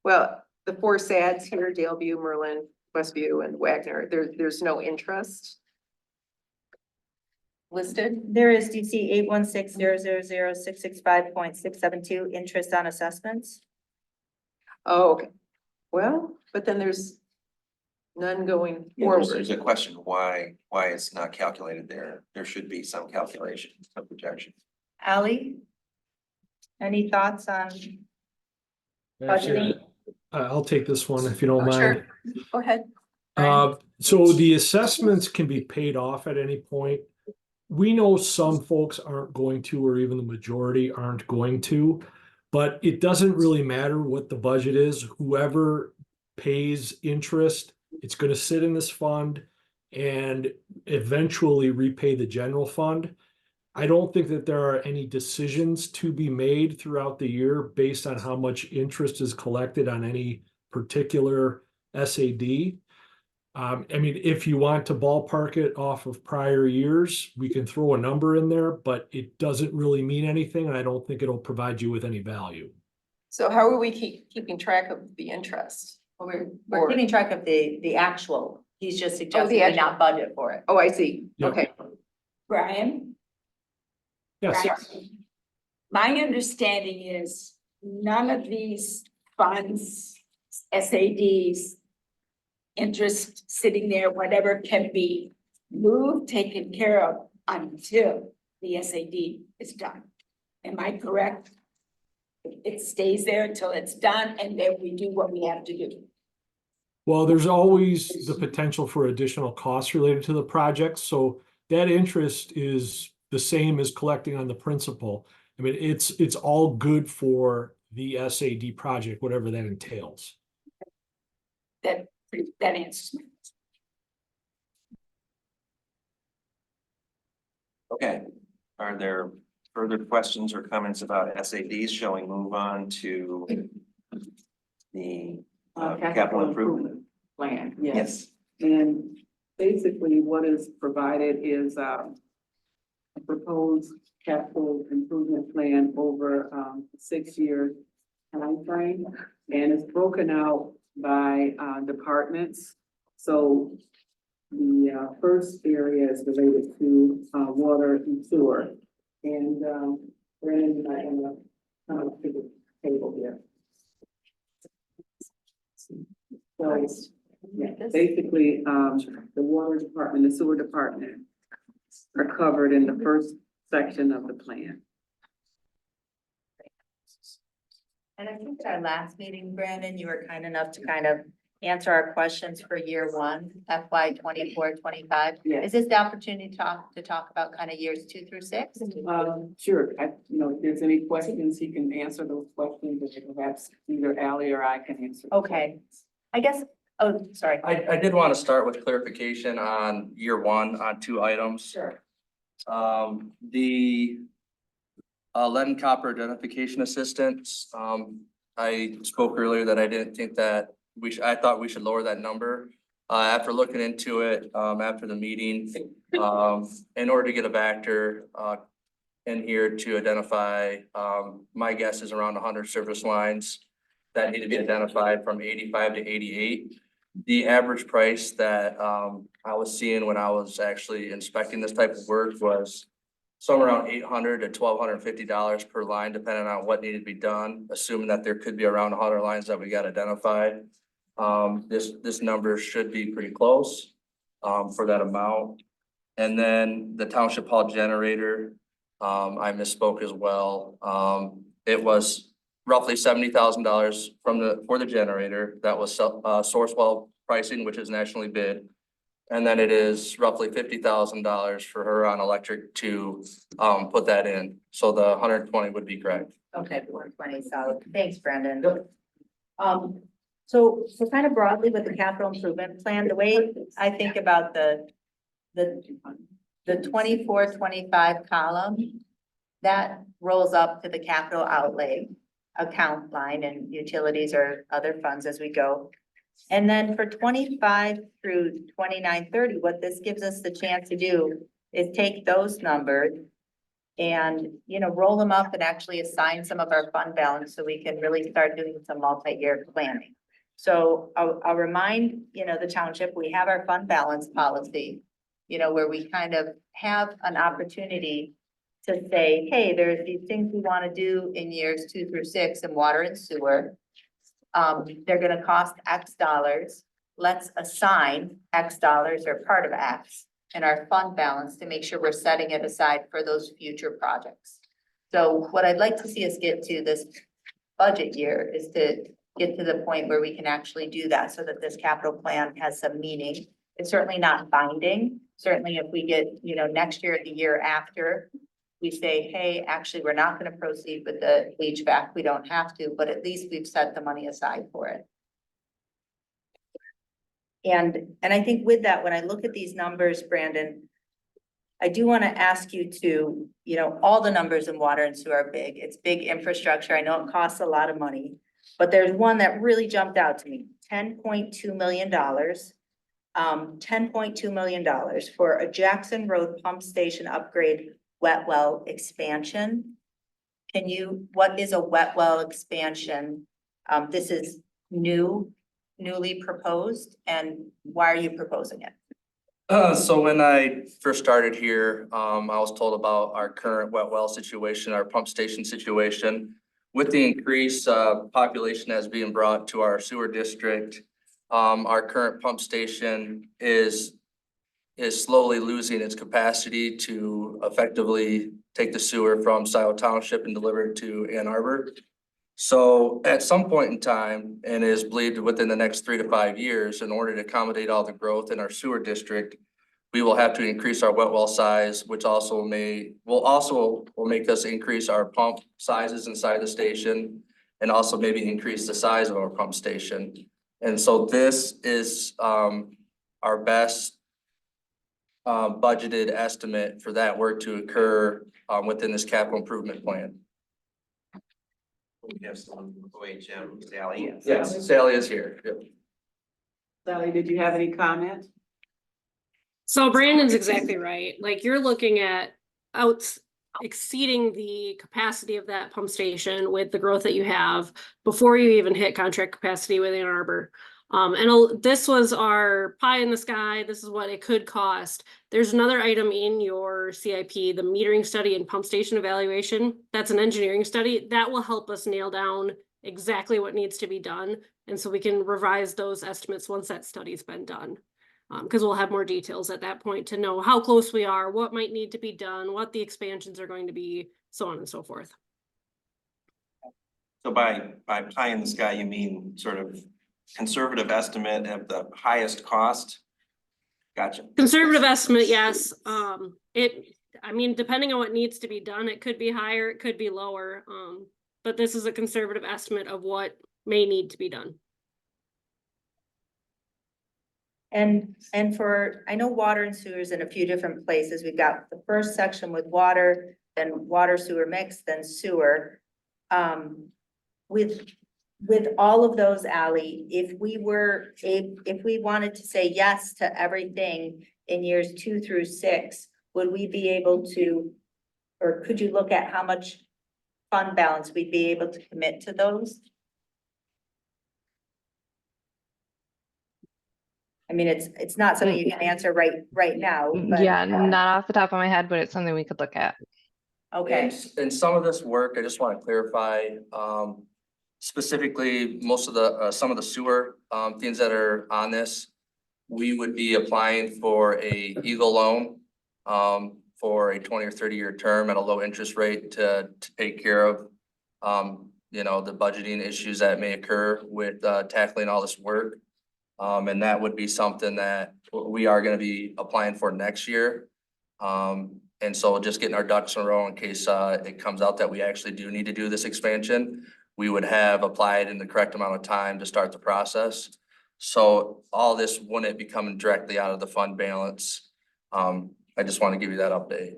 well, the four SADs here, Daleview, Merlin, Westview, and Wagner, there's no interest listed? There is DC 816-000-665.672, interest on assessments. Oh, okay. Well, but then there's none going Yeah, forward. there's a question why it's not calculated there. There should be some calculation, some projection. Ally? Any thoughts on budgeting? I'll take this one if you don't mind. Sure, go ahead. So the assessments can be paid off at any point. We know some folks aren't going to, or even the majority aren't going to, but it doesn't really matter what the budget is. Whoever pays interest, it's going to sit in this fund and eventually repay the general fund. I don't think that there are any decisions to be made throughout the year based on how much interest is collected on any particular SAD. I mean, if you want to ballpark it off of prior years, we can throw a number in there, but it doesn't really mean anything, and I don't think it'll provide you with any value. So how are we keeping track of the interest? We're Or- keeping track of the actual. He's just suggesting we actual. not budget for it. Oh, I see. Yeah. Okay. Brian? Yes, Brian, my understanding is none of these funds, SADs, interest sitting there, whatever, can be moved, taken care of until the SAD is done. Am I correct? It stays there until it's done and then we do what we have to do. well, there's always the potential for additional costs related to the project, so that interest is the same as collecting on the principal. I mean, it's all good for the SAD project, whatever that entails. That answers me. Okay, are there further questions or comments about SADs? Shall we move on to the capital improvement? Plan, Yes. And basically what is provided is a proposed capital improvement plan over 6-year timeframe. And it's broken out by departments. So the first area is related to water and sewer. And Brandon and I am gonna come up to the table here. So, yeah, basically, the water department, the sewer department are covered in the first section of the plan. And I think at our last meeting, Brandon, you were kind enough to kind of answer our questions for year one, FY 24-25. Yes. Is this the opportunity to talk about kind of years 2 through 6? Sure, if there's any questions, he can answer those questions, and perhaps either Ally or I can answer. Okay, I guess, oh, sorry. I did want to start with clarification on year one on 2 items. Sure. The lead and copper identification assistance, I spoke earlier that I didn't think that I thought we should lower that number. After looking into it, after the meeting, in order to get a factor, in here to identify, my guess is around 100 service lines that need to be identified from 85 to 88. The average price that I was seeing when I was actually inspecting this type of work was somewhere around $800 to $1,250 per line, depending on what needed to be done, assuming that there could be around 100 lines that we got identified. This number should be pretty close for that amount. And then the township hall generator, I misspoke as well. It was roughly $70,000 for the generator. That was Sourcewell pricing, which is nationally bid. And then it is roughly $50,000 for her on electric to put that in. So the 120 would be correct. Okay, 120, solid. Thanks, Brendan. So kind of broadly with the capital improvement plan, the way I think about the 24-25 column, that rolls up to the capital outlay account line and utilities or other funds as we go. And then for 25 through 29-30, what this gives us the chance to do is take those numbers and, you know, roll them up and actually assign some of our fund balance so we can really start doing some multi-year planning. So I'll remind, you know, the township, we have our fund balance policy, you know, where we kind of have an opportunity to say, hey, there's these things we want to do in years 2 through 6 in water and sewer. They're gonna cost X dollars. Let's assign X dollars or part of X in our fund balance to make sure we're setting it aside for those future projects. So what I'd like to see us get to this budget year is to get to the point where we can actually do that so that this capital plan has some meaning. It's certainly not binding. Certainly if we get, you know, next year, the year after, we say, hey, actually, we're not gonna proceed with the HVAC, we don't have to, but at least we've set the money aside for it. And I think with that, when I look at these numbers, Brandon, I do wanna ask you to, you know, all the numbers in water and sewer are big. It's big infrastructure. I know it costs a lot of money, but there's one that really jumped out to me, $10.2 million. $10.2 million for a Jackson Road pump station upgrade wet well expansion. What is a wet well expansion? This is newly proposed, and why are you proposing it? So when I first started here, I was told about our current wet well situation, our pump station situation. With the increased population that's being brought to our sewer district, our current pump station is slowly losing its capacity to effectively take the sewer from Scio Township and deliver it to Ann Arbor. So at some point in time, and is believed within the next 3 to 5 years, in order to accommodate all the growth in our sewer district, we will have to increase our wet well size, which also will make us increase our pump sizes inside the station and also maybe increase the size of our pump station. And so this is our best budgeted estimate for that work to occur within this capital improvement plan. We have someone from OHM, Sally. Yes, Sally is here. Yep. Sally, did you have any comment? So Brandon's exactly right. Like you're looking at exceeding the capacity of that pump station with the growth that you have before you even hit contract capacity with Ann Arbor. This was our pie in the sky. This is what it could cost. There's another item in your CIP, the metering study and pump station evaluation. That's an engineering study that will help us nail down exactly what needs to be done. And so we can revise those estimates once that study's been done. Because we'll have more details at that point to know how close we are, what might need to be done, what the expansions are going to be, so on and so forth. So by pie in the sky, you mean sort of conservative estimate of the highest cost? Gotcha. Conservative estimate, yes. I mean, depending on what needs to be done, it could be higher, it could be lower. But this is a conservative estimate of what may need to be done. And for, I know water and sewers in a few different places. We've got the first section with water, then water sewer mix, then sewer. With all of those, Ally, if we wanted to say yes to everything in years 2 through 6, would we be able to, or could you look at how much fund balance we'd be able to commit to those? I mean, it's not something you can answer right now, but. Yeah, not off the top of my head, but it's something we could look at. Okay, And some of this work, I just want to clarify, specifically, most of the, some of the sewer, things that are on this. We would be applying for a Eagle loan, for a 20 or 30-year term at a low interest rate to take care of, you know, the budgeting issues that may occur with, tackling all this work. And that would be something that we are gonna be applying for next year. And so just getting our ducks in a row in case it comes out that we actually do need to do this expansion. We would have applied in the correct amount of time to start the process. So all this wouldn't be coming directly out of the fund balance. I just want to give you that update.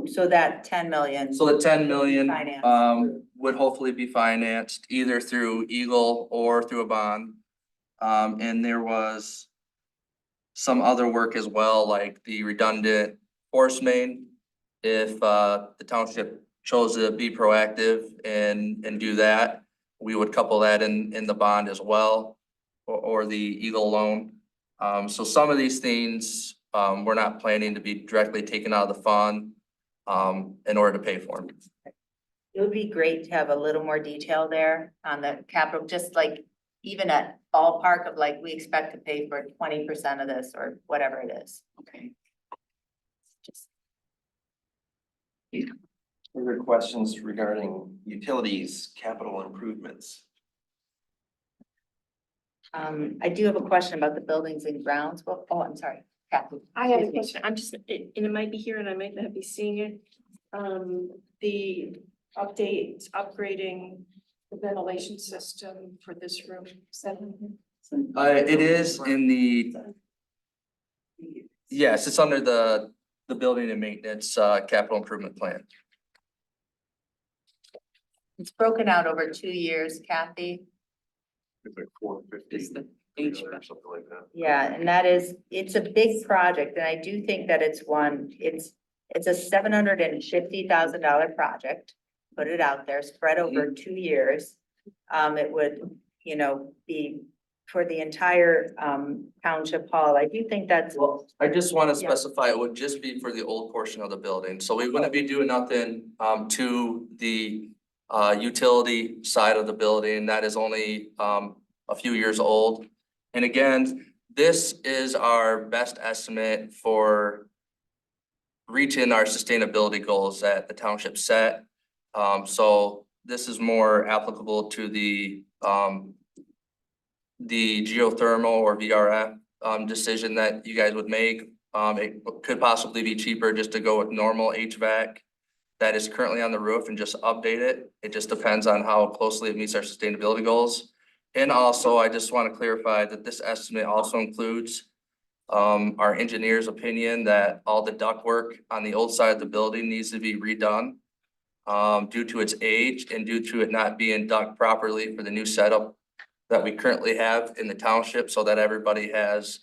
so that 10 million. So the 10 million Financed. would hopefully be financed either through Eagle or through a bond. And there was some other work as well, like the redundant force main. If the township chose to be proactive and do that, we would couple that in the bond as well, or the Eagle loan. So some of these things, we're not planning to be directly taken out of the fund in order to pay for them. It would be great to have a little more detail there on the capital, just like even at ballpark of like, we expect to pay for 20% of this or whatever it is. Okay. Further questions regarding utilities, capital improvements? I do have a question about the buildings and grounds. Well, oh, I'm sorry. Kathy. I have a Excuse me. question. I'm just, and it might be here and I might not be seeing it. The upgrading the ventilation system for this room. Is that in here? It is in the, yes, it's under the building and maintenance, capital improvement plan. It's broken out over 2 years, Kathy. It's like 450 It's the or something like that. Yeah, and that is, it's a big project, and I do think that it's a $750,000 project. Put it out there, spread over 2 years. It would, you know, be for the entire township hall. I do think that's. Well, I just want to Yeah. specify, it would just be for the old portion of the building, so we wouldn't be doing nothing to the utility side of the building. That is only a few years old. And again, this is our best estimate for reaching our sustainability goals that the township set. So this is more applicable to the geothermal or VRF decision that you guys would make. It could possibly be cheaper just to go with normal HVAC that is currently on the roof and just update it. It just depends on how closely it meets our sustainability goals. And also, I just want to clarify that this estimate also includes our engineer's opinion that all the ductwork on the old side of the building needs to be redone due to its age and due to it not being duct properly for the new setup that we currently have in the township, so that everybody has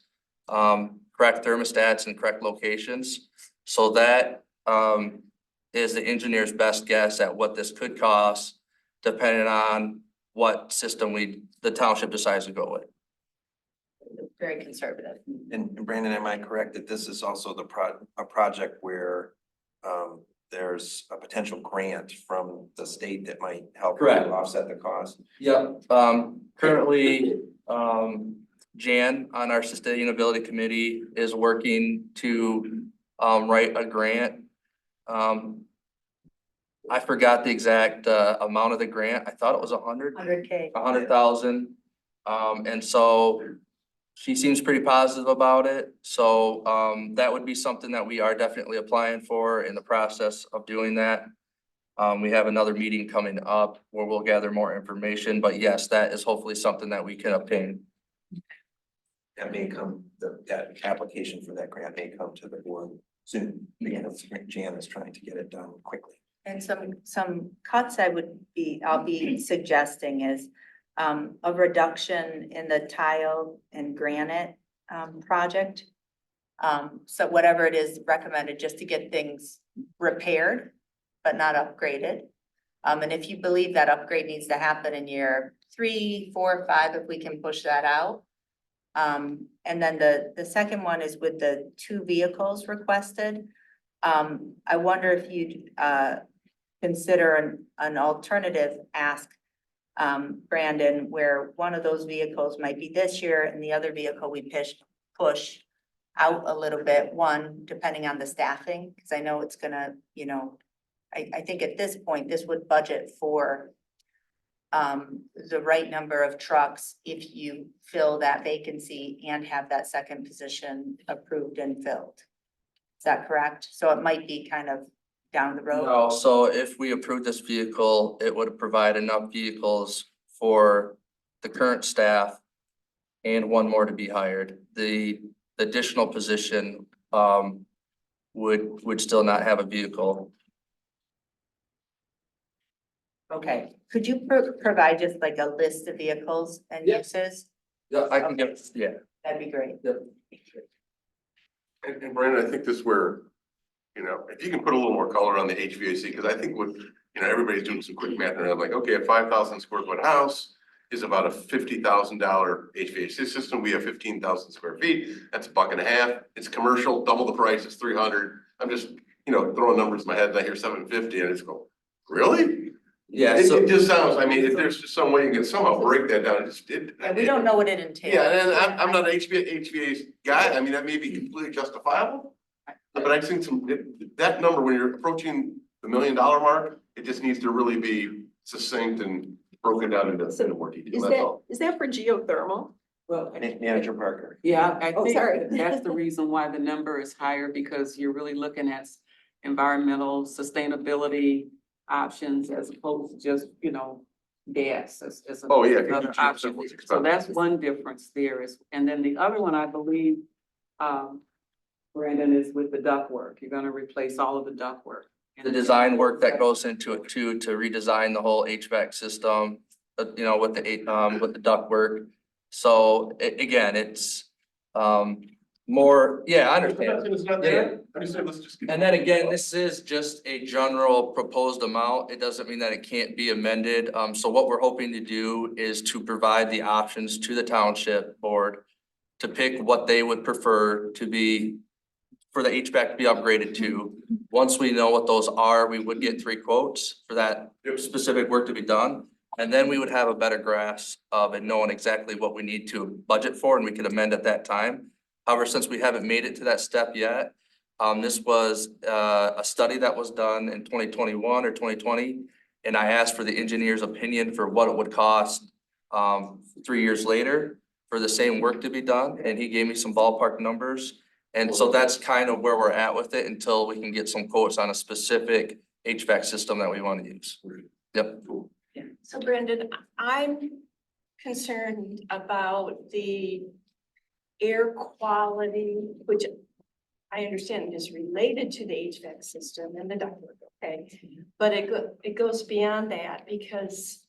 correct thermostats and correct locations. So that is the engineer's best guess at what this could cost, depending on what system the township decides to go with. Very conservative. And Brandon, am I correct that this is also a project where there's a potential grant from the state that might help Correct. offset the cost? Yep, currently, Jan on our sustainability committee is working to write a grant. I forgot the exact amount of the grant. I thought it was 100K. 100,000. And so she seems pretty positive about it. So that would be something that we are definitely applying for, in the process of doing that. We have another meeting coming up where we'll gather more information, but yes, that is hopefully something that we can obtain. That may come, that application for that grant may come to the board soon, because Jan is trying to get it done quickly. And some cuts I'll be suggesting is a reduction in the tile and granite project. So whatever it is recommended, just to get things repaired, but not upgraded. And if you believe that upgrade needs to happen in year 3, 4, 5, if we can push that out. And then the second one is with the 2 vehicles requested. I wonder if you'd consider an alternative ask, Brandon, where one of those vehicles might be this year and the other vehicle we push out a little bit, one, depending on the staffing, because I know it's gonna, you know, I think at this point, this would budget for the right number of trucks if you fill that vacancy and have that second position approved and filled. Is that correct? So it might be kind of down the road? No, so if we approve this vehicle, it would provide enough vehicles for the current staff and one more to be hired. The additional position would still not have a vehicle. Okay, could you provide just like a list of vehicles and uses? Yeah, I can get, yeah. That'd be great. Yep. And Brandon, I think this where, you know, if you can put a little more color on the HVAC, because I think what, you know, everybody's doing some quick math and they're like, okay, a 5,000 square foot house is about a $50,000 HVAC system. We have 15,000 square feet. That's $1.50. It's commercial, double the price, it's 300. I'm just, you know, throwing numbers in my head and I hear 750 and it's go, really? Yeah, It just sounds, I mean, if there's just some way you can somehow break that down, And we don't know what it entails. Yeah, and I'm not an HVAC guy. I mean, that may be completely justifiable. But I've seen that number, when you're approaching the $1 million mark, it just needs to really be succinct and broken down into more detail, that's all. Is that for geothermal? Well, Manager Parker. yeah, I Oh, think sorry. that's the reason why the number is higher, because you're really looking at environmental sustainability options as opposed to just, you know, gas as Oh, yeah, if you another do option. geothermal, it's So expensive. that's one difference there is, and then the other one, I believe, Brandon, is with the ductwork. You're gonna replace all of the ductwork. The design work that goes into it too, to redesign the whole HVAC system, you know, with the ductwork. So again, it's more, yeah, I understand. It's not there. I just said, let's just get- And then again, this is just a general proposed amount. It doesn't mean that it can't be amended. So what we're hoping to do is to provide the options to the township board to pick what they would prefer to be, for the HVAC to be upgraded to. Once we know what those are, we would get 3 quotes for that specific work to be done. And then we would have a better grasp of and knowing exactly what we need to budget for, and we could amend at that time. However, since we haven't made it to that step yet, this was a study that was done in 2021 or 2020. And I asked for the engineer's opinion for what it would cost 3 years later for the same work to be done. And he gave me some ballpark numbers. And so that's kind of where we're at with it until we can get some quotes on a specific HVAC system that we want to use. Yep. So Brandon, I'm concerned about the air quality, which I understand is related to the HVAC system and the ductwork, okay? But it goes beyond that, because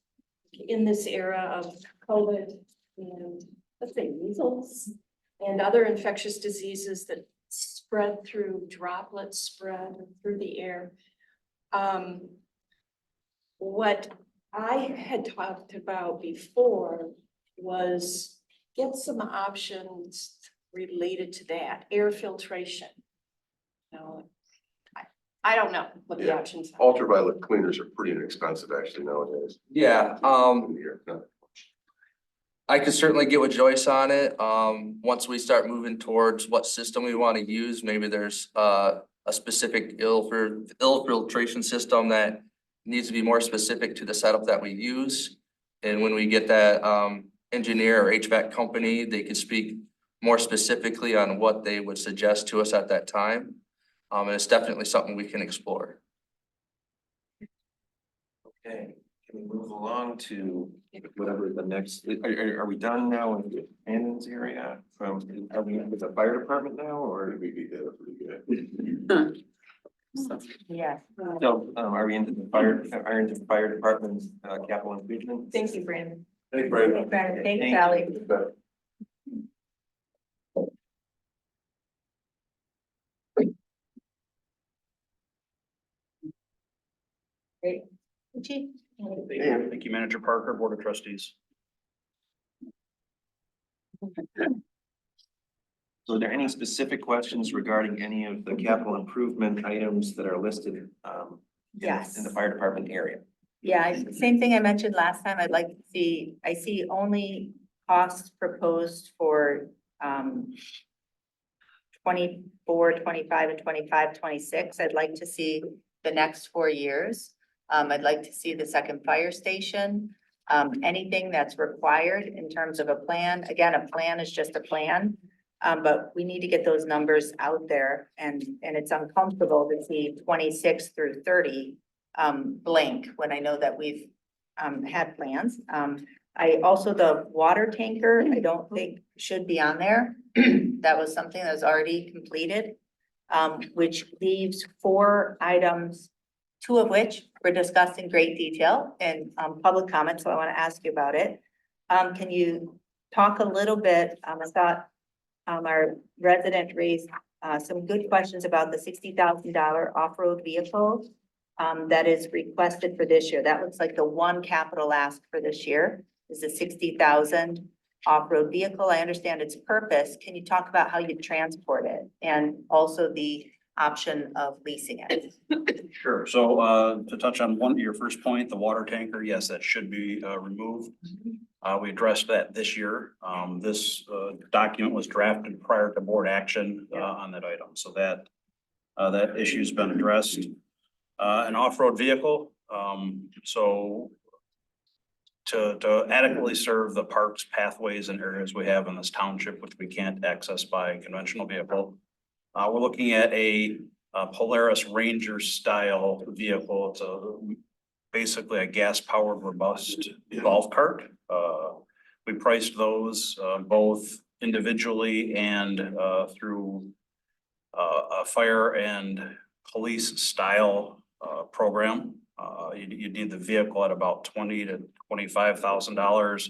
in this era of COVID and, let's say, measles and other infectious diseases that spread through droplets, spread through the air. What I had talked about before was get some options related to that, air filtration. No, I don't know what the Yeah. options are. Ultraviolet cleaners are pretty inexpensive actually nowadays. Yeah, Here, no. I could certainly get with Joyce on it. Once we start moving towards what system we want to use, maybe there's a specific ill filtration system that needs to be more specific to the setup that we use. And when we get that engineer or HVAC company, they could speak more specifically on what they would suggest to us at that time. And it's definitely something we can explore. Okay, can we move along to whatever the next, are we done now in Brandon's area? Are we with the fire department now, or? We beat that up pretty good. Yeah. So, are we into the fire department's capital improvement? Thank you, Brandon. Thanks, Brandon. Thanks, Thank you. Sally. Great. Chief? Thank you, Manager Parker, Board of Trustees. So are there any specific questions regarding any of the capital improvement items that are listed in the fire department area? Yeah, same thing I mentioned last time. I'd like to see, I see only costs proposed for 24, 25, and 25, 26. I'd like to see the next 4 years. I'd like to see the second fire station. Anything that's required in terms of a plan. Again, a plan is just a plan. But we need to get those numbers out there, and it's uncomfortable to see 26 through 30 blank when I know that we've had plans. I also, the water tanker, I don't think should be on there. That was something that was already completed, which leaves 4 items, 2 of which were discussed in great detail in public comment, so I want to ask you about it. Can you talk a little bit, I thought our resident raised some good questions about the $60,000 off-road vehicle that is requested for this year. That looks like the one capital ask for this year is the 60,000 off-road vehicle. I understand its purpose. Can you talk about how you transport it and also the option of leasing it? Sure. So to touch on your first point, the water tanker, yes, that should be removed. We addressed that this year. This document was drafted prior to board action on that item. So that issue's been addressed. An off-road vehicle, so to adequately serve the parks, pathways, and areas we have in this township, which we can't access by conventional vehicle, we're looking at a Polaris Ranger style vehicle. It's basically a gas-powered robust golf cart. We priced those both individually and through a fire and police style program. You need the vehicle at about $20,000 to $25,000,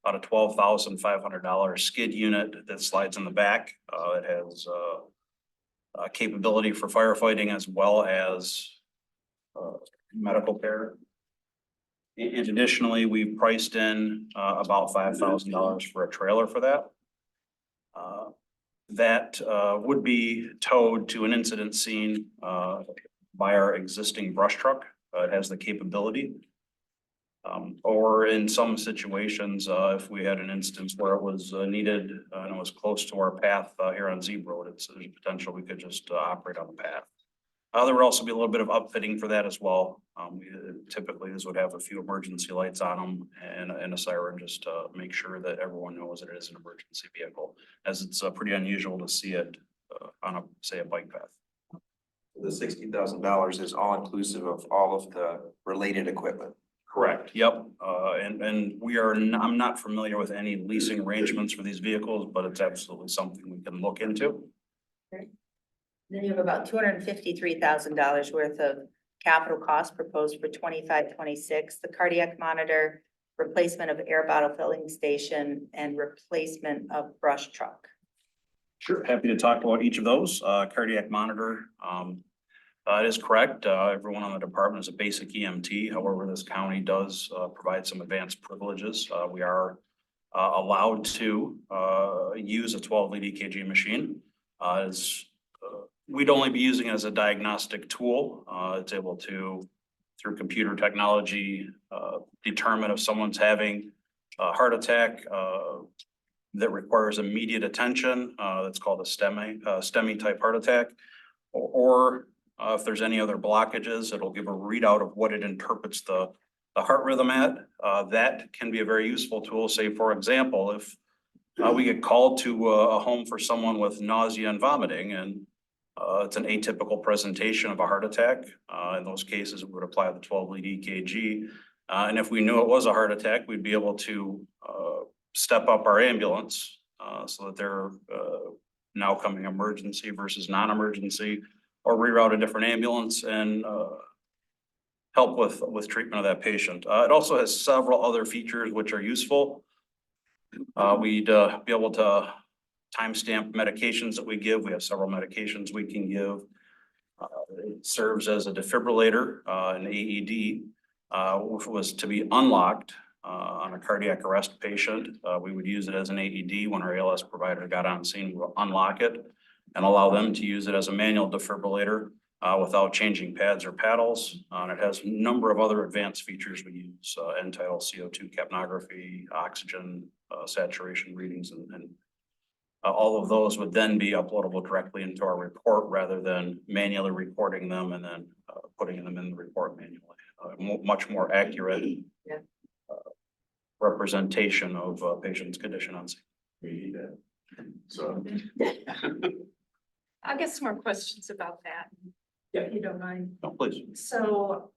about a $12,500 skid unit that slides in the back. It has capability for firefighting as well as medical care. And additionally, we've priced in about $5,000 for a trailer for that. That would be towed to an incident scene by our existing brush truck. It has the capability. Or in some situations, if we had an instance where it was needed and it was close to our path here on Zebra Road, there's potential we could just operate on the path. There would also be a little bit of upfitting for that as well. Typically, this would have a few emergency lights on them and a siren just to make sure that everyone knows that it is an emergency vehicle, as it's pretty unusual to see it on say a bike path. The $60,000 is all inclusive of all of the related equipment. Correct. Yep. And we are, I'm not familiar with any leasing arrangements for these vehicles, but it's absolutely something we can look into. Then you have about $253,000 worth of capital costs proposed for 25, 26, the cardiac monitor, replacement of air bottle filling station, and replacement of brush truck. Sure. Happy to talk about each of those. Cardiac monitor. It is correct. Everyone on the department is a basic EMT. However, this county does provide some advanced privileges. We are allowed to use a 12-lead EKG machine. We'd only be using it as a diagnostic tool. It's able to, through computer technology, determine if someone's having a heart attack that requires immediate attention. That's called a STEMI type heart attack, or if there's any other blockages, it'll give a readout of what it interprets the heart rhythm at. That can be a very useful tool. Say, for example, if we get called to a home for someone with nausea and vomiting, and it's an atypical presentation of a heart attack. In those cases, we would apply the 12-lead EKG. And if we knew it was a heart attack, we'd be able to step up our ambulance so that they're now coming emergency versus non-emergency, or reroute a different ambulance and help with treatment of that patient. It also has several other features which are useful. We'd be able to timestamp medications that we give. We have several medications we can give. It serves as a defibrillator, an AED, which was to be unlocked on a cardiac arrest patient. We would use it as an AED when our ALS provider got on scene. We'll unlock it and allow them to use it as a manual defibrillator without changing pads or paddles. And it has a number of other advanced features we use, end-tidal CO2 capnography, oxygen saturation readings, and all of those would then be uploadable directly into our report rather than manually recording them and then putting them in the report manually. Much more accurate representation of a patient's condition on scene. We need that. So. I'll get some more questions about that. If you don't mind. No, please. So,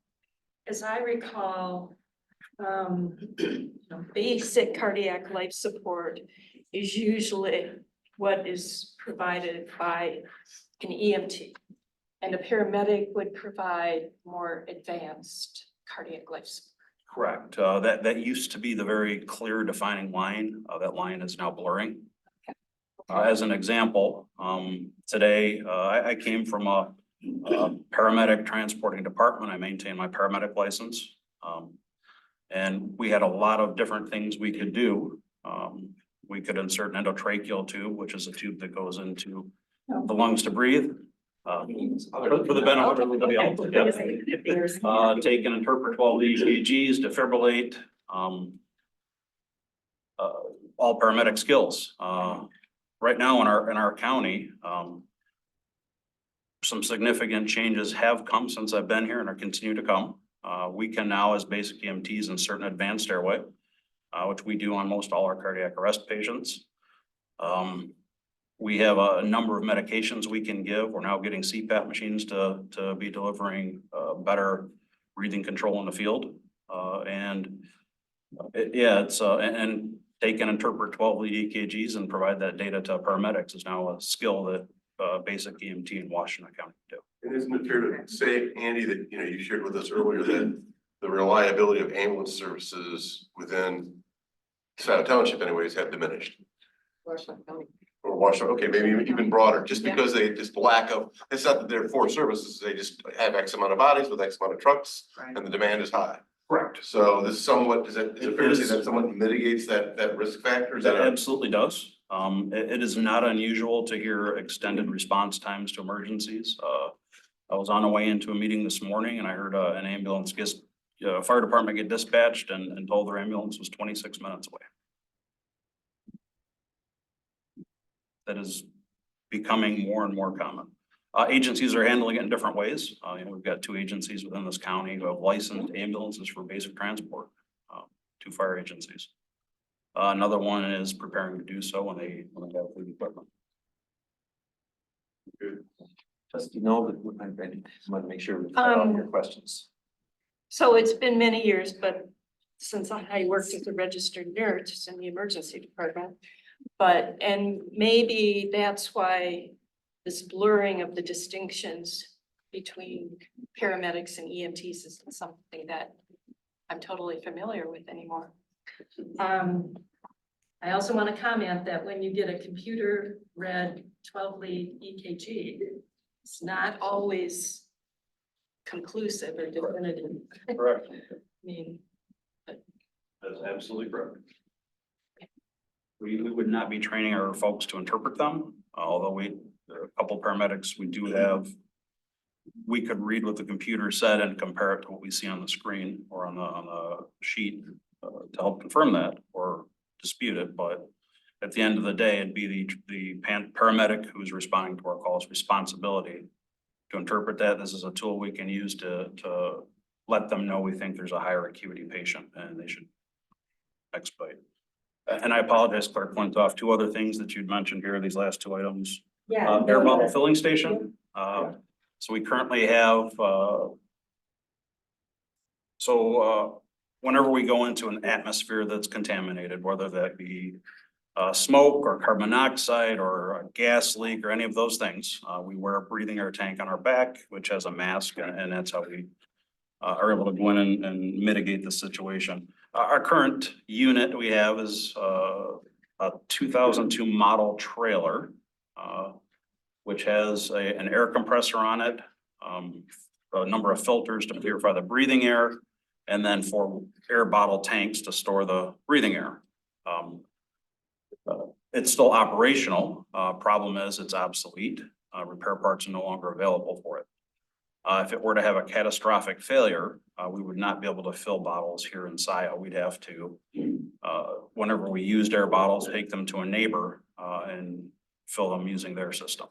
as I recall, basic cardiac life support is usually what is provided by an EMT. And a paramedic would provide more advanced cardiac life support. Correct. That used to be the very clear defining line. That line is now blurring. As an example, today, I came from a paramedic transporting department. I maintain my paramedic license. And we had a lot of different things we could do. We could insert an endotracheal tube, which is a tube that goes into the lungs to breathe. For the benefit of everybody else. Take and interpret 12 EKGs, defibrillate, all paramedic skills. Right now in our county, some significant changes have come since I've been here and are continue to come. We can now, as basic EMTs, insert an advanced airway, which we do on most all our cardiac arrest patients. We have a number of medications we can give. We're now getting CPAP machines to be delivering better breathing control in the field. And take and interpret 12 lead EKGs and provide that data to paramedics is now a skill that basic EMT in Washington County do. And isn't it fair to say, Andy, that, you know, you shared with us earlier that the reliability of ambulance services within Scio Township anyways have diminished? Or Washington, okay, maybe even broader, just because they just lack of, it's not that they're for services, they just have X amount of bodies with X amount of trucks and the demand is high. Correct. So this somewhat, is it fair to say that somewhat mitigates that risk factor? Is That that absolutely does. It is not unusual to hear extended response times to emergencies. I was on the way into a meeting this morning and I heard an ambulance fire department get dispatched and told their ambulance was 26 minutes away. That is becoming more and more common. Agencies are handling it in different ways. We've got 2 agencies within this county who have licensed ambulances for basic transport, 2 fire agencies. Another one is preparing to do so when they have the equipment. good? Just, you know, I want to make sure we got all your questions. So it's been many years, but since I worked as a registered nurse in the emergency department. And maybe that's why this blurring of the distinctions between paramedics and EMTs isn't something that I'm totally familiar with anymore. I also want to comment that when you get a computer read 12 lead EKG, it's not always conclusive or definitive. Correct. I mean, That's absolutely correct. We would not be training our folks to interpret them, although a couple paramedics, we could read what the computer said and compare it to what we see on the screen or on the sheet to help confirm that or dispute it. But at the end of the day, it'd be the paramedic who's responding to our calls responsibility to interpret that. This is a tool we can use to let them know we think there's a higher acuity patient and they should expedite. And I apologize, Clerk Flintoff, 2 other things that you'd mentioned here, these last 2 items. Air bubble filling station. So we currently have, whenever we go into an atmosphere that's contaminated, whether that be smoke or carbon monoxide or a gas leak or any of those things, we wear a breathing air tank on our back, which has a mask, and that's how we are able to go in and mitigate the situation. Our current unit we have is a 2002 model trailer, which has an air compressor on it, a number of filters to purify the breathing air, and then 4 air bottle tanks to store the breathing air. It's still operational. Problem is it's obsolete. Repair parts are no longer available for it. If it were to have a catastrophic failure, we would not be able to fill bottles here in Scio. We'd have to, whenever we used air bottles, take them to a neighbor and fill them using their system.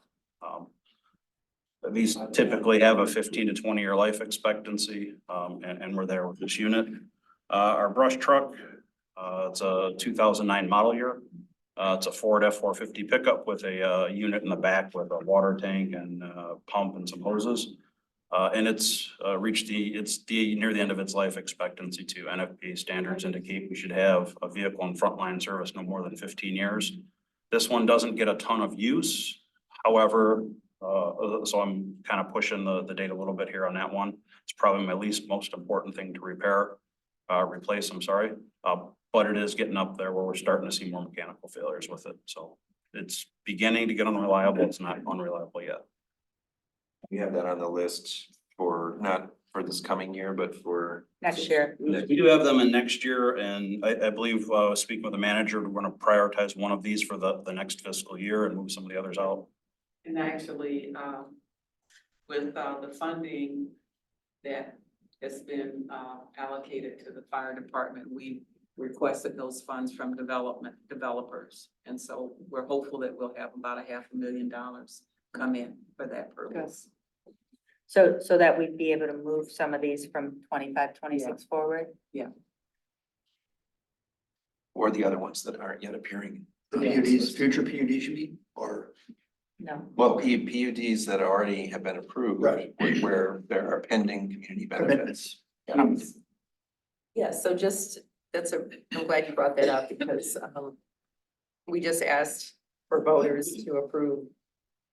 These typically have a 15 to 20-year life expectancy, and we're there with this unit. Our brush truck, it's a 2009 model year. It's a Ford F-450 pickup with a unit in the back with a water tank and pump and some hoses. And it's reached near the end of its life expectancy too. NFPA standards indicate we should have a vehicle in frontline service no more than 15 years. This one doesn't get a ton of use. However, so I'm kind of pushing the date a little bit here on that one. It's probably my most important thing to replace, I'm sorry. But it is getting up there where we're starting to see more mechanical failures with it. So it's beginning to get unreliable. It's not unreliable yet. We have that on the list for, not for this coming year, but for. Next year. We do have them in next year, and I believe, speaking with the manager, we're gonna prioritize one of these for the next fiscal year and move some of the others out. And actually, with the funding that has been allocated to the fire department, we requested those funds from developers. And so we're hopeful that we'll have about $500,000 come in for that purpose. So that we'd be able to move some of these from 25, 26 forward? Yeah. Or the other ones that aren't yet appearing. The PUDs, future PUDs you mean, or? No. Well, PUDs that already have been approved. Right. Where there are pending community benefits. Commitments. Yeah, so I'm glad you brought that up because we just asked for voters to approve.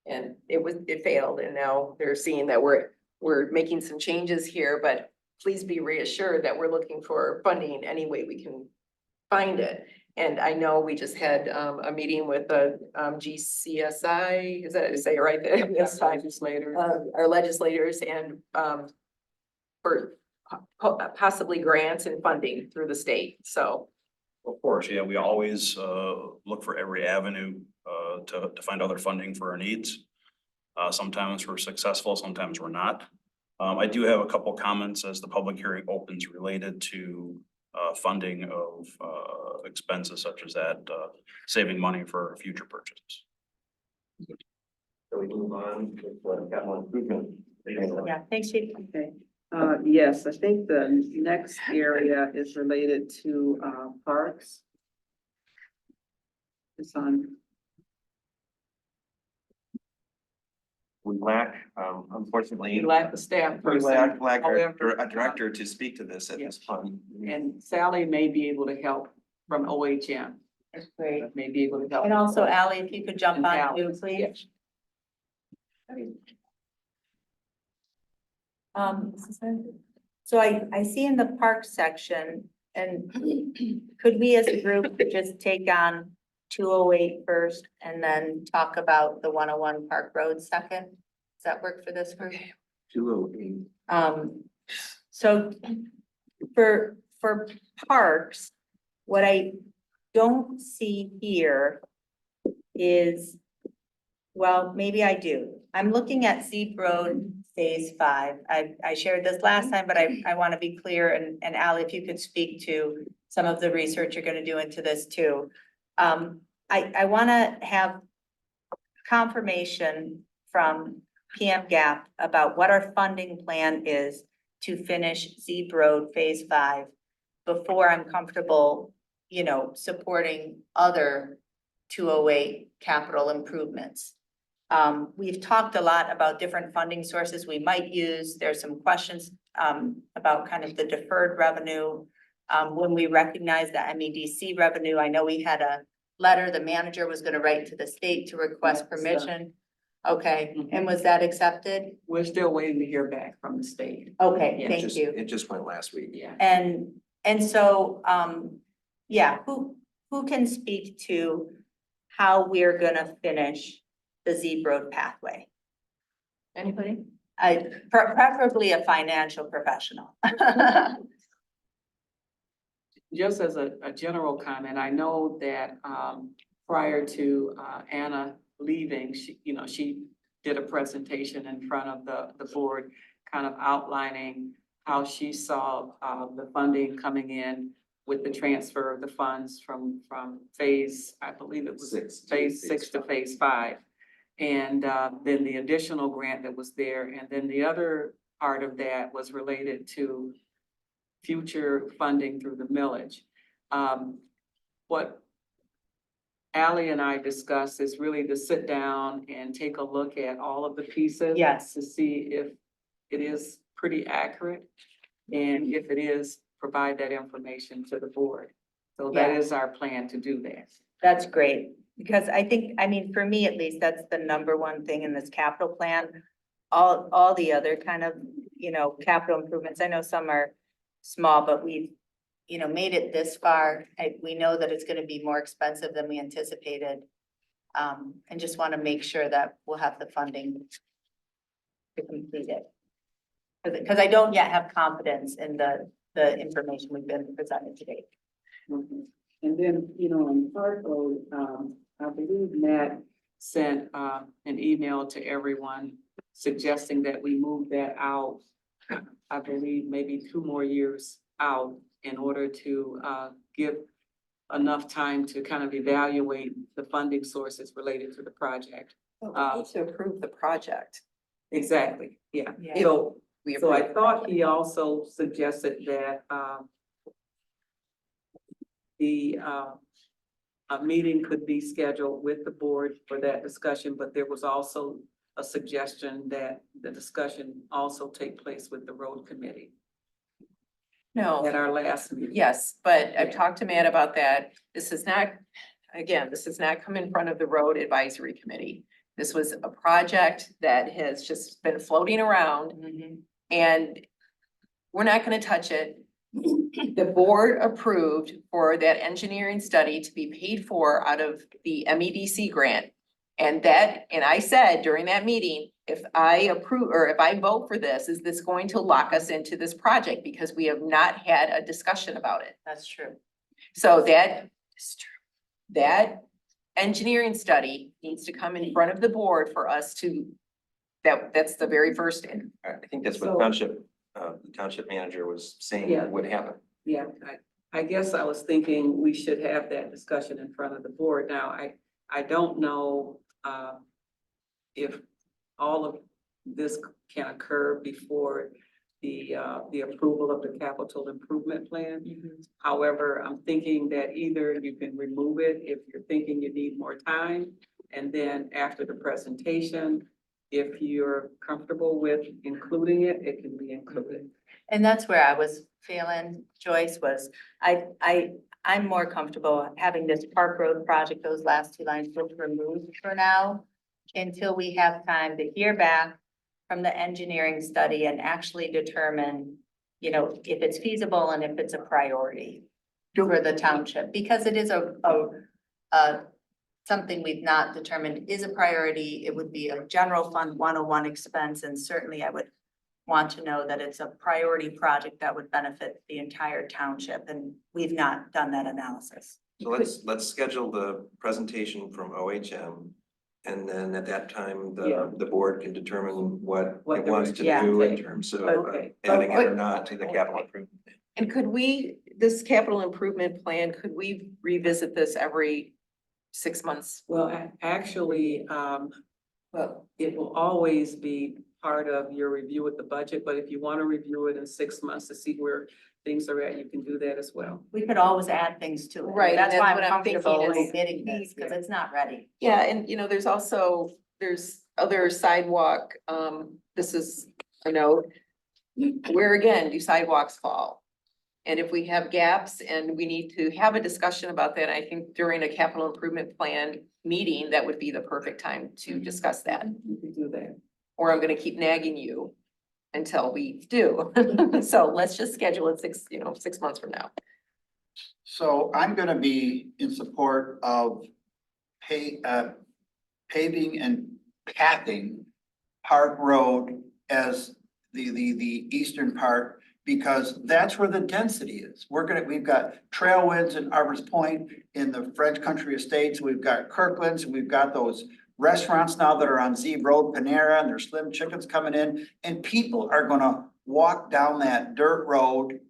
And it failed, and now they're seeing that we're making some changes here, but please be reassured that we're looking for funding any way we can find it. And I know we just had a meeting with the GCSI, is that, I say it right there? Yes, Legislators. Our legislators and for possibly grants and funding through the state, so. Of course, yeah, we always look for every avenue to find other funding for our needs. Sometimes we're successful, sometimes we're not. I do have a couple comments as the public hearing opens related to funding of expenses such as that, saving money for future purchases. So we move on with capital improvement. Yeah, thanks, Chief. Okay, yes, I think the next area is related to parks. It's on. We lack, unfortunately. We lack the staff We person. lack However, a director to speak to this at this point. And Sally may be able to help from OHM. That's great. May be able to help. And also Ally, if you could jump And on Ally, too, please. So I see in the park section, and could we as a group just take on 208 first and then talk about the 101 Park Road second? Does that work for this group? 208. So for parks, what I don't see here is, well, maybe I do. I'm looking at Zeep Road Phase 5. I shared this last time, but I want to be clear, and Ally, if you could speak to some of the research you're going to do into this too. I want to have confirmation from PM Gap about what our funding plan is to finish Zeep Road Phase 5 before I'm comfortable, supporting other 208 capital improvements. We've talked a lot about different funding sources we might use. There's some questions about kind of the deferred revenue. When we recognize the MEDC revenue, I know we had a letter the manager was going to write to the state to request permission. Okay, and was that accepted? We're still waiting to hear back from the state. Okay, thank you. It just went last week. Yeah. And so, yeah, who can speak to how we're gonna finish the Zeep Road pathway? Anybody? Preferably a financial professional. Just as a general comment, I know that prior to Anna leaving, she did a presentation in front of the board, kind of outlining how she saw the funding coming in with the transfer of the funds from phase, I believe it was phase 6 to phase 5. And then the additional grant that was there, and then the other part of that was related to future funding through the millage. What Ally and I discussed is really to sit down and take a look at all of the pieces. Yes. To see if it is pretty accurate, and if it is, provide that information to the board. So that Yeah. is our plan to do that. That's great, because I think, I mean, for me at least, that's the number one thing in this capital plan. All the other kind of, capital improvements, I know some are small, but we've, made it this far. We know that it's gonna be more expensive than we anticipated. And just wanna make sure that we'll have the funding to complete it. Because I don't yet have confidence in the information we've been presented today. Mhm. And then, in Parkland, I believe Matt sent an email to everyone suggesting that we move that out, I believe maybe 2 more years out, in order to give enough time to kind of evaluate the funding sources related to the project. To approve the project. Exactly, yeah. Yeah. So, We so I approve. thought he also suggested that a meeting could be scheduled with the board for that discussion, but there was also a suggestion that the discussion also take place with the road committee No. at our last meeting. Yes, but I've talked to Matt about that. This is not, again, this has not come in front of the road advisory committee. This was a project that has just been floating around and we're not gonna touch it. The board approved for that engineering study to be paid for out of the MEDC grant. And I said during that meeting, if I approve, or if I vote for this, is this going to lock us into this project? Because we have not had a discussion about it. That's true. So that is true. That engineering study needs to come in front of the board for us to, that's the very first in. I think that's what the township manager was saying Yeah. would happen. Yeah, I guess I was thinking we should have that discussion in front of the board. Now, I don't know if all of this can occur before the approval of the capital improvement plan. However, I'm thinking that either you can remove it if you're thinking you need more time, and then after the presentation, if you're comfortable with including it, it can be included. And that's where I was feeling, Joyce, was I'm more comfortable having this Park Road project, those last 2 lines just removed for now, until we have time to hear back from the engineering study and actually determine, if it's feasible and if it's a priority for the township, because it is something we've not determined is a priority. It would be a general fund 101 expense, and certainly I would want to know that it's a priority project that would benefit the entire township, and we've not done that analysis. So let's schedule the presentation from OHM. And then at that time, the board can determine what it wants to do in terms of adding it or not to the capital improvement. And could we, this capital improvement plan, could we revisit this every 6 months? Well, actually, it will always be part of your review with the budget, but if you want to review it in 6 months to see where things are at, you can do that as well. We could always add things to it. Right, That's and why that's I'm what I'm comfortable thinking is- omitting this, because it's not ready. Yeah, and there's also, there's other sidewalk, this is a note. Where again, do sidewalks fall? And if we have gaps and we need to have a discussion about that, I think during a capital improvement plan meeting, that would be the perfect time to discuss that. You can do that. Or I'm gonna keep nagging you until we do. So let's just schedule it 6 months from now. So I'm gonna be in support of paving and pathing Park Road as the eastern part, because that's where the density is. We've got Trailwinds and Arbors Point in the French Country Estates, we've got Kirkland's, we've got those restaurants now that are on Zebe Road, Panera, and there's Slim Chickens coming in, and people are gonna walk down that dirt road.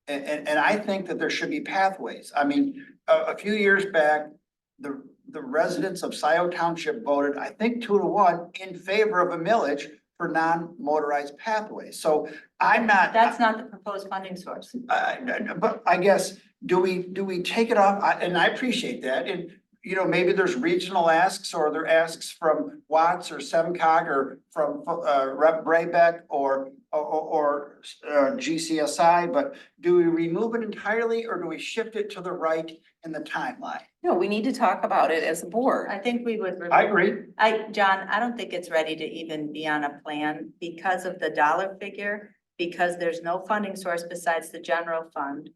And I think that there should be pathways. I mean, a few years back, the residents of Scio Township voted, I think 2-1, in favor of a millage for non-motorized pathways. So I'm not. That's not the proposed funding source. But I guess, do we take it off? And I appreciate that. And, you know, maybe there's regional asks, or there asks from Watts or Semcog or from Rep. Braybeck or GCSI, but do we remove it entirely, or do we shift it to the right in the timeline? No, we need to talk about it as a board. I think we would. I agree. John, I don't think it's ready to even be on a plan because of the dollar figure, because there's no funding source besides the general fund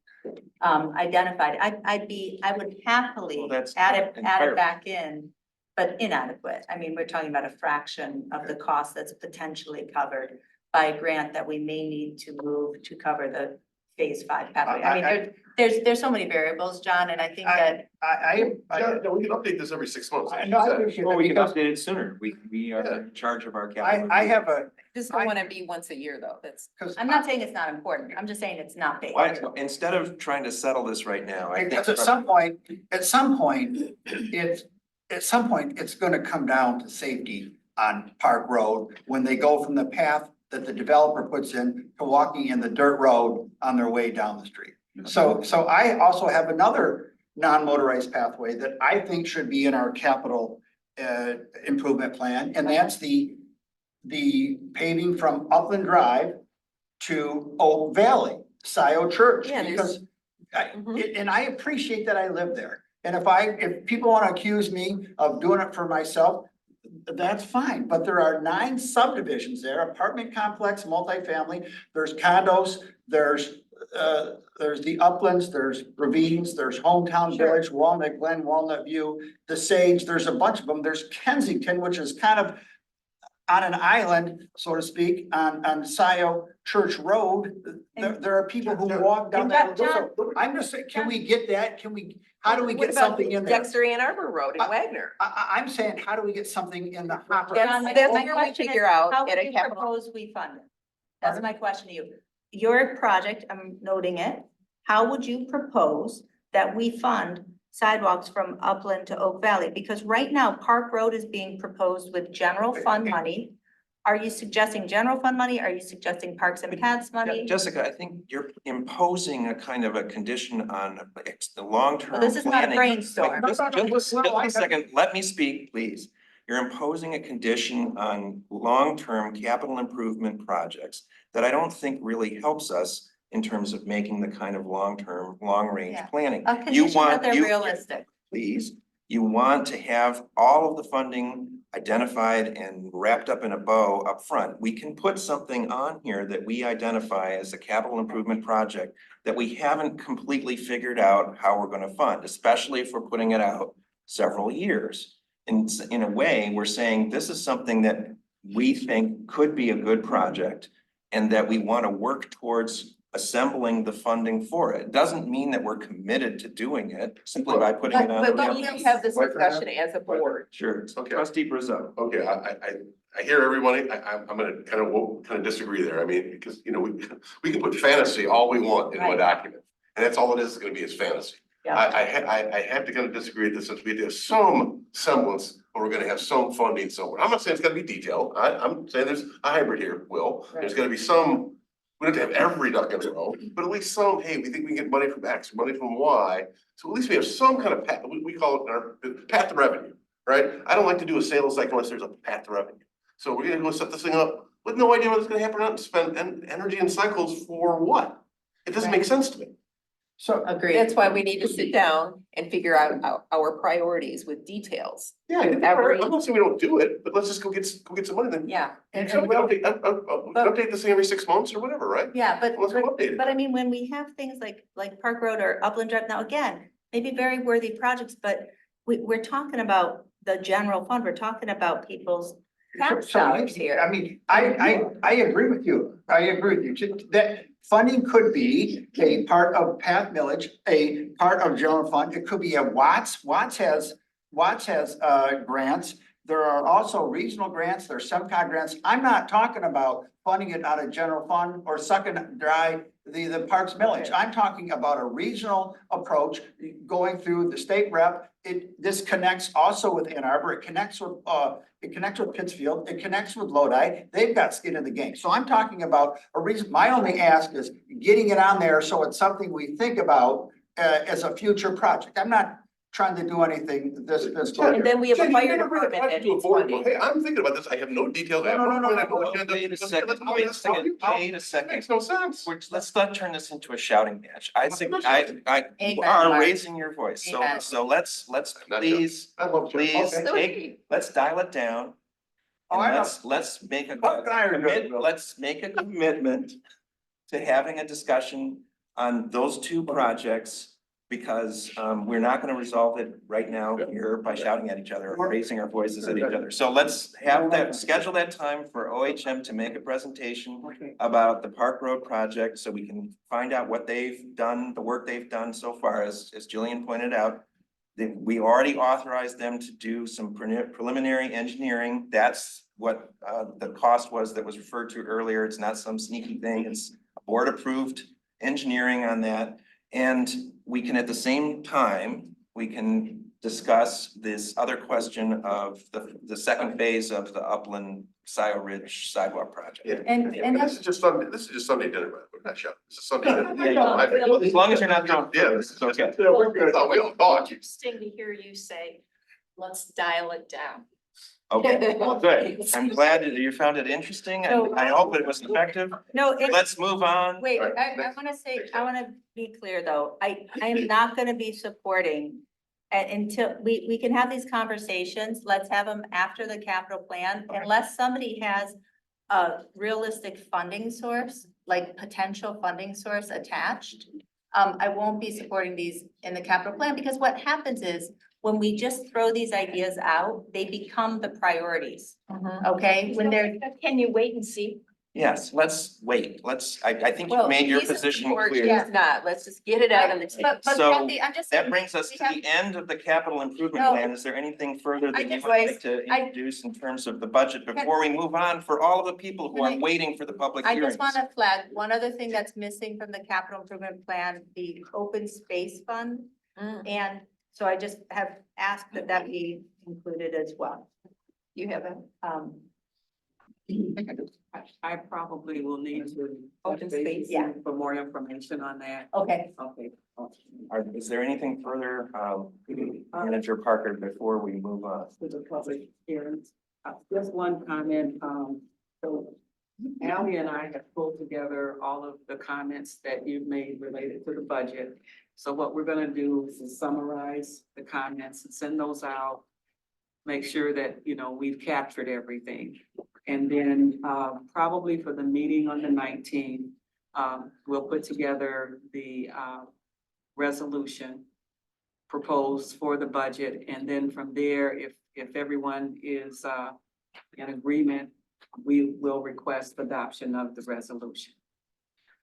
identified. I would happily Well, that's add it entirely- back in, but inadequate. I mean, we're talking about a fraction of the cost that's potentially covered by a grant that we may need to move to cover the phase 5 pathway. I mean, there's so many variables, John, and I think that. No, we can update this every 6 months. I know, I appreciate Well, that, we can because update it sooner. We are in charge of our capital. I have a, Just don't want to be once a year though. That's. because I'm not saying it's not important. I'm just saying it's not big. Why, instead of trying to settle this right now, I think. because at some point, it's gonna come down to safety on Park Road when they go from the path that the developer puts in to walking in the dirt road on their way down the street. So I also have another non-motorized pathway that I think should be in our capital improvement plan, and that's the paving from Upland Drive to Oak Valley, Scio Church, Yeah, there's- because and I appreciate that I live there. And if people want to accuse me of doing it for myself, that's fine, but there are 9 subdivisions there, apartment complex, multifamily, there's condos, there's the Uplands, there's Ravines, there's Hometown Village, Walnut Glen, Walnut View, the Sage, there's a bunch of them, there's Kensington, which is kind of on an island, so to speak, on Scio Church Road. There are people who walk down that road. So I'm just saying, can we get that? How do we What get about something in there? Dexter Ann Arbor Road in Wagner. I'm saying, how do we get something in the hopper? That's My where we question is, figure out how at would a you capital. propose we fund it? That's my question to you. Your project, I'm noting it, how would you propose that we fund sidewalks from Upland to Oak Valley? Because right now, Park Road is being proposed with general fund money. Are you suggesting general fund money? Are you suggesting Parks and Paths money? Jessica, I think you're imposing a kind of a condition on the long-term. Well, this is not a planning. brainstorm. Wait, just a second, let me speak, please. You're imposing a condition on long-term capital improvement projects that I don't think really helps us in terms of making the kind of long-term, long-range Yeah. planning. A You condition want, that they're you, realistic. please, you want to have all of the funding identified and wrapped up in a bow up front. We can put something on here that we identify as a capital improvement project that we haven't completely figured out how we're gonna fund, especially if we're putting it out several years. In a way, we're saying this is something that we think could be a good project and that we want to work towards assembling the funding for it. Doesn't mean that we're committed to doing it simply by putting it on. But we have this discussion as a board. Sure. Okay. Trustee Brazo. Okay, I hear everybody. I'm gonna kind of disagree there. I mean, because, you know, we can put fantasy all we want into a Right. document. And that's all it is gonna be, is fantasy. Yeah. I have to kind of disagree with this, since we have some semblance, or we're gonna have some funding somewhere. I'm not saying it's gotta be detailed. I'm saying there's a hybrid here, Will. There's gonna be some, we don't have to have every duck in a row, but at least some, hey, we think we can get money from X, money from Y. So at least we have some kind of path, we call it our path to revenue, right? I don't like to do a sales cycle unless there's a path to revenue. So we're gonna go set this thing up with no idea what's gonna happen, and spend energy and cycles for what? It doesn't make sense to me. So Agreed. That's why we need to sit down and figure out our priorities with details. Yeah, I think Every- I'm not saying we don't do it, but let's just go get some money then. Yeah. And update this thing every 6 months or whatever, right? Yeah, but, Let's go update it. but I mean, when we have things like Park Road or Upland Drive, now again, maybe very worthy projects, but we're talking about the general fund, we're talking about people's tax So dollars here. I mean, I agree with you. I agree with you. That funding could be a part of Pat millage, a part of general fund. It could be a Watts. Watts has grants. There are also regional grants, there are SEMCOG grants. I'm not talking about funding it out of general fund or sucking dry the parks millage. I'm talking about a regional approach going through the state rep. This connects also with Ann Arbor. It connects with Pittsfield. It connects with Lodi. They've got skin in the game. So I'm talking about a reason. My only ask is getting it on there so it's something we think about as a future project. I'm not trying to do anything this. And then we have a Jen, you fire never brought department that to a needs board. funding. Hey, I'm thinking about this. I have no details. I have No. agenda. Wait a second, Let's wait a second, wait a second. Makes no sense. Let's not turn this into a shouting match. I think, you Amen, are Mark. raising your voice, Amen. so let's Not please, I love Jen. please Okay. let's dial it down. Oh, And I know. let's make a Buck and I are good, Bill. let's make a commitment to having a discussion on those two projects. Because we're not gonna resolve it right now here by shouting at each other or raising our voices at each other. So let's have that, schedule that time for OHM to make a presentation about the Park Road project, so we can find out what they've done, the work they've done so far, as Jillian pointed out. We already authorized them to do some preliminary engineering. That's what the cost was that was referred to earlier. It's not some sneaky thing. It's board approved engineering on that. And we can, at the same time, we can discuss this other question of the second phase of the Upland Scio Ridge sidewalk project. Yeah. And This is just Sunday dinner, right? We're not shouting. This is Sunday dinner. As long as you're not doing. Yeah, this is Okay. Yeah, we're good. We don't talk. Interesting to hear you say, let's dial it down. Okay, well, good. I'm glad that you found it interesting, and I hope it was effective. No, it, Let's move on. wait, All right, I wanna say, I wanna be clear though, I am not gonna be supporting. Until we can have these conversations, let's have them after the capital plan, unless somebody has a realistic funding source, like potential funding source attached. I won't be supporting these in the capital plan, because what happens is, when we just throw these ideas out, they become the priorities, okay? When they're, Can you wait and see? Yes, let's wait. I think you Well, made your He's a position support, clear. He's not. Let's just get it out on the table. but So, Kathy, I'm just. That brings us we to have- the end of the capital improvement No. plan. Is there anything further I that you just- would like to I- introduce in terms of the budget before we move on for all of the people who are Can I- waiting for the public I hearings? just wanna flag one other thing that's missing from the capital improvement plan, the open space fund. And so I just have asked that that be included as well. You have a, I probably will need to. Open space, yeah. For more information on that. Okay, Okay. Is there anything further, Manager Parker, before we move on? To the public hearings. Just one comment, so Ally and I have pulled together all of the comments that you've made related to the budget. So what we're gonna do is summarize the comments and send those out. Make sure that, we've captured everything. And then, probably for the meeting on the 19th, we'll put together the, resolution proposed for the budget. And then from there, if everyone is, in agreement, we will request adoption of the resolution.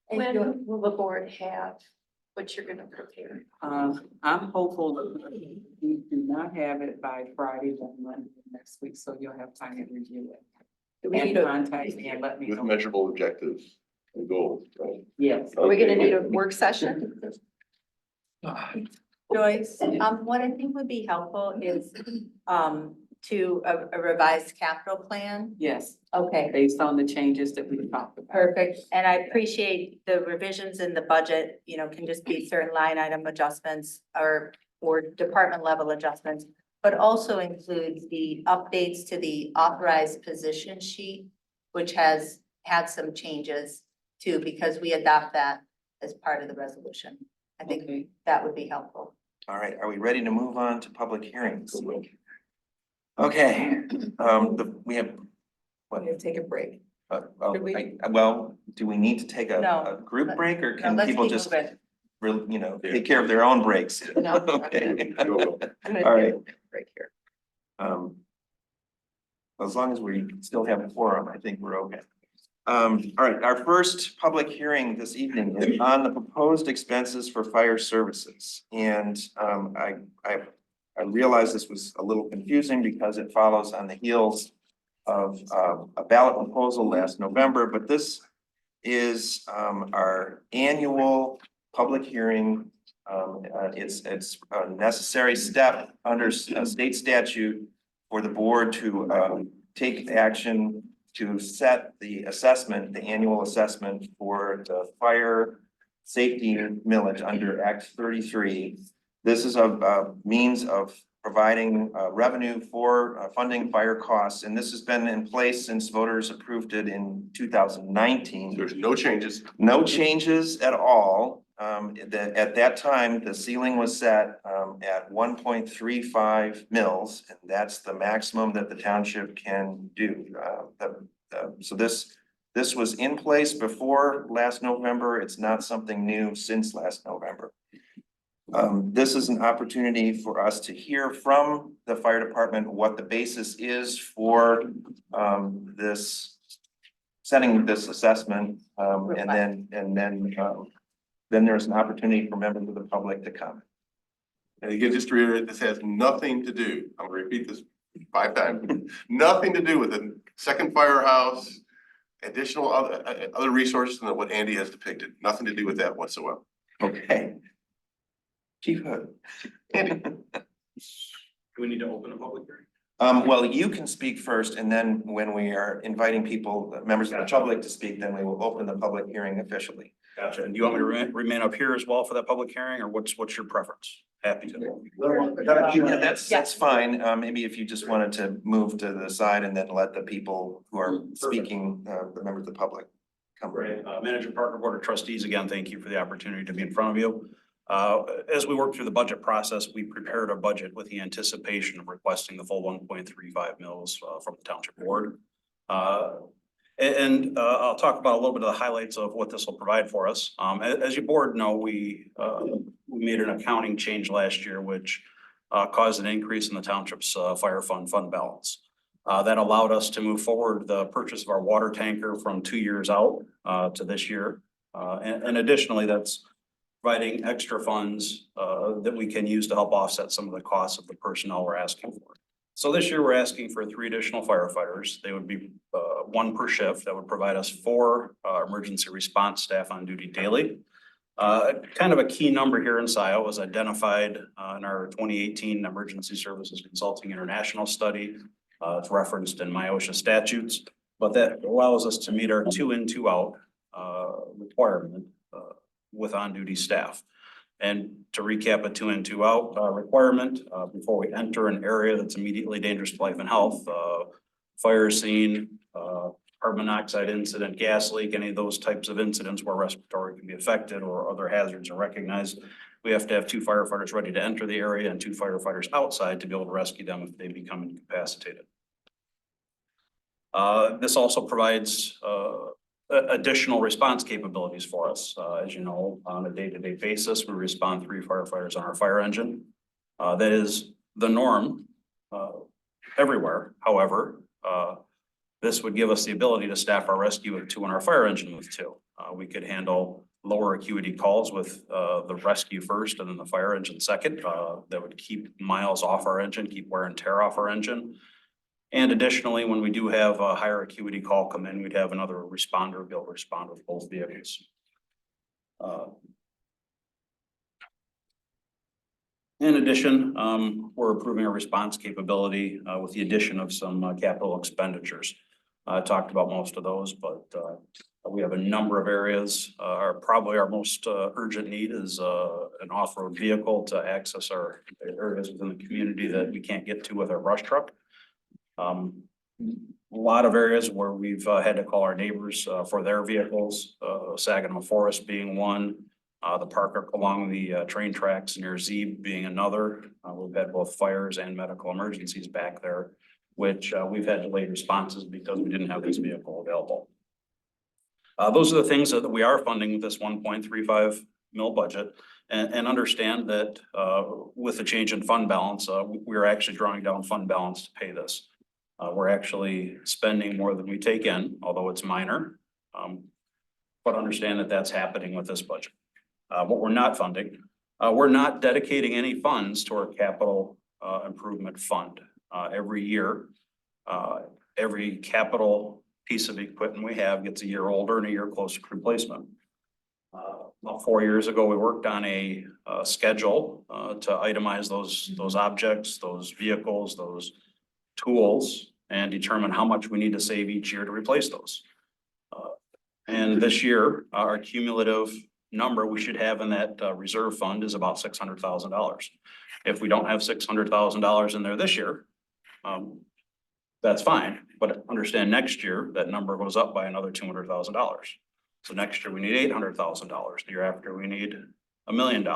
When will the board have what you're gonna prepare? I'm hopeful that we do not have it by Friday, but Monday next week, so you'll have time to review it. do we And need a, contact me and let me With know. measurable objectives and goals, right? Yes. are we gonna need a work session? Joyce, what I think would be helpful is, to a revised capital plan. Yes, Okay, based on the changes that we talked about. perfect. And I appreciate the revisions in the budget, can just be certain line item adjustments or department level adjustments, but also includes the updates to the authorized position sheet, which has had some changes too, because we adopt that as part of the resolution. I think Okay. that would be helpful. All right, are we ready to move on to public hearings? Okay, we have, We're gonna take a break. do we need to take a No. group break, or No, can let's people keep just moving. take care of their own breaks? No. Okay. Go. I'm gonna All take right. a break here. As long as we still have a quorum, I think we're okay. All right, our first public hearing this evening is on the proposed expenses for fire services. And I realize this was a little confusing because it follows on the heels of a ballot proposal last November, but this is our annual public hearing. It's a necessary step under state statute for the board to take action to set the assessment, the annual assessment for the fire safety millage under Act 33. This is a means of providing revenue for funding fire costs, and this has been in place since voters approved it in 2019. There's no changes. No changes at all. At that time, the ceiling was set at 1.35 mils, and that's the maximum that the township can do. So this was in place before last November. It's not something new since last November. This is an opportunity for us to hear from the fire department what the basis is for this setting this assessment, and then there's an opportunity for members of the public to comment. And again, just to reiterate, this has nothing to do, I'm gonna repeat this 5 times, nothing to do with a second firehouse, additional other resources than what Andy has depicted, nothing to do with that whatsoever. Okay. Chief Hood. Andy. Do we need to open a public hearing? Well, you can speak first, and then when we are inviting people, members of the public to speak, then we will open the public hearing officially. Gotcha. And do you want me to remain up here as well for that public hearing, or what's your preference? Happy to. Yeah, that's fine. Maybe if you just wanted to move to the side and then let the people who are speaking, the members of the public come. Great. Manager Parker, Board of Trustees, again, thank you for the opportunity to be in front of you. As we work through the budget process, we prepared a budget with the anticipation of requesting the full 1.35 mils from the township board. I'll talk about a little bit of the highlights of what this will provide for us. As you board know, we made an accounting change last year, which caused an increase in the township's fire fund balance. That allowed us to move forward the purchase of our water tanker from 2 years out to this year. And additionally, that's providing extra funds that we can use to help offset some of the costs of the personnel we're asking for. So this year, we're asking for 3 additional firefighters. They would be 1 per shift. That would provide us 4 emergency response staff on duty daily. Kind of a key number here in Scio was identified in our 2018 Emergency Services Consulting International Study. It's referenced in MIOSHA statutes, but that allows us to meet our 2 in, 2 out requirement with on-duty staff. And to recap, a 2 in, 2 out requirement before we enter an area that's immediately dangerous to life and health, fire scene, carbon monoxide incident, gas leak, any of those types of incidents where respiratory can be affected or other hazards are recognized. We have to have 2 firefighters ready to enter the area and 2 firefighters outside to be able to rescue them if they become incapacitated. This also provides additional response capabilities for us. As you know, on a day-to-day basis, we respond 3 firefighters on our fire engine. That is the norm everywhere. However, this would give us the ability to staff our rescue with 2 and our fire engine with 2. We could handle lower acuity calls with the rescue first and then the fire engine second. That would keep miles off our engine, keep wear and tear off our engine. And additionally, when we do have a higher acuity call come in, we'd have another responder be able to respond with both vehicles. In addition, we're improving our response capability with the addition of some capital expenditures. I talked about most of those, but we have a number of areas. Probably our most urgent need is an off-road vehicle to access our areas within the community that we can't get to with our brush truck. A lot of areas where we've had to call our neighbors for their vehicles, Saginaw Forest being one, the park along the train tracks near Zeeb being another. We've had both fires and medical emergencies back there, which we've had delayed responses because we didn't have this vehicle available. Those are the things that we are funding with this 1.35 mil budget, and understand that with the change in fund balance, we're actually drawing down fund balance to pay this. We're actually spending more than we take in, although it's minor. But understand that that's happening with this budget. What we're not funding, we're not dedicating any funds to our capital improvement fund. Every year, every capital piece of equipment we have gets a year older and a year closer to replacement. About 4 years ago, we worked on a schedule to itemize those objects, those vehicles, those tools, and determine how much we need to save each year to replace those. And this year, our cumulative number we should have in that reserve fund is about $600,000. If we don't have $600,000 in there this year, that's fine, but understand next year, that number goes up by another $200,000. So next year, we need $800,000. The year after, we need $1 million.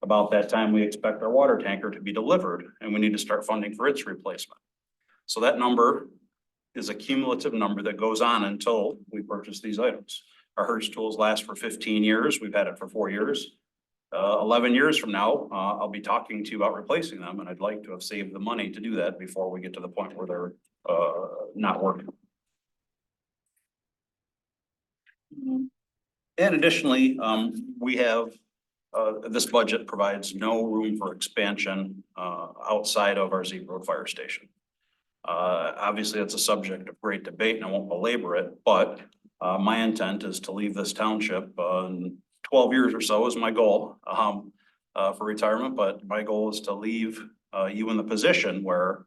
About that time, we expect our water tanker to be delivered, and we need to start funding for its replacement. So that number is a cumulative number that goes on until we purchase these items. Our Hertz tools last for 15 years. We've had it for 4 years. 11 years from now, I'll be talking to you about replacing them, and I'd like to have saved the money to do that before we get to the point where they're not working. And additionally, we have, this budget provides no room for expansion outside of our Zebra Road Fire Station. Obviously, it's a subject of great debate, and I won't belabor it, but my intent is to leave this township in 12 years or so is my goal for retirement, but my goal is to leave you in the position where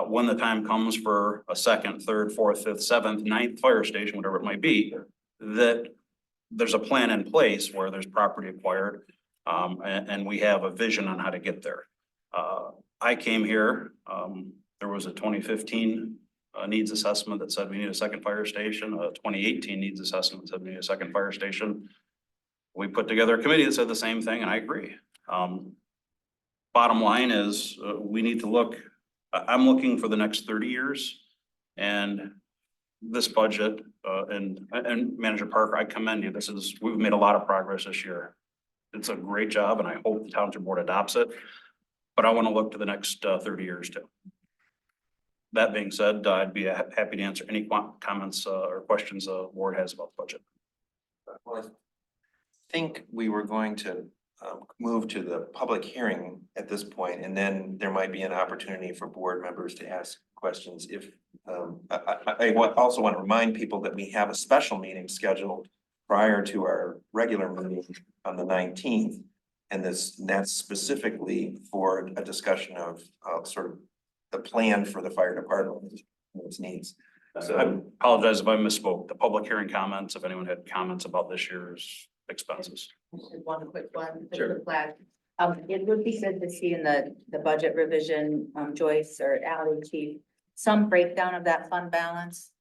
when the time comes for a second, third, fourth, fifth, seventh, ninth fire station, whatever it might be, that there's a plan in place where there's property acquired and we have a vision on how to get there. I came here, there was a 2015 needs assessment that said we need a second fire station, a 2018 needs assessment that said we need a second fire station. We put together a committee that said the same thing, and I agree. Bottom line is we need to look, I'm looking for the next 30 years, and this budget and Manager Parker, I commend you. We've made a lot of progress this year. It's a great job, and I hope the Township Board adopts it, but I want to look to the next 30 years too. That being said, I'd be happy to answer any comments or questions the board has about the budget. Well, I think we were going to move to the public hearing at this point, and then there might be an opportunity for board members to ask questions. If I also want to remind people that we have a special meeting scheduled prior to our regular meeting on the 19th, and that's specifically for a discussion of sort of the plan for the fire department and its needs. So I apologize if I misspoke. The public hearing comments, if anyone had comments about this year's expenses. One quick one. for Sure. the flag. It would be good to see in the budget revision, Joyce or Ally Chief, some breakdown of that fund balance.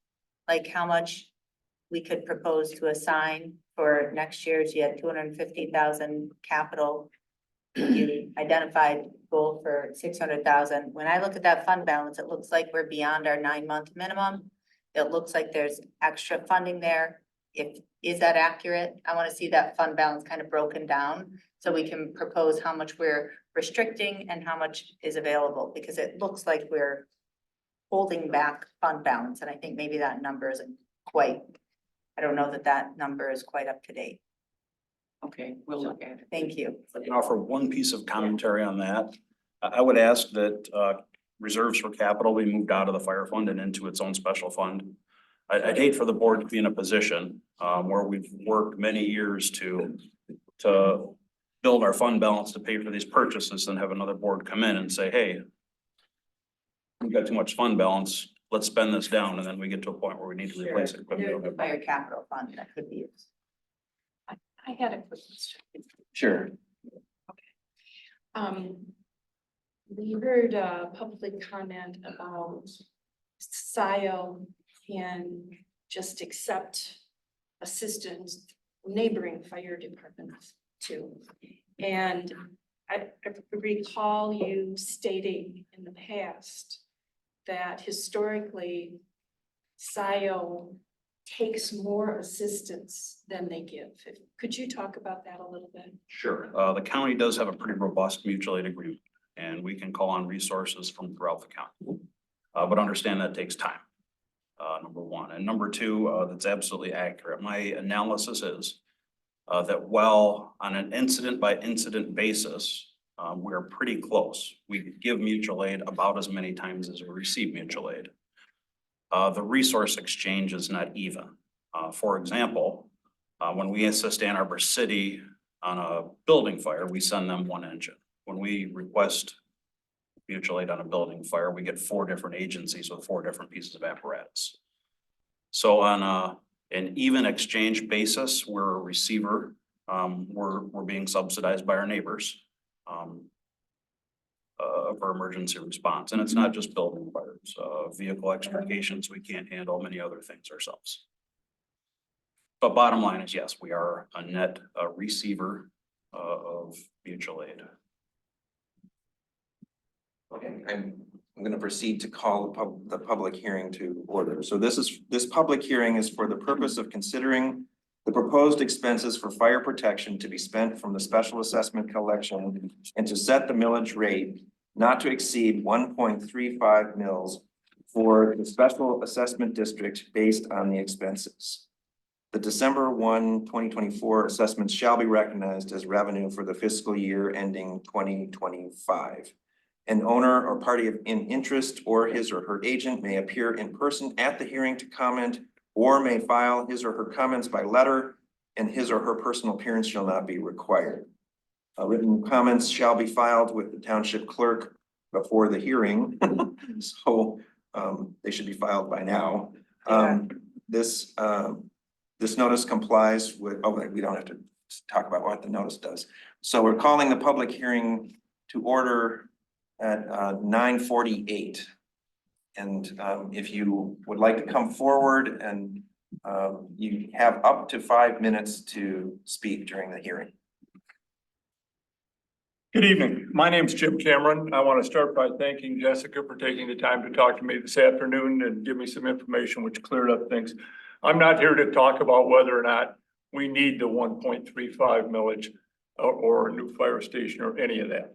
Like how much we could propose to assign for next year's. You had 250,000 capital. You identified goal for 600,000. When I look at that fund balance, it looks like we're beyond our 9-month minimum. It looks like there's extra funding there. Is that accurate? I want to see that fund balance kind of broken down so we can propose how much we're restricting and how much is available, because it looks like we're holding back fund balance. And I think maybe that number isn't quite, I don't know that number is quite up to date. Okay, we'll look at it. Thank you. If I can offer one piece of commentary on that. I would ask that reserves for capital be moved out of the fire fund and into its own special fund. I'd hate for the board to be in a position where we've worked many years to build our fund balance to pay for these purchases and have another board come in and say, hey, we've got too much fund balance, let's spend this down, and then we get to a point where we need to replace it. There's the fire capital fund that could be used. I had a quick question. sure. We heard public comment about Scio can just accept assistance neighboring fire departments too. And I recall you stating in the past that historically Scio takes more assistance than they give. Could you talk about that a little bit? Sure. The county does have a pretty robust mutual aid agreement, and we can call on resources from throughout the county. But understand that takes time. Number one. And number two, that's absolutely accurate. My analysis is that while on an incident by incident basis, we're pretty close. We give mutual aid about as many times as we receive mutual aid. The resource exchange is not even. For example, when we assist Ann Arbor City on a building fire, we send them one engine. When we request mutual aid on a building fire, we get 4 different agencies with 4 different pieces of apparatus. So on an even exchange basis, we're a receiver. We're being subsidized by our neighbors for emergency response. And it's not just building fires, vehicle extrications, we can't handle many other things ourselves. But bottom line is, yes, we are a net receiver of mutual aid. Okay, I'm gonna proceed to call the public hearing to order. So this public hearing is for the purpose of considering the proposed expenses for fire protection to be spent from the special assessment collection and to set the millage rate not to exceed 1.35 mils for the special assessment district based on the expenses. The December 1, 2024 assessments shall be recognized as revenue for the fiscal year ending 2025. An owner or party in interest or his or her agent may appear in person at the hearing to comment or may file his or her comments by letter, and his or her personal appearance shall not be required. Written comments shall be filed with the township clerk before the hearing, so they should be filed by now. This notice complies with, we don't have to talk about what the notice does. So we're calling the public hearing to order at 9:48. And if you would like to come forward, and you have up to 5 minutes to speak during the hearing. Good evening. My name is Jim Cameron. I want to start by thanking Jessica for taking the time to talk to me this afternoon and give me some information which cleared up things. I'm not here to talk about whether or not we need the 1.35 millage or a new fire station or any of that.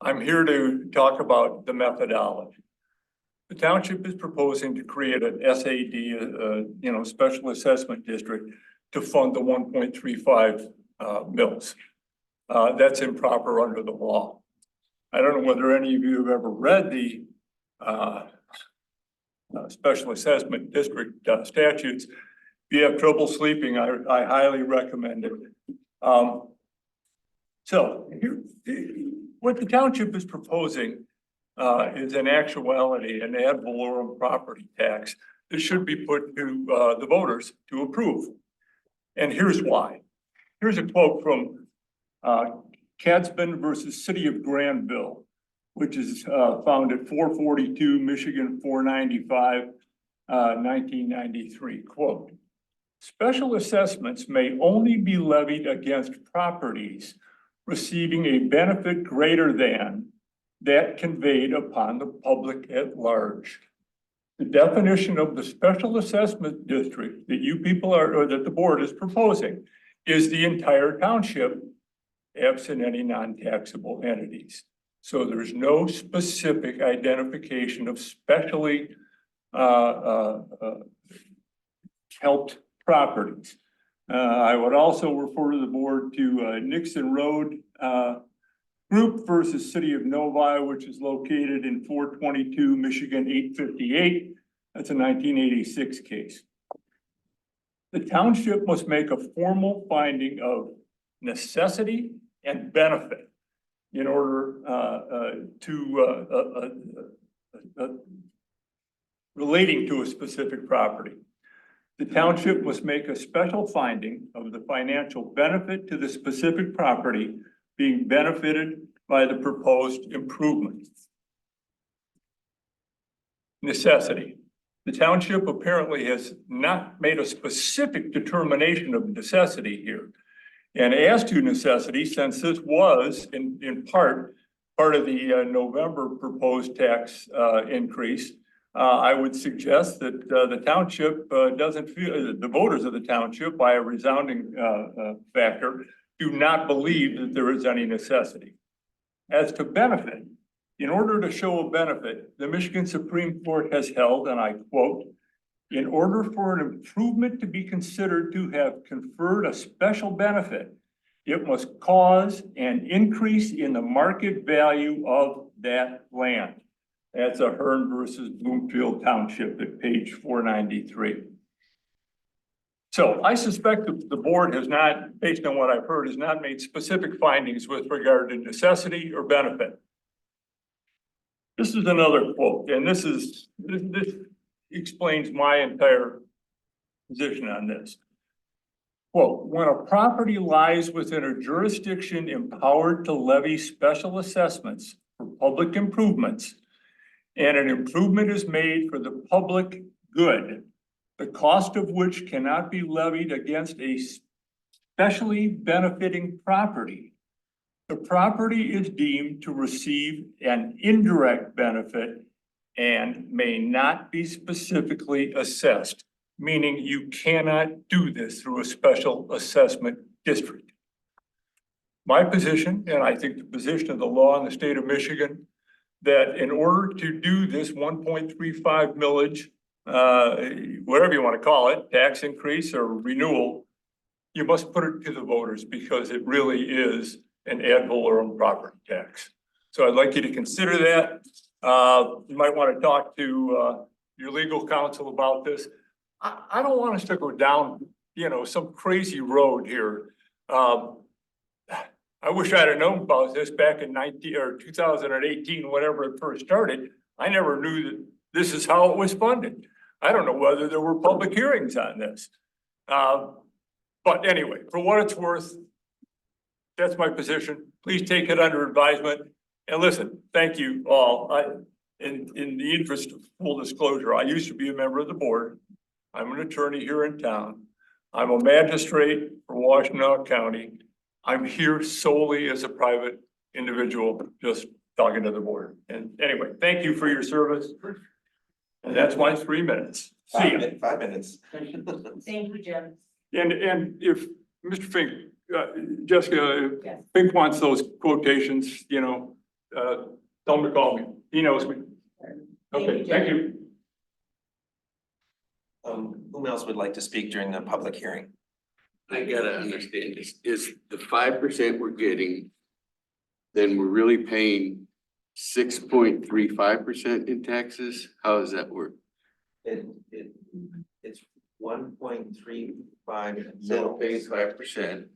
I'm here to talk about the methodology. The township is proposing to create an SAD, special assessment district to fund the 1.35 mils. That's improper under the law. I don't know whether any of you have ever read the special assessment district statutes. If you have trouble sleeping, I highly recommend it. So here, what the township is proposing is in actuality an ad valorem property tax that should be put to the voters to approve. And here's why. Here's a quote from Cadsman versus City of Granville, which is found at 442 Michigan 495, 1993. Quote, special assessments may only be levied against properties receiving a benefit greater than that conveyed upon the public at large. The definition of the special assessment district that you people are, or that the board is proposing, is the entire township, absent any non-taxable entities. So there's no specific identification of specially helped properties. I would also refer to the board to Nixon Road Group versus City of Novi, which is located in 422 Michigan 858. That's a 1986 case. The township must make a formal finding of necessity and benefit in order relating to a specific property. The township must make a special finding of the financial benefit to the specific property being benefited by the proposed improvement. Necessity. The township apparently has not made a specific determination of necessity here. And as to necessity, since this was in part of the November proposed tax increase, I would suggest that the township doesn't feel, the voters of the township, by a resounding factor, do not believe that there is any necessity. As to benefit, In order to show a benefit, the Michigan Supreme Court has held, and I quote, in order for an improvement to be considered to have conferred a special benefit, it must cause an increase in the market value of that land. That's a Hearn versus Bloomfield Township at page 493. So I suspect that the board has not, based on what I've heard, has not made specific findings with regard to necessity or benefit. This is another quote, and this explains my entire position on this. Quote, when a property lies within a jurisdiction empowered to levy special assessments for public improvements, and an improvement is made for the public good, the cost of which cannot be levied against a specially benefiting property, the property is deemed to receive an indirect benefit and may not be specifically assessed, meaning you cannot do this through a special assessment district. My position, and I think the position of the law in the state of Michigan, that in order to do this 1.35 millage, whatever you want to call it, tax increase or renewal, you must put it to the voters because it really is an ad valorem property tax. So I'd like you to consider that. You might want to talk to your legal counsel about this. I don't want us to go down, some crazy road here. I wish I'd have known about this back in 2018, whenever it first started. I never knew that this is how it was funded. I don't know whether there were public hearings on this. But anyway, for what it's worth, that's my position. Please take it under advisement. And listen, thank you all. In the interest of full disclosure, I used to be a member of the board. I'm an attorney here in town. I'm a magistrate for Washtenaw County. I'm here solely as a private individual, just talking to the board. And anyway, thank you for your service. And that's my 3 minutes. See you. 5 minutes. Thank you, Jim. And if Mr. Fink, Jessica, if Yes. Fink wants those quotations, tell him to call me. He knows me. Okay, thank you. Who else would like to speak during the public hearing? I gotta understand this, is the 5% we're getting, then we're really paying 6.35% in taxes? How does that work? It's 1.35 So it pays 5%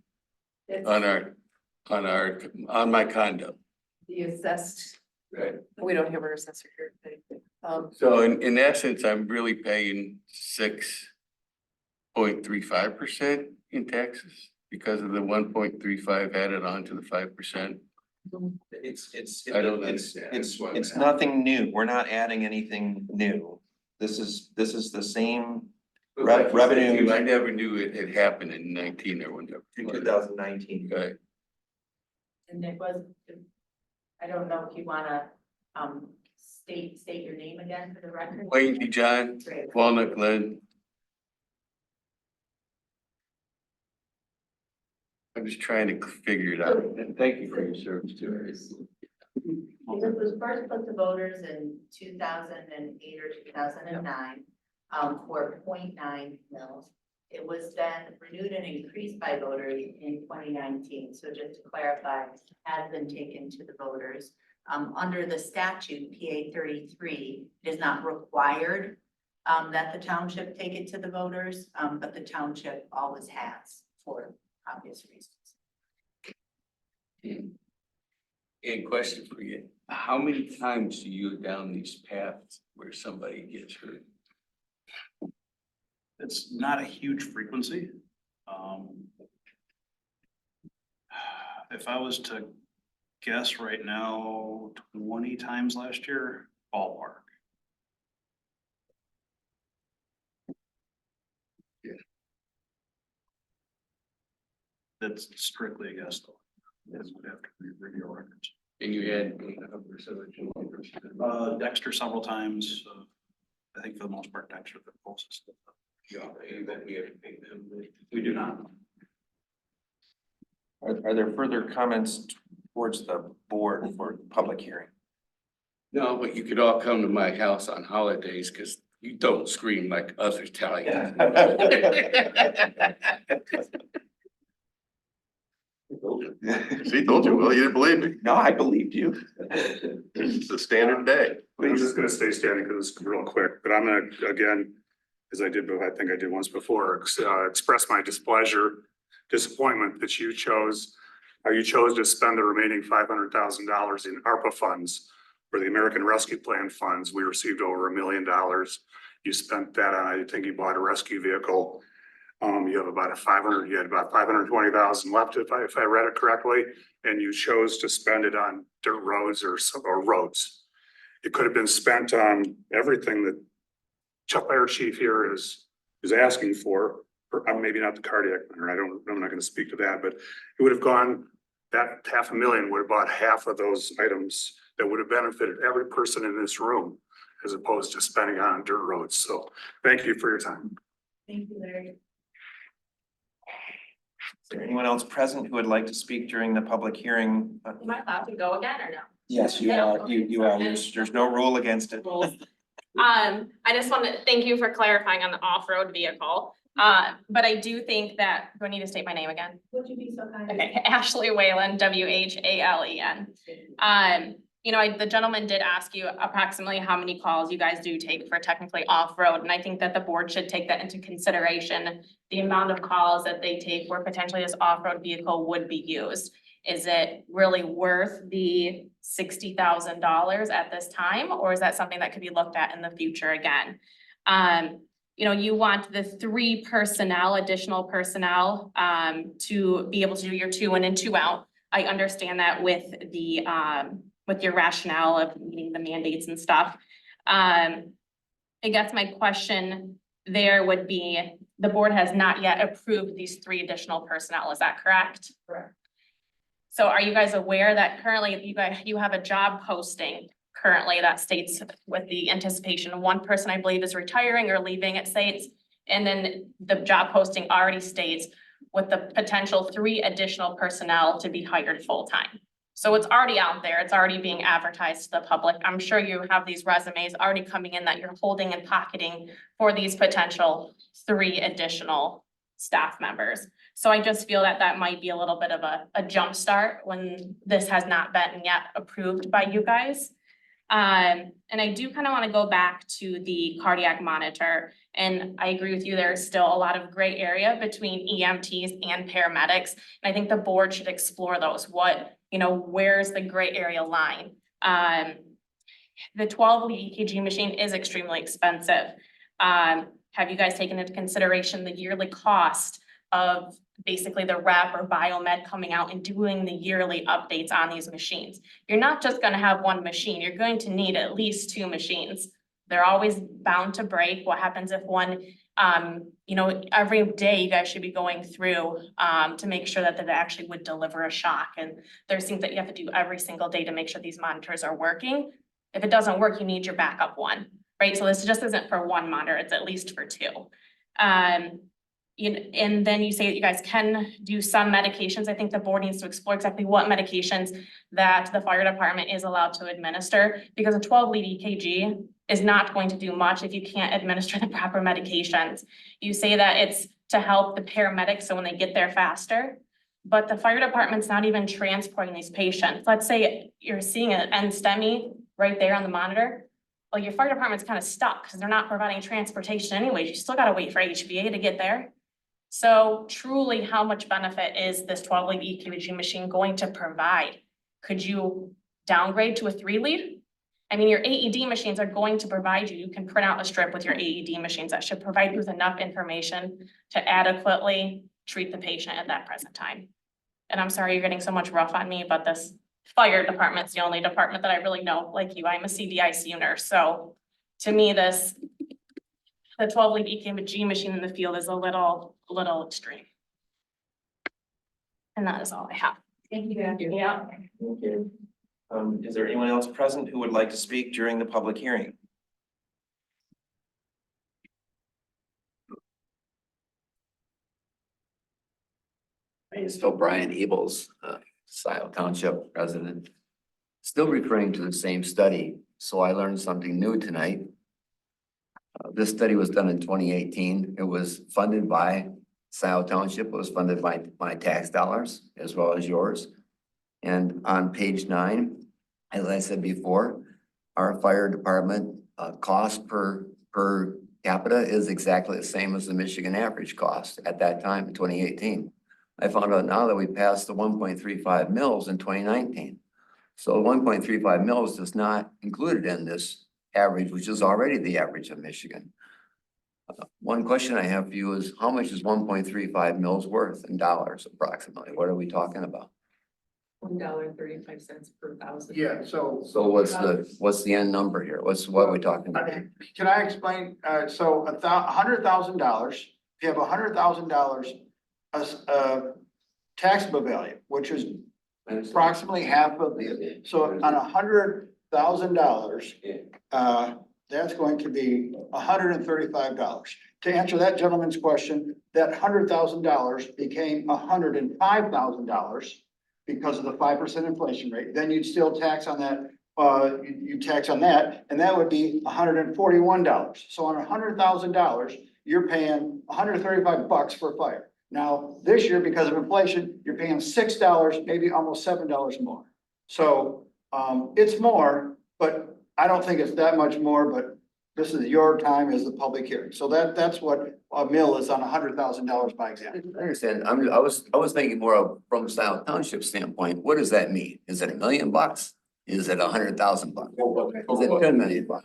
on my condo. The assessed, Right. we don't have our assessor here. So in essence, I'm really paying 6.35% in taxes because of the 1.35 added on to the 5%. I don't understand. It's nothing new. We're not adding anything new. This is the same revenue. I never knew it had happened in 19 or whatever. In 2019. Right. And it was, I don't know if you wanna, state your name again for the record. Wayne D. John, Great. Walnut Glen. I'm just trying to figure it out. And thank you for your service too. This was first put to voters in 2008 or 2009, for 0.9 mils. It was then renewed and increased by voters in 2019. So just to clarify, has been taken to the voters. Under the statute, PA 33, it is not required that the township take it to the voters, but the township always has for obvious reasons. And question for you, how many times do you go down these paths where somebody gets hurt? It's not a huge frequency. If I was to guess right now, 20 times last year, ballpark. Yeah. That's strictly a guess though. This would have to review our records. And you had. Dexter several times. I think for the most part, Dexter the closest. We do not. Are there further comments towards the board for public hearing? No, but you could all come to my house on holidays because you don't scream like others tell you. See, told you, well, you didn't believe me. No, I believed you. It's a standard day. I'm just gonna stay standing because it's real quick, but I'm gonna, again, as I did, but I think I did once before, express my disappointment that you chose to spend the remaining $500,000 in ARPA funds for the American Rescue Plan funds. We received over $1 million. You spent that on, I think you bought a rescue vehicle. You have about you had about 520,000 left, if I read it correctly, and you chose to spend it on dirt roads or roads. It could have been spent on everything that Fire Chief here is asking for, maybe not the cardiac center. I'm not gonna speak to that, but it would have gone, that $500,000 would have bought half of those items that would have benefited every person in this room, as opposed to spending on dirt roads. So thank you for your time. Thank you, Larry. Is there anyone else present who would like to speak during the public hearing? Am I allowed to go again or no? Yes, you are. You are. There's no rule against it. I just want to thank you for clarifying on the off-road vehicle. But I do think that, do I need to state my name again? Would you be so kind? Okay, Ashley Whalen, WHALEN. You know, the gentleman did ask you approximately how many calls you guys do take for technically off-road, and I think that the board should take that into consideration. The amount of calls that they take where potentially this off-road vehicle would be used. Is it really worth the $60,000 at this time, or is that something that could be looked at in the future again? You know, you want the 3 additional personnel, to be able to do your 2 in and 2 out. I understand that with the, with your rationale of meeting the mandates and stuff. I guess my question there would be, the board has not yet approved these 3 additional personnel, is that correct? Correct. So are you guys aware that currently you have a job posting currently that states with the anticipation, 1 person I believe is retiring or leaving, it states, and then the job posting already states with the potential 3 additional personnel to be hired full-time. So it's already out there, it's already being advertised to the public. I'm sure you have these resumes already coming in that you're holding and pocketing for these potential 3 additional staff members. So I just feel that that might be a little bit of a jump start when this has not been yet approved by you guys. And I do kind of want to go back to the cardiac monitor, and I agree with you, there's still a lot of gray area between EMTs and paramedics. And I think the board should explore those. Where's the gray area line? The 12-lead EKG machine is extremely expensive. Have you guys taken into consideration the yearly cost of basically the rep or biomed coming out and doing the yearly updates on these machines? You're not just gonna have 1 machine, you're going to need at least 2 machines. They're always bound to break. What happens if one, every day you guys should be going through to make sure that it actually would deliver a shock. And there's things that you have to do every single day to make sure these monitors are working. If it doesn't work, you need your backup one, right? So this just isn't for 1 monitor, it's at least for 2. And then you say that you guys can do some medications. I think the board needs to explore exactly what medications that the fire department is allowed to administer, because a 12-lead EKG is not going to do much if you can't administer the proper medications. You say that it's to help the paramedics so when they get there faster, but the fire department's not even transporting these patients. Let's say you're seeing an NSTEMI right there on the monitor. Well, your fire department's kind of stuck because they're not providing transportation anyways. You still gotta wait for HVA to get there. So truly, how much benefit is this 12-lead EKG machine going to provide? Could you downgrade to a 3-lead? I mean, your AED machines are going to provide you can print out a strip with your AED machines that should provide you with enough information to adequately treat the patient at that present time. And I'm sorry you're getting so much rough on me, but this fire department's the only department that I really know, like you. I'm a CDICU nurse, so to me, the 12-lead EKG machine in the field is a little extreme. And that is all I have. Thank you. Yeah. Thank you. Is there anyone else present who would like to speak during the public hearing? My name is Phil Brian Ebels, Scio Township resident. Still referring to the same study. so I learned something new tonight. This study was done in 2018. It was funded by Scio Township. It was funded by my tax dollars as well as yours. And on page 9, as I said before, our fire department cost per capita is exactly the same as the Michigan average cost at that time in 2018. I found out now that we passed the 1.35 mils in 2019. So 1.35 mils is not included in this average, which is already the average of Michigan. One question I have for you is, how much is 1.35 mils worth in dollars approximately? What are we talking about? $1.35 per thousand. Yeah, so. So what's the end number here? What are we talking about? Can I explain? So $100,000, if you have $100,000 taxable value, which is approximately half of the, so on $100,000, that's going to be $135. To answer that gentleman's question, that $100,000 became $105,000 because of the 5% inflation rate. Then you'd still tax on that, you tax on that, and that would be $141. So on $100,000, you're paying $135 for fire. Now, this year, because of inflation, you're paying $6, maybe almost $7 more. So it's more, but I don't think it's that much more, but this is your time as the public hearing. So that's what a mill is on $100,000 by example. I understand. I was thinking more of from Scio Township standpoint. What does that mean? Is it $1 million? Is it $100,000? Is it $10 million? $1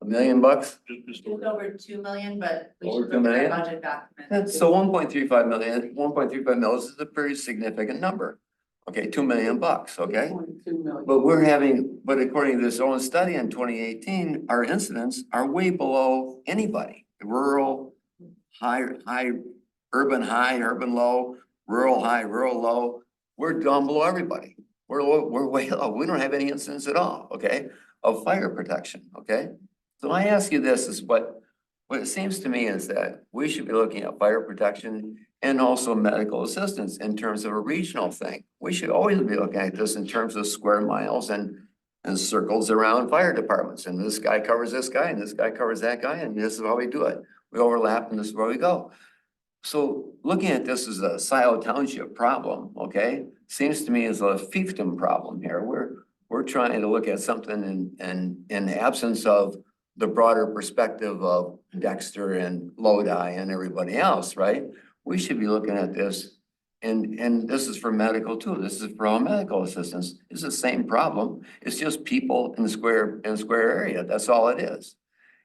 million? Just over 2 million, but we Over should 2 look at million? our budget document. So 1.35 million, 1.35 mils is a pretty significant number. Okay, $2 million, okay? But according to this own study in 2018, our incidents are way below anybody. Rural, high, urban high, urban low, rural high, rural low. We're down below everybody. We're way low. We don't have any incidents at all, okay, of fire protection, okay? So I ask you this is what it seems to me is that we should be looking at fire protection and also medical assistance in terms of a regional thing. We should always be looking at this in terms of square miles and circles around fire departments. And this guy covers this guy and this guy covers that guy, and this is how we do it. We overlap and this is where we go. So looking at this as a Scio Township problem, okay, seems to me as a fiefdom problem here. We're trying to look at something in the absence of the broader perspective of Dexter and Lodi and everybody else, right? We should be looking at this, and this is for medical too. This is for all medical assistance. It's the same problem. It's just people in the square area. That's all it is.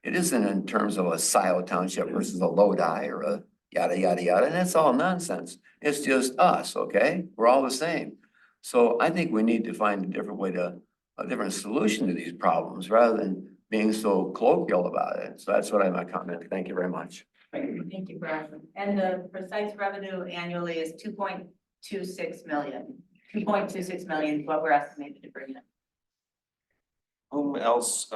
It isn't in terms of a Scio Township versus a Lodi or a yada, yada, yada. And that's all nonsense. It's just us, okay? We're all the same. So I think we need to find a different solution to these problems rather than being so colloquial about it. So that's what I might comment. Thank you very much. Thank you, Brian. And the precise revenue annually is 2.26 million. 2.26 million is what we're estimated to bring in. Whom else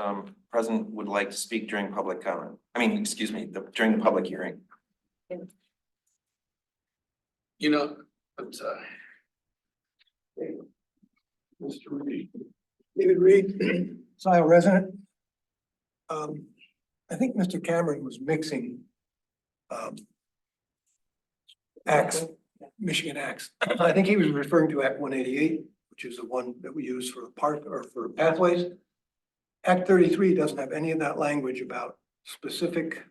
present would like to speak during public comment? I mean, excuse me, during the public hearing. You know, but Mr. Reed. David Reed, Scio resident. I think Mr. Cameron was mixing acts, Michigan acts. I think he was referring to Act 188, which is the one that we use for park or for pathways. Act 33 doesn't have any of that language about specific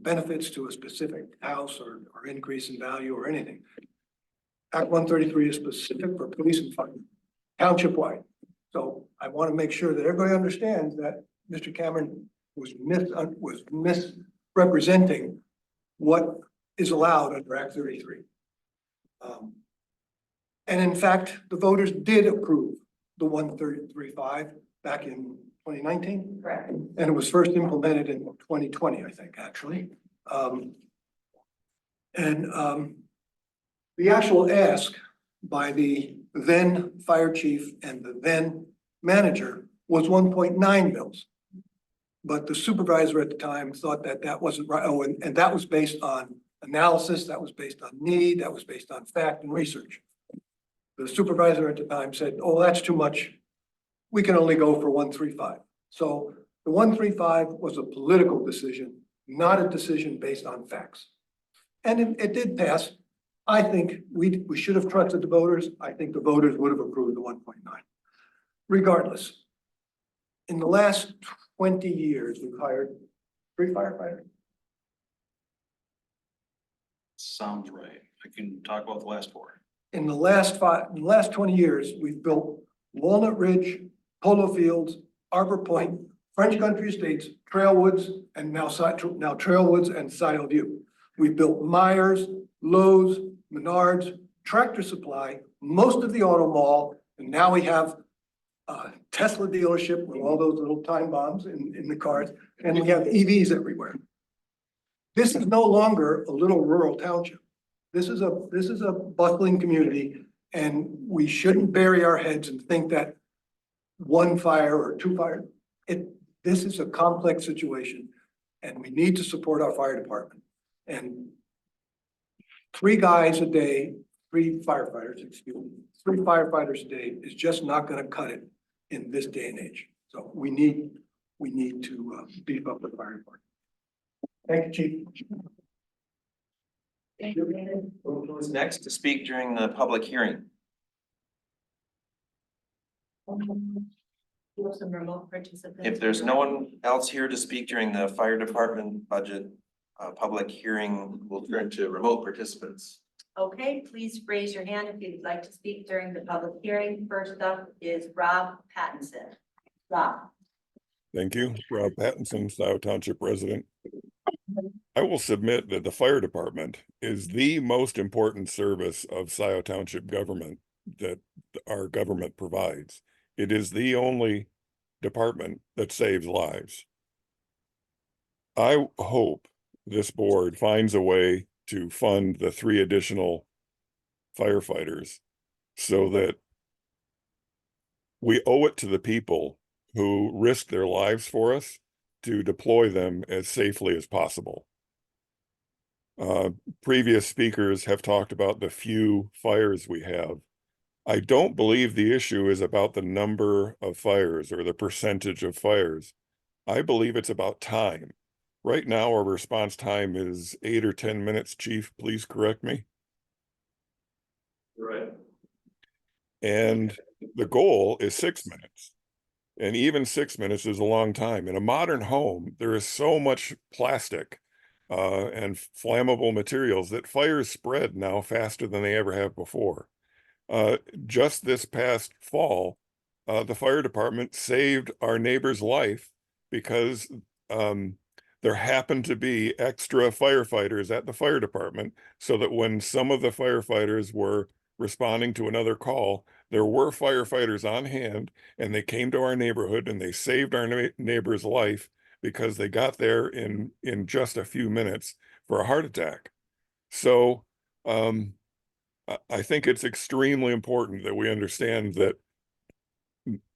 benefits to a specific house or increase in value or anything. Act 133 is specific for police and fire, township-wide. So I want to make sure that everybody understands that Mr. Cameron was misrepresenting what is allowed under Act 33. And in fact, the voters did approve the 133.5 back in 2019. Correct. And it was first implemented in 2020, I think, actually. The actual ask by the then fire chief and the then manager was 1.9 mils. But the supervisor at the time thought that that wasn't right. Oh, and that was based on analysis, that was based on need, that was based on fact and research. The supervisor at the time said, oh, that's too much we can only go for 135. So the 135 was a political decision, not a decision based on facts. And it did pass. I think we should have trusted the voters. I think the voters would have approved the 1.9. Regardless, in the last 20 years, we've hired 3 firefighters. Sounds right. I can talk about the last 4. In the last 20 years, we've built Walnut Ridge, Polo Fields, Arbor Point, French Country Estates, Trailwoods, and now Trailwoods and Scio View. We've built Myers, Lowe's, Menards, Tractor Supply, most of the auto mall, and now we have a Tesla dealership with all those little time bombs in the cars, and we have EVs everywhere. This is no longer a little rural township. This is a bustling community, and we shouldn't bury our heads and think that 1 fire or 2 fire. This is a complex situation, and we need to support our fire department. And 3 guys a day, 3 firefighters, excuse me, 3 firefighters a day is just not going to cut it in this day and age. So we need to beef up the fire department. Thank you, Chief. Who is next to speak during the public hearing? Some remote participants. If there's no one else here to speak during the fire department budget public hearing, we'll turn to remote participants. Okay, please raise your hand if you'd like to speak during the public hearing. First up is Rob Pattinson. Rob. Thank you. Rob Pattinson, Scio Township resident. I will submit that the fire department is the most important service of Scio Township government that our government provides. It is the only department that saves lives. I hope this board finds a way to fund the 3 additional firefighters so that we owe it to the people who risk their lives for us to deploy them as safely as possible. Previous speakers have talked about the few fires we have. I don't believe the issue is about the number of fires or the percentage of fires. I believe it's about time. Right now, our response time is 8 or 10 minutes. Chief, please correct me. Right. And the goal is 6 minutes. And even 6 minutes is a long time. In a modern home, there is so much plastic and flammable materials that fires spread now faster than they ever have before. Just this past fall, the fire department saved our neighbor's life because there happened to be extra firefighters at the fire department, so that when some of the firefighters were responding to another call, there were firefighters on hand, and they came to our neighborhood and they saved our neighbor's life because they got there in just a few minutes for a heart attack. So I think it's extremely important that we understand that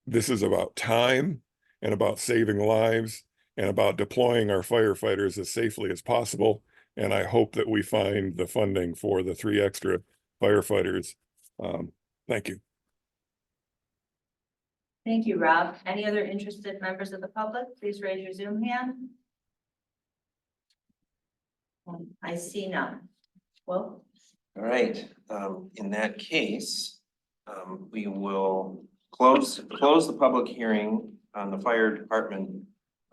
this is about time and about saving lives and about deploying our firefighters as safely as possible. And I hope that we find the funding for the 3 extra firefighters. Thank you. Thank you, Rob. Any other interested members of the public? Please raise your Zoom hand. I see none. Well. All right, in that case, we will close the public hearing on the fire department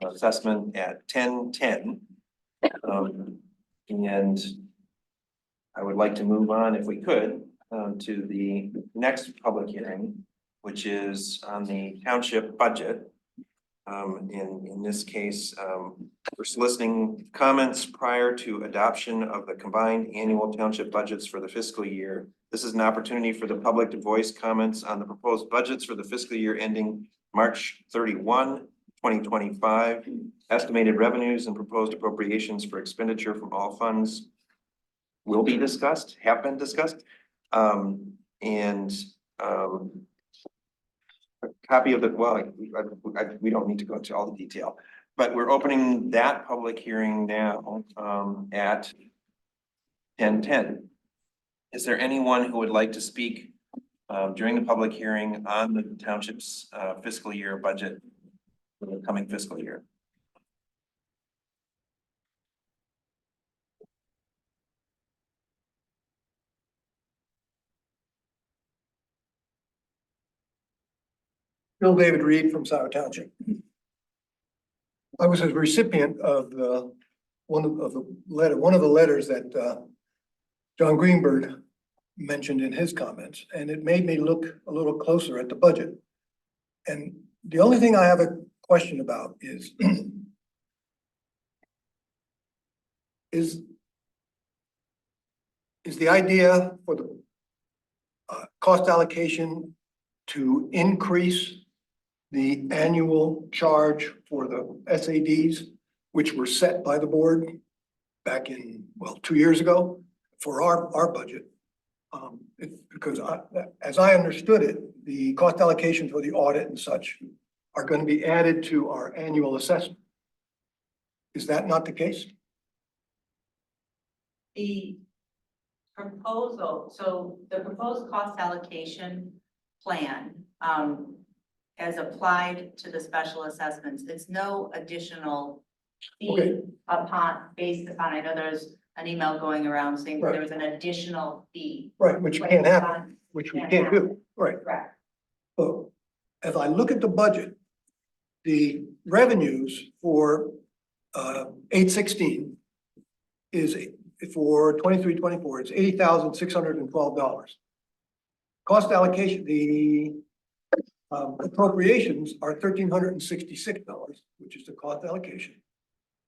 assessment at 10:10. And I would like to move on, if we could, to the next public hearing, which is on the township budget. In this case, we're soliciting comments prior to adoption of the combined annual township budgets for the fiscal year. This is an opportunity for the public to voice comments on the proposed budgets for the fiscal year ending March 31, 2025. Estimated revenues and proposed appropriations for expenditure from all funds will be discussed, have been discussed. A copy of the, well, we don't need to go into all the detail, but we're opening that public hearing now at 10:10. Is there anyone who would like to speak during the public hearing on the township's fiscal year budget for the coming fiscal year. Bill David Reed from Scio Township. I was a recipient of one of the letters that John Greenberg mentioned in his comments, and it made me look a little closer at the budget. And the only thing I have a question about is is the idea for the cost allocation to increase the annual charge for the SADs, which were set by the board back in, well, 2 years ago for our budget. Because as I understood it, the cost allocation for the audit and such are going to be added to our annual assessment. Is that not the case? The proposal, so the proposed cost allocation plan, as applied to the special assessments, it's no additional fee based upon, I know there's an email going around saying that there was an additional fee. Right, which can't happen, which we can't do, right? Correct. So as I look at the budget, the revenues for 816 is for 23-24, it's $80,612. Cost allocation, the appropriations are $1,366, which is the cost allocation.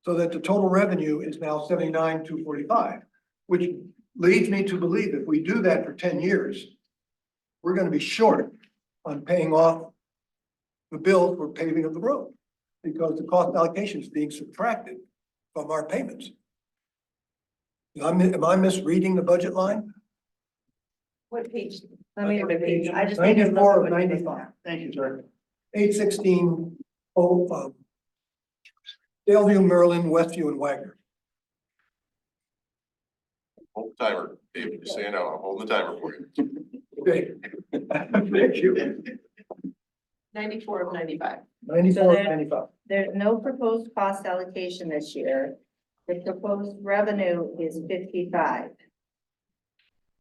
So that the total revenue is now $79,245, which leads me to believe if we do that for 10 years, we're going to be short on paying off the bill for paving of the road because the cost allocation is being subtracted from our payments. Am I misreading the budget line? What page? Let me look at page. I just need to 94 look of at 95. Thank you, sir. 816, Daleview, Merlin, Westview, and Wagner. Hold the timer, David, just so you know, I'm holding the timer for you. Okay. Thank you. 94 of 95. 94 of 95. There's no proposed cost allocation this year. The proposed revenue is 55.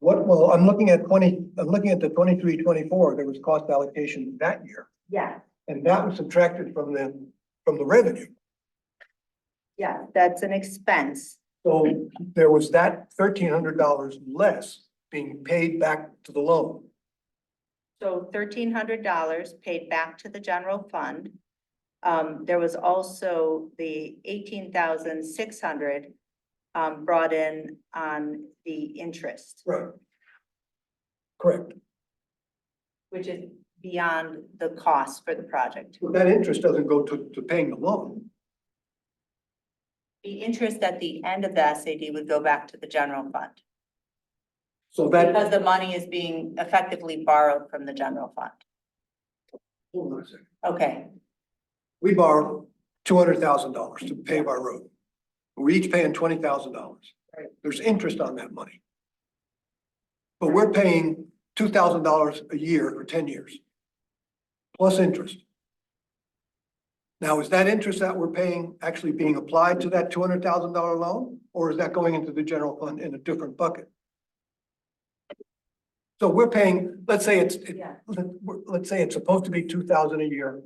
Well, I'm looking at the 23-24, there was cost allocation that year, Yeah, and that was subtracted from the revenue. yeah, that's an expense. So there was that $1,300 less being paid back to the loan. So $1,300 paid back to the general fund. There was also the 18,600 brought in on the interest, Right. Correct. which is beyond the cost for the project. But that interest doesn't go to paying the loan. The interest at the end of the SAD would go back to the general fund So that. because the money is being effectively borrowed from the general fund. Hold on a second. Okay, We borrowed $200,000 to pave our road. We're each paying $20,000. Right. There's interest on that money. But we're paying $2,000 a year for 10 years. Plus interest. Now, is that interest that we're paying actually being applied to that $200,000 loan? Or is that going into the general fund in a different bucket? So we're paying, let's say let's say it's supposed to be $2,000 a year.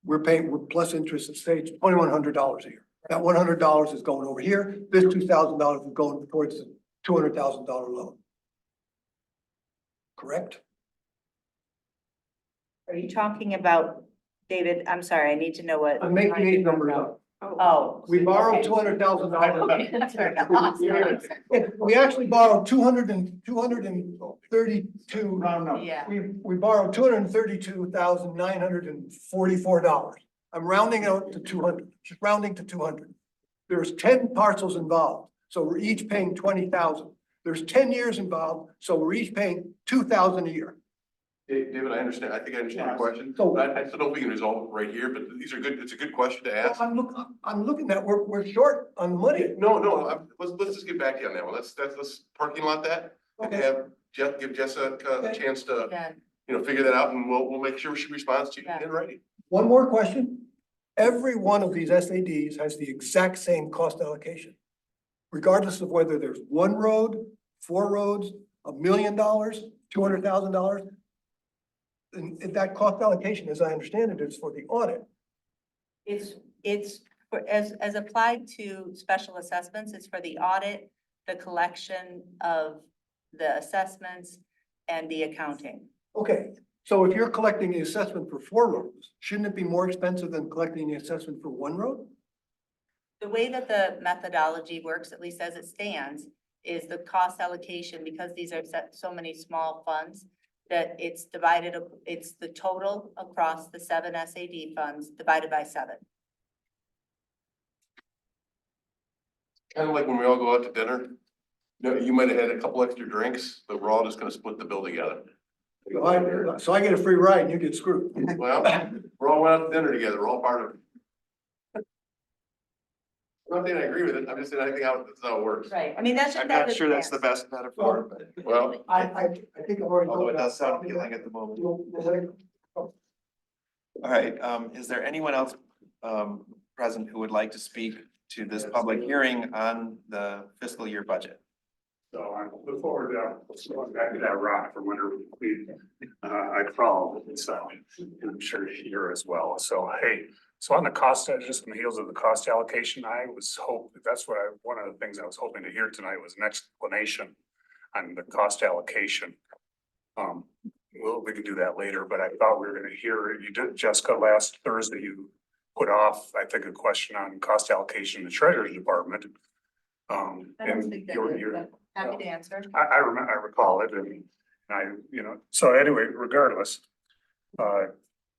We're paying with plus interest, let's say it's $2,100 a year. That $100 is going over here. This $2,000 is going towards the $200,000 loan. Correct? are you talking about, David, I'm sorry, I need to know what. I'm making these numbers up. Oh. We borrowed okay. $200,000. We actually borrowed 232. Yeah. We borrowed $232,944. I'm rounding out to 200, just rounding to 200. There's 10 parcels involved, so we're each paying 20,000. There's 10 years involved, so we're each paying 2,000 a year. David, I understand, I think I understand your question, So- but I still don't think we can resolve it right here, but these are good, it's a good question to ask. I'm looking at, we're short on money. No, let's just get back to you on that one, let's parking lot that. Have Jeff, give Jessica a chance to, Yeah. figure that out and we'll make sure she responds to you in writing. One more question. Every one of these SADs has the exact same cost allocation. Regardless of whether there's one road, 4 roads, $1 million, $200,000. And that cost allocation, as I understand it, is for the audit. It's as applied to special assessments, it's for the audit, the collection of the assessments and the accounting. Okay, so if you're collecting the assessment for 4 roads, shouldn't it be more expensive than collecting the assessment for 1 road? The way that the methodology works, at least as it stands, is the cost allocation, because these are so many small funds, that it's divided, it's the total across the 7 SAD funds divided by 7. Kind of like when we all go out to dinner. You might have had a couple extra drinks, but we're all just gonna split the bill together. So I get a free ride and you get screwed. Well, we're all went out to dinner together, we're all part of it. I'm not saying I agree with it, I'm just saying I think that's how it works. Right, I mean, that's. I'm not sure that's the best metaphor, but Well, I think I've already. although it does sound appealing at the moment. All right, is there anyone else present who would like to speak to this public hearing on the fiscal year budget? So I look forward to going back to that rock from under I crawled, so I'm sure you're as well. So, hey, so on the cost, just on the heels of the cost allocation, one of the things I was hoping to hear tonight was an explanation on the cost allocation. Well, we can do that later, but I thought we were gonna hear, you did, Jessica, last Thursday, you put off, I think, a question on cost allocation in the Treasury Department. I don't And think that you're, but happy to answer. I remember, I recall it and so anyway, regardless.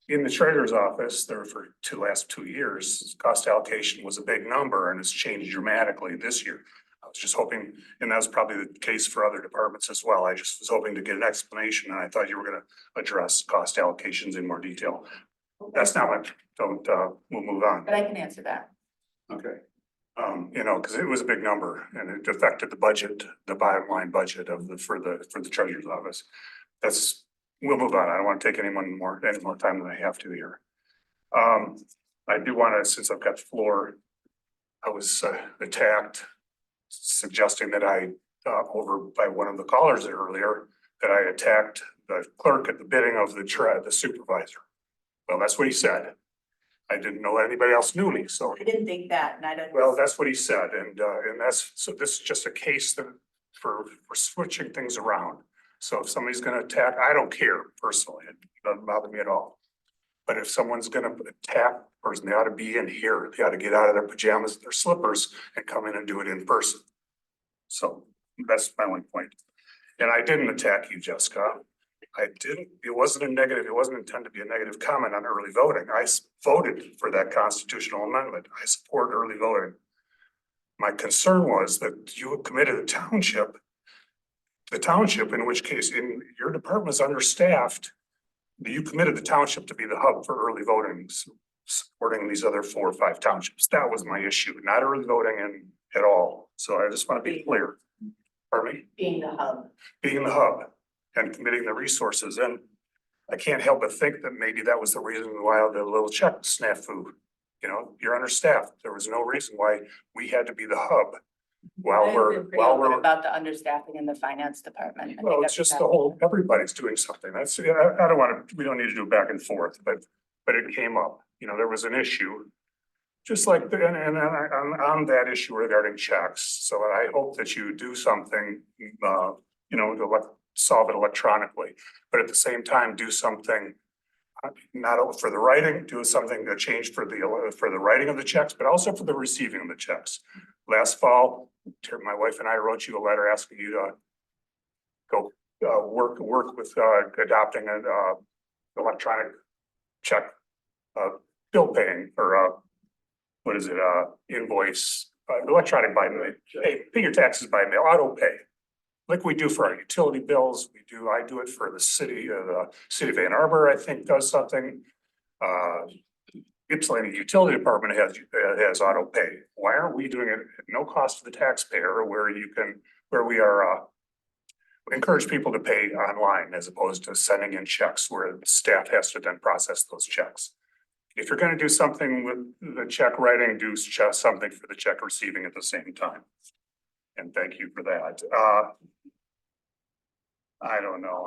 In the treasurer's office, there for last 2 years, cost allocation was a big number and it's changed dramatically this year. I was just hoping, and that's probably the case for other departments as well. I just was hoping to get an explanation and I thought you were gonna address cost allocations in more detail. That's not what, we'll move on. But I can answer that. Okay. Cause it was a big number and it affected the budget, the bottom line budget for the treasurer's office. We'll move on. I don't want to take any more time than I have to here. I do want to, since I've got the floor, I was attacked, suggesting that over by one of the callers earlier, that I attacked the clerk at the bidding of the supervisor. Well, that's what he said. I didn't know anybody else knew me, so. I didn't think that, and I don't. Well, that's what he said, and this is just a case for switching things around. So if somebody's gonna attack, I don't care personally, it doesn't bother me at all. But if someone's gonna attack a person, they ought to be in here, they ought to get out of their pajamas, and their slippers, and come in and do it in person. So that's my only point. And I didn't attack you, Jessica. It wasn't intended to be a negative comment on early voting. I voted for that constitutional amendment. I support early voting. My concern was that you committed the township, in which case in your department is understaffed. You committed the township to be the hub for early voting, supporting these other 4 or 5 townships. That was my issue, not early voting at all. So I just want to be clear. Pardon me? Being the hub. Being the hub and committing the resources. And I can't help but think that maybe that was the reason why the little check snafu. You're understaffed. There was no reason why we had to be the hub while we're About the understaffing in the finance department. I think well, it's just the whole, everybody's doing something. That's, I don't want to, we don't need to do back and forth, but it came up, there was an issue. Just like, and on that issue regarding checks. So I hope that you do something, to solve it electronically, but at the same time, do something not for the writing, do something to change for the writing of the checks, but also for the receiving of the checks. Last fall, my wife and I wrote you a letter asking you to go work with adopting an electronic check bill paying or invoice electronic by mail. Hey, pay your taxes by mail, auto pay. Like we do for our utility bills, I do it for the city of Ann Arbor, I think does something. Ypsilanti Utility Department has auto pay. Why aren't we doing it at no cost to the taxpayer where we are encourage people to pay online as opposed to sending in checks where the staff has to then process those checks. If you're gonna do something with the check writing, do something for the check receiving at the same time. And thank you for that. I don't know,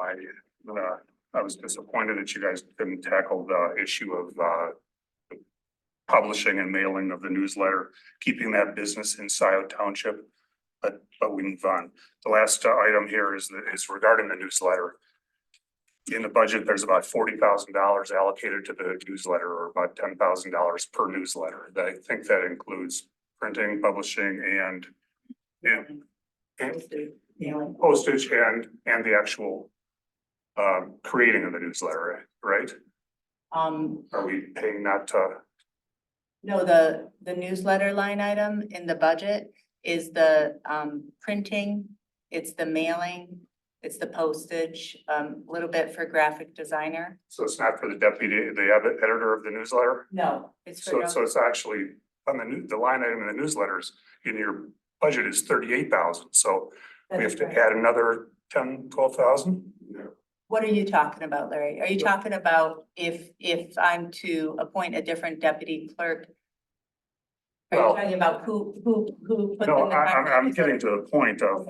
I was disappointed that you guys couldn't tackle the issue of publishing and mailing of the newsletter, keeping that business in Scio Township. But we move on. The last item here is regarding the newsletter. In the budget, there's about $40,000 allocated to the newsletter, or about $10,000 per newsletter. I think that includes printing, publishing, and postage and the actual creating of the newsletter, right? Are we paying that to? No, the newsletter line item in the budget is the printing, it's the mailing, it's the postage, little bit for graphic designer. So it's not for the deputy, the editor of the newsletter? No, it's for. So it's actually on the line item in the newsletters in your budget is 38,000, so we have to add another 10, 12,000? What are you talking about, Larry? Are you talking about if I'm to appoint a different deputy clerk? Are you Well, talking about who put no, in the I'm contract? getting to the point of,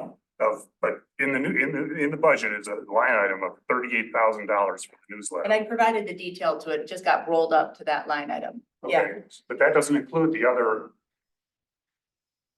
but in the budget is a line item of $38,000 for the newsletter. And I provided the detail to it, just got rolled up to that line item. Yeah, Okay, but that doesn't include the other.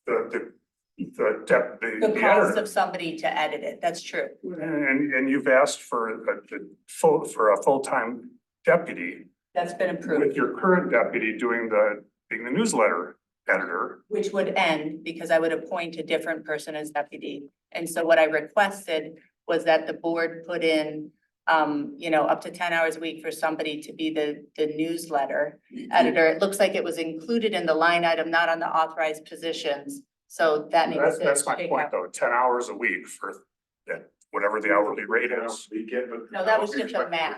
The the cost editor. of somebody to edit it, that's true. And you've asked for a full-time deputy That's been approved, with your current deputy being the newsletter editor. which would end because I would appoint a different person as deputy. And so what I requested was that the board put in, up to 10 hours a week for somebody to be the newsletter editor. It looks like it was included in the line item, not on the authorized positions. So that needs to. That's my shake point out. though, 10 hours a week for that, whatever the hourly rate is. No, that was just a math.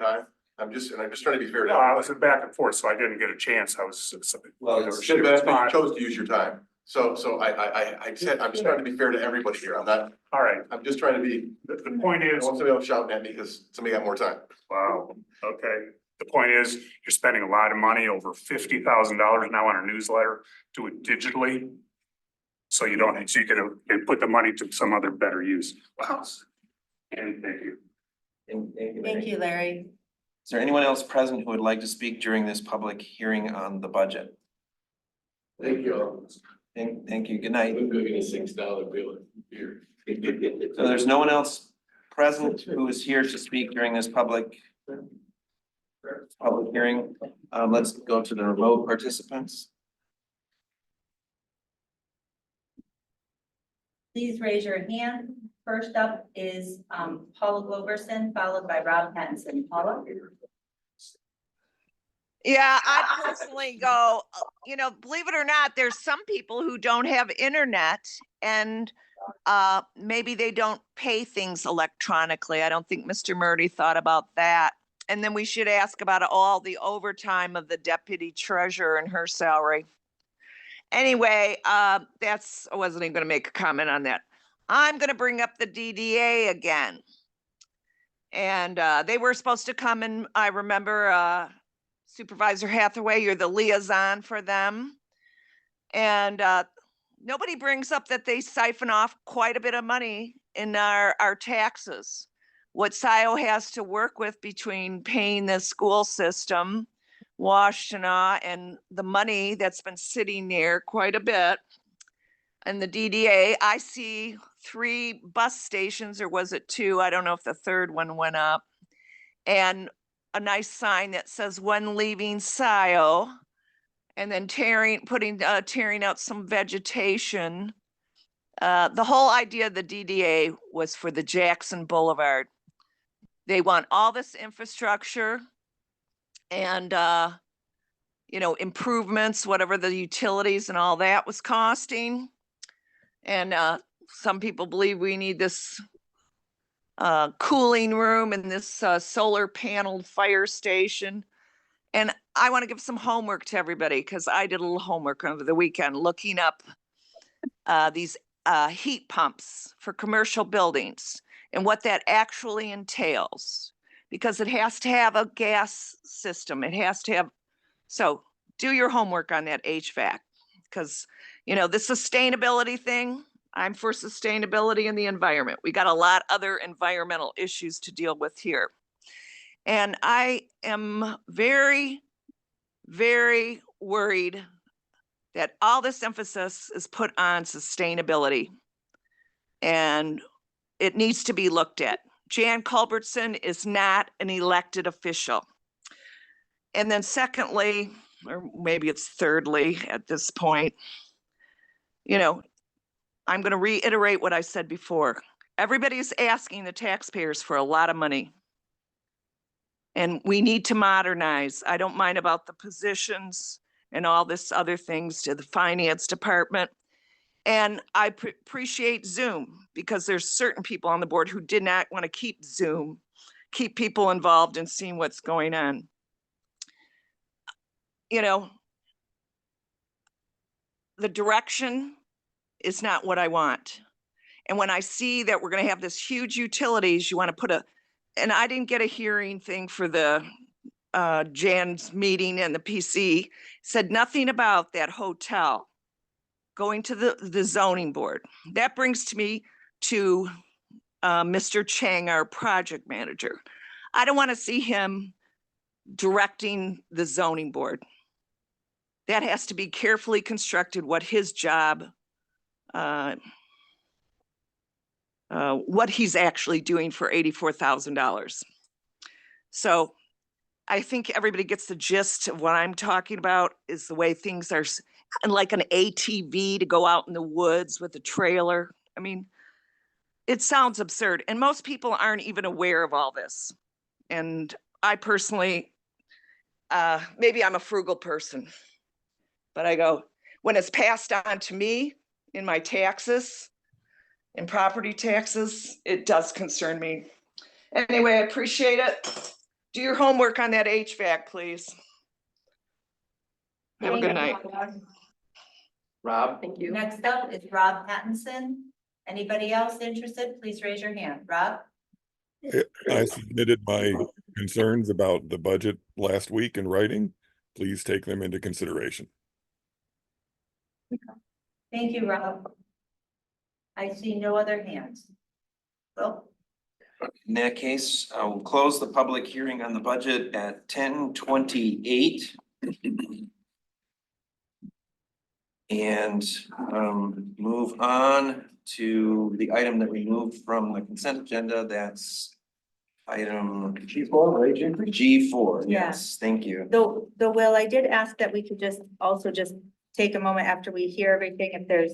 I'm just trying to be fair. No, I was back and forth, so I didn't get a chance. I was. Well, you chose to use your time. So I'm just trying to be fair to everybody here. I'm not, All right, I'm just trying to be, the point I is, don't want somebody else shouting at me because somebody got more time. wow, okay. The point is, you're spending a lot of money, over $50,000 now on a newsletter, do it digitally. So you can put the money to some other better use. Wow. And thank you. Thank you, Larry. Is there anyone else present who would like to speak during this public hearing on the budget? Thank you. Thank you. Good night. I'm going to get a $6 bill here. So there's no one else present who is here to speak during this public hearing. Let's go to the remote participants. Please raise your hand. First up is Paula Gloverson, followed by Rob Pattinson. Paula? Yeah, I personally go, believe it or not, there's some people who don't have internet and maybe they don't pay things electronically. I don't think Mr. Murdy thought about that. And then we should ask about all the overtime of the deputy treasurer and her salary. Anyway, I wasn't even going to make a comment on that. I'm going to bring up the DDA again. And they were supposed to come and I remember Supervisor Hathaway, you're the liaison for them. And nobody brings up that they siphon off quite a bit of money in our taxes. What Scio has to work with between paying the school system, Washtenaw, and the money that's been sitting there quite a bit. And the DDA, I see 3 bus stations, or was it 2? I don't know if the third one went up. And a nice sign that says "When leaving Scio," and then tearing out some vegetation. The whole idea of the DDA was for the Jackson Boulevard. They want all this infrastructure and improvements, whatever the utilities and all that was costing. And some people believe we need this cooling room and this solar paneled fire station. And I want to give some homework to everybody because I did a little homework over the weekend looking up these heat pumps for commercial buildings. and what that actually entails. Because it has to have a gas system, it has to have, so do your homework on that HVAC. Because, you know, the sustainability thing, I'm for sustainability in the environment. We got a lot other environmental issues to deal with here. And I am very, very worried that all this emphasis is put on sustainability. And it needs to be looked at. Jan Culbertson is not an elected official. And then secondly, or maybe it's thirdly at this point, you know, I'm going to reiterate what I said before. Everybody's asking the taxpayers for a lot of money. And we need to modernize. I don't mind about the positions and all this other things to the finance department. And I appreciate Zoom because there's certain people on the board who did not want to keep Zoom, keep people involved in seeing what's going on. You know, the direction is not what I want. And when I see that we're going to have this huge utilities, you want to put a, and I didn't get a hearing thing for the Jan's meeting, and the PC said nothing about that hotel going to the zoning board. That brings me to Mr. Chang, our project manager. I don't want to see him directing the zoning board. That has to be carefully constructed, what his job, what he's actually doing for $84,000. So I think everybody gets the gist of what I'm talking about is the way things are, and like an ATV to go out in the woods with a trailer. I mean, it sounds absurd, and most people aren't even aware of all this. And I personally, maybe I'm a frugal person, but I go, when it's passed on to me in my taxes, in property taxes, it does concern me. Anyway, I appreciate it. Do your homework on that HVAC, please. Have a good night. Rob? Thank you. Next up is Rob Pattinson. Anybody else interested? Please raise your hand. Rob? I submitted my concerns about the budget last week in writing. Please take them into consideration. Thank you, Rob. I see no other hands. Well, In that case, I will close the public hearing on the budget at 10:28. And move on to the item that we moved from the consent agenda. That's item G4, wage increase? G4. Yeah. Yes, thank you. though, Will, I did ask that we could just take a moment after we hear everything, if there's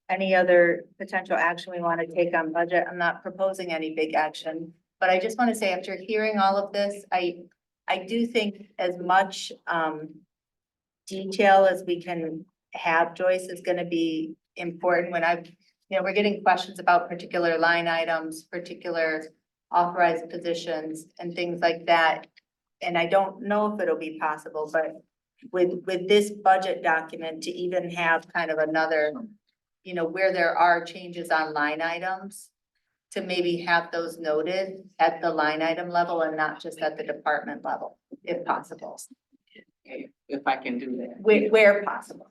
any other potential action we want to take on budget. I'm not proposing any big action, but I just want to say, after hearing all of this, I do think as much detail as we can have, Joyce, is going to be important. When we're getting questions about particular line items, particular authorized positions and things like that. And I don't know if it'll be possible, but with this budget document to even have kind of another, where there are changes on line items, to maybe have those noted at the line item level and not just at the department level, if possible. If I can do that. Where possible.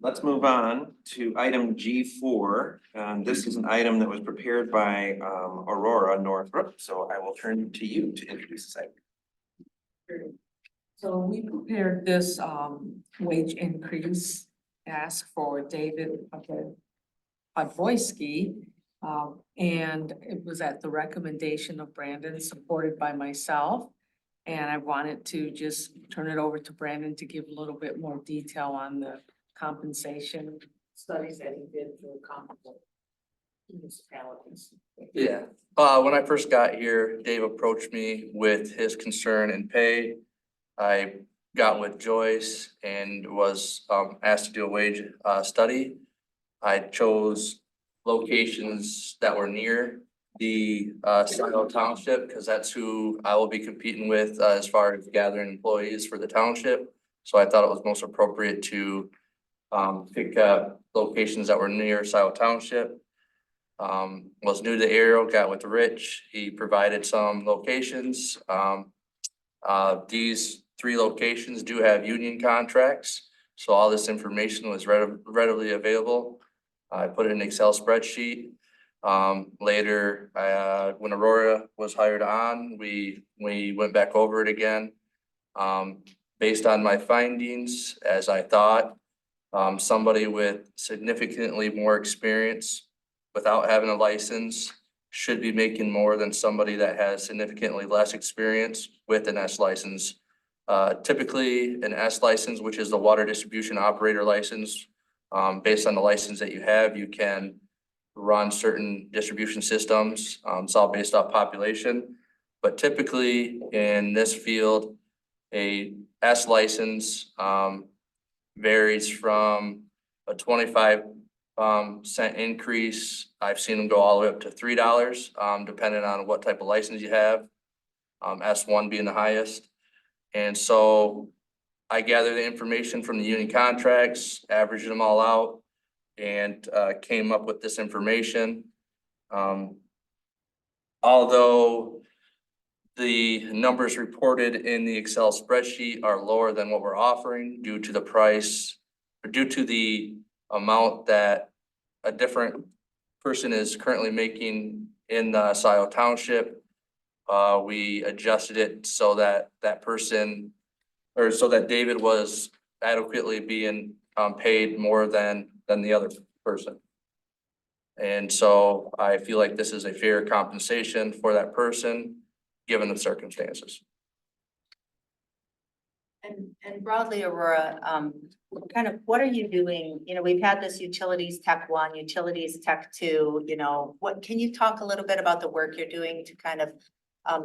Let's move on to item G4. This is an item that was prepared by Aurora Northrop, so I will turn to you to introduce this item. So we prepared this wage increase, ask for David Podvoisky. And it was at the recommendation of Brandon, supported by myself. And I wanted to just turn it over to Brandon to give a little bit more detail on the compensation studies that he did for comparable municipalities. Yeah, when I first got here, Dave approached me with his concern in pay. I got with Joyce and was asked to do a wage study. I chose locations that were near the Scio Township, because that's who I will be competing with as far as gathering employees for the township. So I thought it was most appropriate to pick up locations that were near Scio Township. Was new to the area, got with Rich. He provided some locations. These 3 locations do have union contracts, so all this information was readily available. I put it in an Excel spreadsheet. Later, when Aurora was hired on, we went back over it again. Based on my findings, as I thought, somebody with significantly more experience without having a license should be making more than somebody that has significantly less experience with an S license. Typically, an S license, which is the water distribution operator license, based on the license that you have, you can run certain distribution systems. It's all based off population. But typically in this field, a S license varies from a 25 cent increase. I've seen them go all the way up to $3, depending on what type of license you have. S1 being the highest. And so I gathered the information from the union contracts, averaged them all out, and came up with this information. Although the numbers reported in the Excel spreadsheet are lower than what we're offering due to the price, or due to the amount that a different person is currently making in the Scio Township. We adjusted it so that that person, or so that David was adequately being paid more than the other person. And so I feel like this is a fair compensation for that person, given the circumstances. And broadly, Aurora, kind of, what are you doing? You know, we've had this utilities tech 1, utilities tech 2, you know, what, can you talk a little bit about the work you're doing to kind of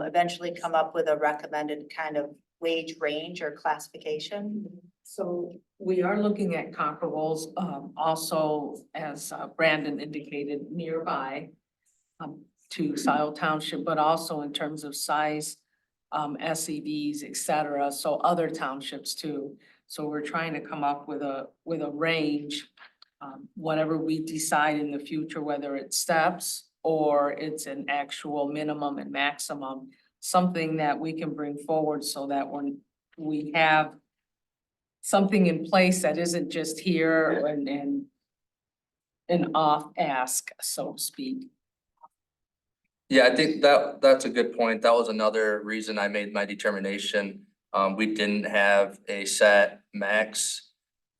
eventually come up with a recommended kind of wage range or classification? So we are looking at comparables, also as Brandon indicated, nearby to Scio Township, but also in terms of size, SEVs, et cetera, so other townships too. So we're trying to come up with a range, whatever we decide in the future, whether it's steps or it's an actual minimum and maximum, something that we can bring forward so that when we have something in place that isn't just here and an off ask, so to speak. Yeah, I think that's a good point. That was another reason I made my determination. We didn't have a set max.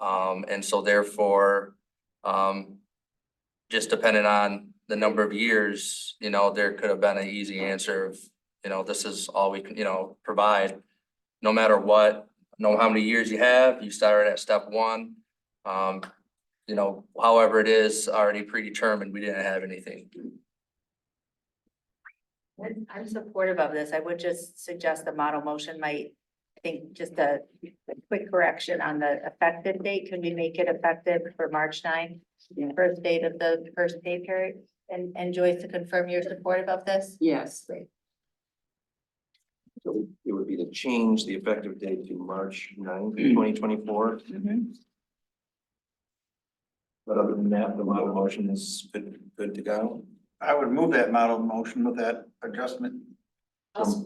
And so therefore, just depending on the number of years, you know, there could have been an easy answer of, you know, this is all we can, you know, provide. No matter what, know how many years you have, you started at step 1. You know, however it is already predetermined, we didn't have anything. I'm supportive of this. I would just suggest the model motion might, I think, just a quick correction on the effective date. Can we make it effective for March 9th? First date of the first pay period? And Joyce, to confirm you're supportive of this? Yes. Great. So it would be to change the effective date to March 9th, 2024. But other than that, the model motion is good to go. I would move that model motion with that adjustment.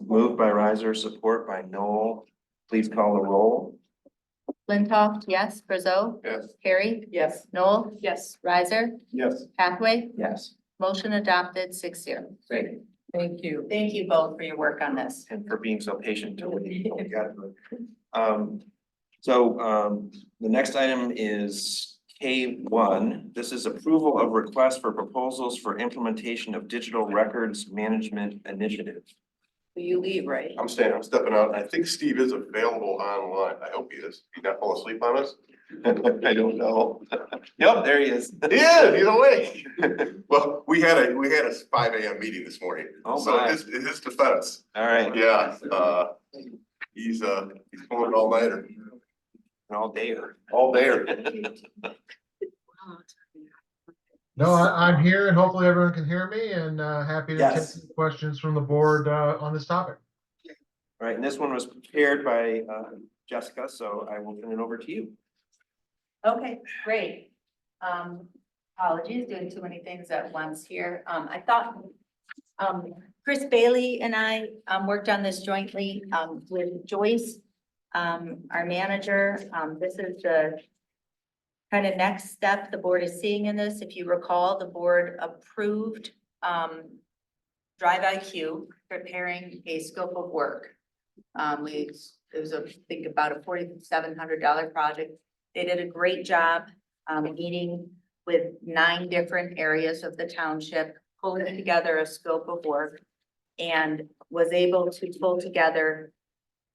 Moved by Riser, support by Noel. Please call the roll. Flintoff, yes. Brazeau? Yes. Carrie? Yes. Noel? Yes. Riser? Yes. Hathaway? Yes. Motion adopted 6-0. Great. Thank you. Thank you both for your work on this. And for being so patient till we got it. The next item is K1. This is approval of request for proposals for implementation of digital records management initiative. You leave, right? I'm stepping out. I think Steve is available online. I hope he is. He not fall asleep on us? I don't know. Yep, there he is. He is, he's awake. Well, we had a 5 a.m. meeting this morning. Oh, So my. his defense, All right. yeah, he's pulling all nighter, All dayer. all day. No, I'm here and hopefully everyone can hear me and happy to Yes. take questions from the board on this topic. All right, and this one was prepared by Jessica, so I will turn it over to you. Okay, great. I'll Apologies, doing too many things at once here. I thought, Chris Bailey and I, worked on this jointly, with Joyce, our manager. This is the kind of next step the board is seeing in this. If you recall, the board approved, Drive IQ preparing a scope of work. It was, I think, about a $4,700 project. They did a great job, meeting with 9 different areas of the township, pulling together a scope of work, and was able to pull together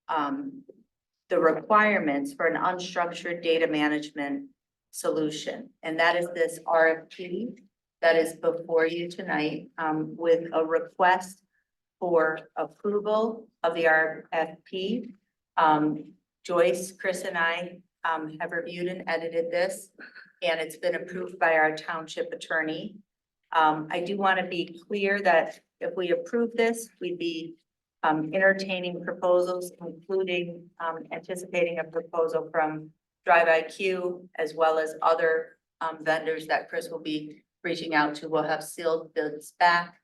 the requirements for an unstructured data management solution. And that is this RFP that is before you tonight, with a request for approval of the RFP. Joyce, Chris, and I have reviewed and edited this, and it's been approved by our township attorney. I do want to be clear that if we approve this, we'd be entertaining proposals, including anticipating a proposal from Drive IQ, as well as other vendors that Chris will be reaching out to. We'll have sealed bids back,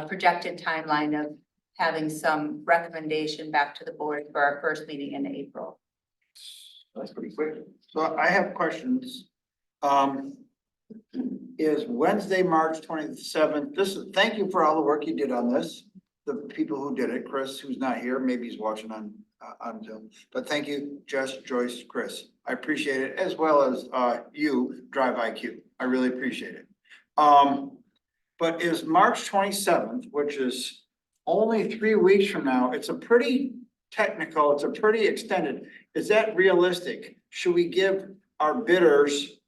projected timeline of having some recommendation back to the board for our first meeting in April. That's pretty quick. So I have questions. Is Wednesday, March 27th, thank you for all the work you did on this. The people who did it, Chris, who's not here, maybe he's watching on Zoom, but thank you, Jess, Joyce, Chris. I appreciate it, as well as you, Drive IQ. I really appreciate it. But is March 27th, which is only 3 weeks from now, it's a pretty technical, it's a pretty extended. Is that realistic? Should we give our bidders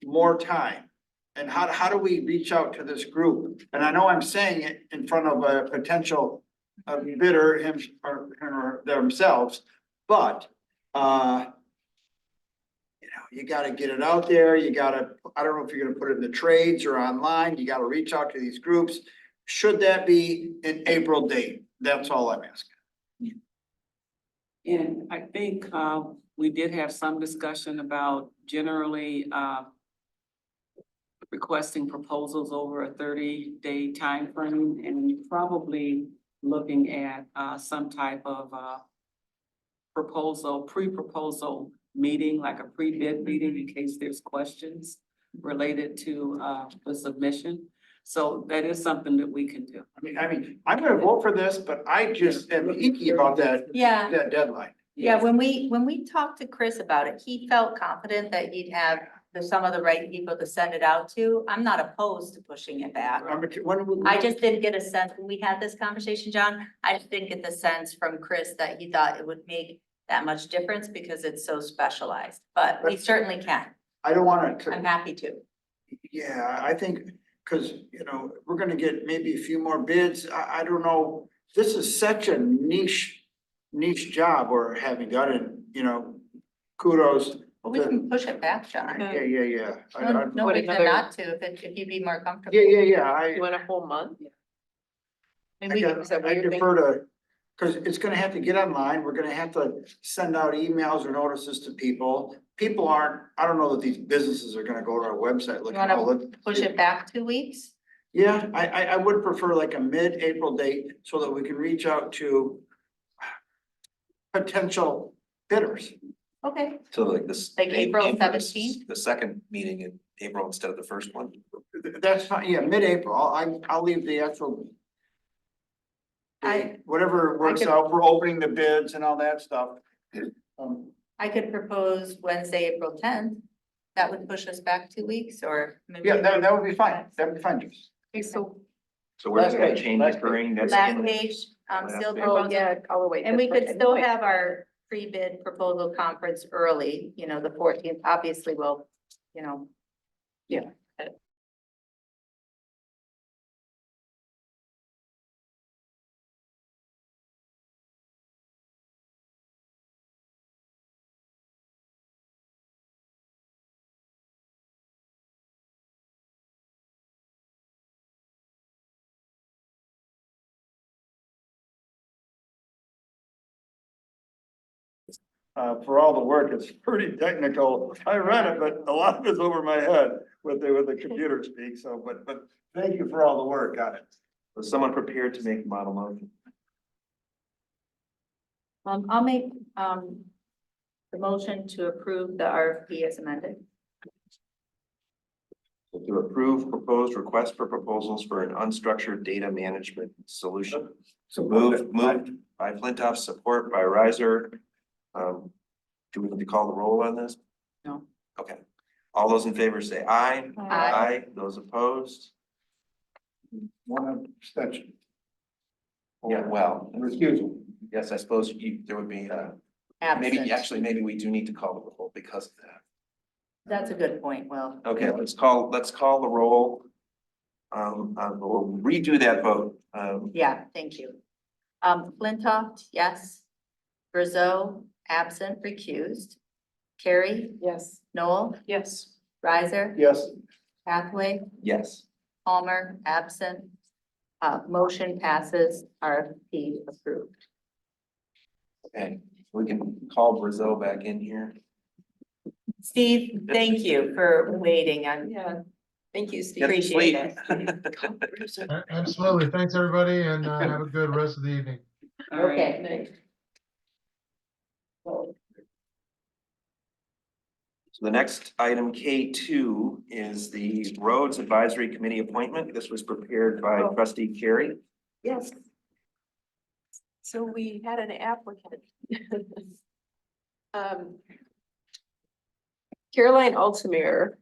more time? And how do we reach out to this group? And I know I'm saying it in front of a potential bidder, him or her themselves, but you gotta get it out there. You gotta, I don't know if you're gonna put it in the trades or online. You gotta reach out to these groups. Should that be an April date? That's all I'm asking. And I think we did have some discussion about generally requesting proposals over a 30-day time frame, and probably looking at some type of pre-proposal meeting, like a pre-bid meeting, in case there's questions related to the submission. So that is something that we can do. I mean, I'm gonna vote for this, but I just am icky about that deadline. Yeah, when we talked to Chris about it, he felt confident that he'd have some of the right people to send it out to. I'm not opposed to pushing it back. I just didn't get a sense, when we had this conversation, John, I just didn't get the sense from Chris that he thought it would make that much difference because it's so specialized, but we certainly can. I don't want to. I'm happy to. Yeah, I think, cause we're gonna get maybe a few more bids. I don't know. This is such a niche job we're having done, and kudos. But we can push it back, John. Yeah. No reason not to, if you'd be more comfortable. Yeah. You want a whole month? I defer to, cause it's gonna have to get online. We're gonna have to send out emails or notices to people. People aren't, I don't know that these businesses are gonna go to our website You looking. wanna push it back 2 weeks? Yeah, I would prefer like a mid-April date so that we can reach out to potential bidders. Okay, So like this. Like April aim for this- 17th? The second meeting in April instead of the first one. That's fine, yeah, mid-April. I'll leave the actual. Whatever works could- out for opening the bids and all that stuff. I could propose Wednesday, April 10th. That would push us back 2 weeks, or maybe. Yeah, that would be fine. That would be fine, Joyce. Okay, so So we're just gonna Last page, change last it during this. last page, sealed proposal. all the way. And we could still have our pre-bid proposal conference early, the 14th, obviously we'll, yeah. for all the work. It's pretty technical. I read it, but a lot of it's over my head with the computer speak. So, but thank you for all the work on it. Was someone prepared to make a model motion? I'll make, the motion to approve the RFP as amended. To approve proposed request for proposals for an unstructured data management solution. So moved by Flintoff, support by Riser. Do we need to call the roll on this? No. Okay. All those in favor say aye. Aye. Those opposed? One abstention. Yeah, well, Recusal. yes, I suppose there would be, maybe, Absent. actually, maybe we do need to call the roll because of that. That's a good point, Will. Okay, let's call the roll. We'll redo that vote. Yeah, thank you. Flintoff, yes. Brazeau, absent, recused. Carrie, Yes. Noel, Yes. Riser, Yes. Hathaway, Yes. Palmer, absent. Motion passes, RFP approved. Okay, we can call Brazil back in here. Steve, thank you for waiting. Yeah. Thank you, Steve. Get to Appreciate sleep. Absolutely. Thanks, everybody, and have a good rest of the evening. Okay. So the next item, K2, is the Roads Advisory Committee appointment. This was prepared by Trustee Carey. Yes. So we had an applicant. Caroline Altamir.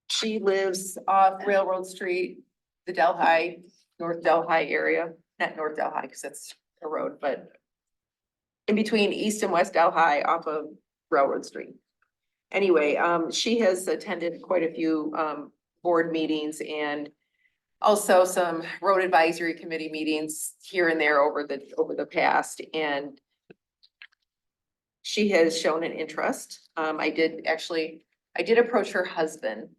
She lives off Railroad Street, the Delhi, North Delhi area, not North Delhi, because that's a road, but in between East and West Delhi off of Railroad Street. Anyway, she has attended quite a few board meetings and also some road advisory committee meetings here and there over the past, and she has shown an interest. I did approach her husband,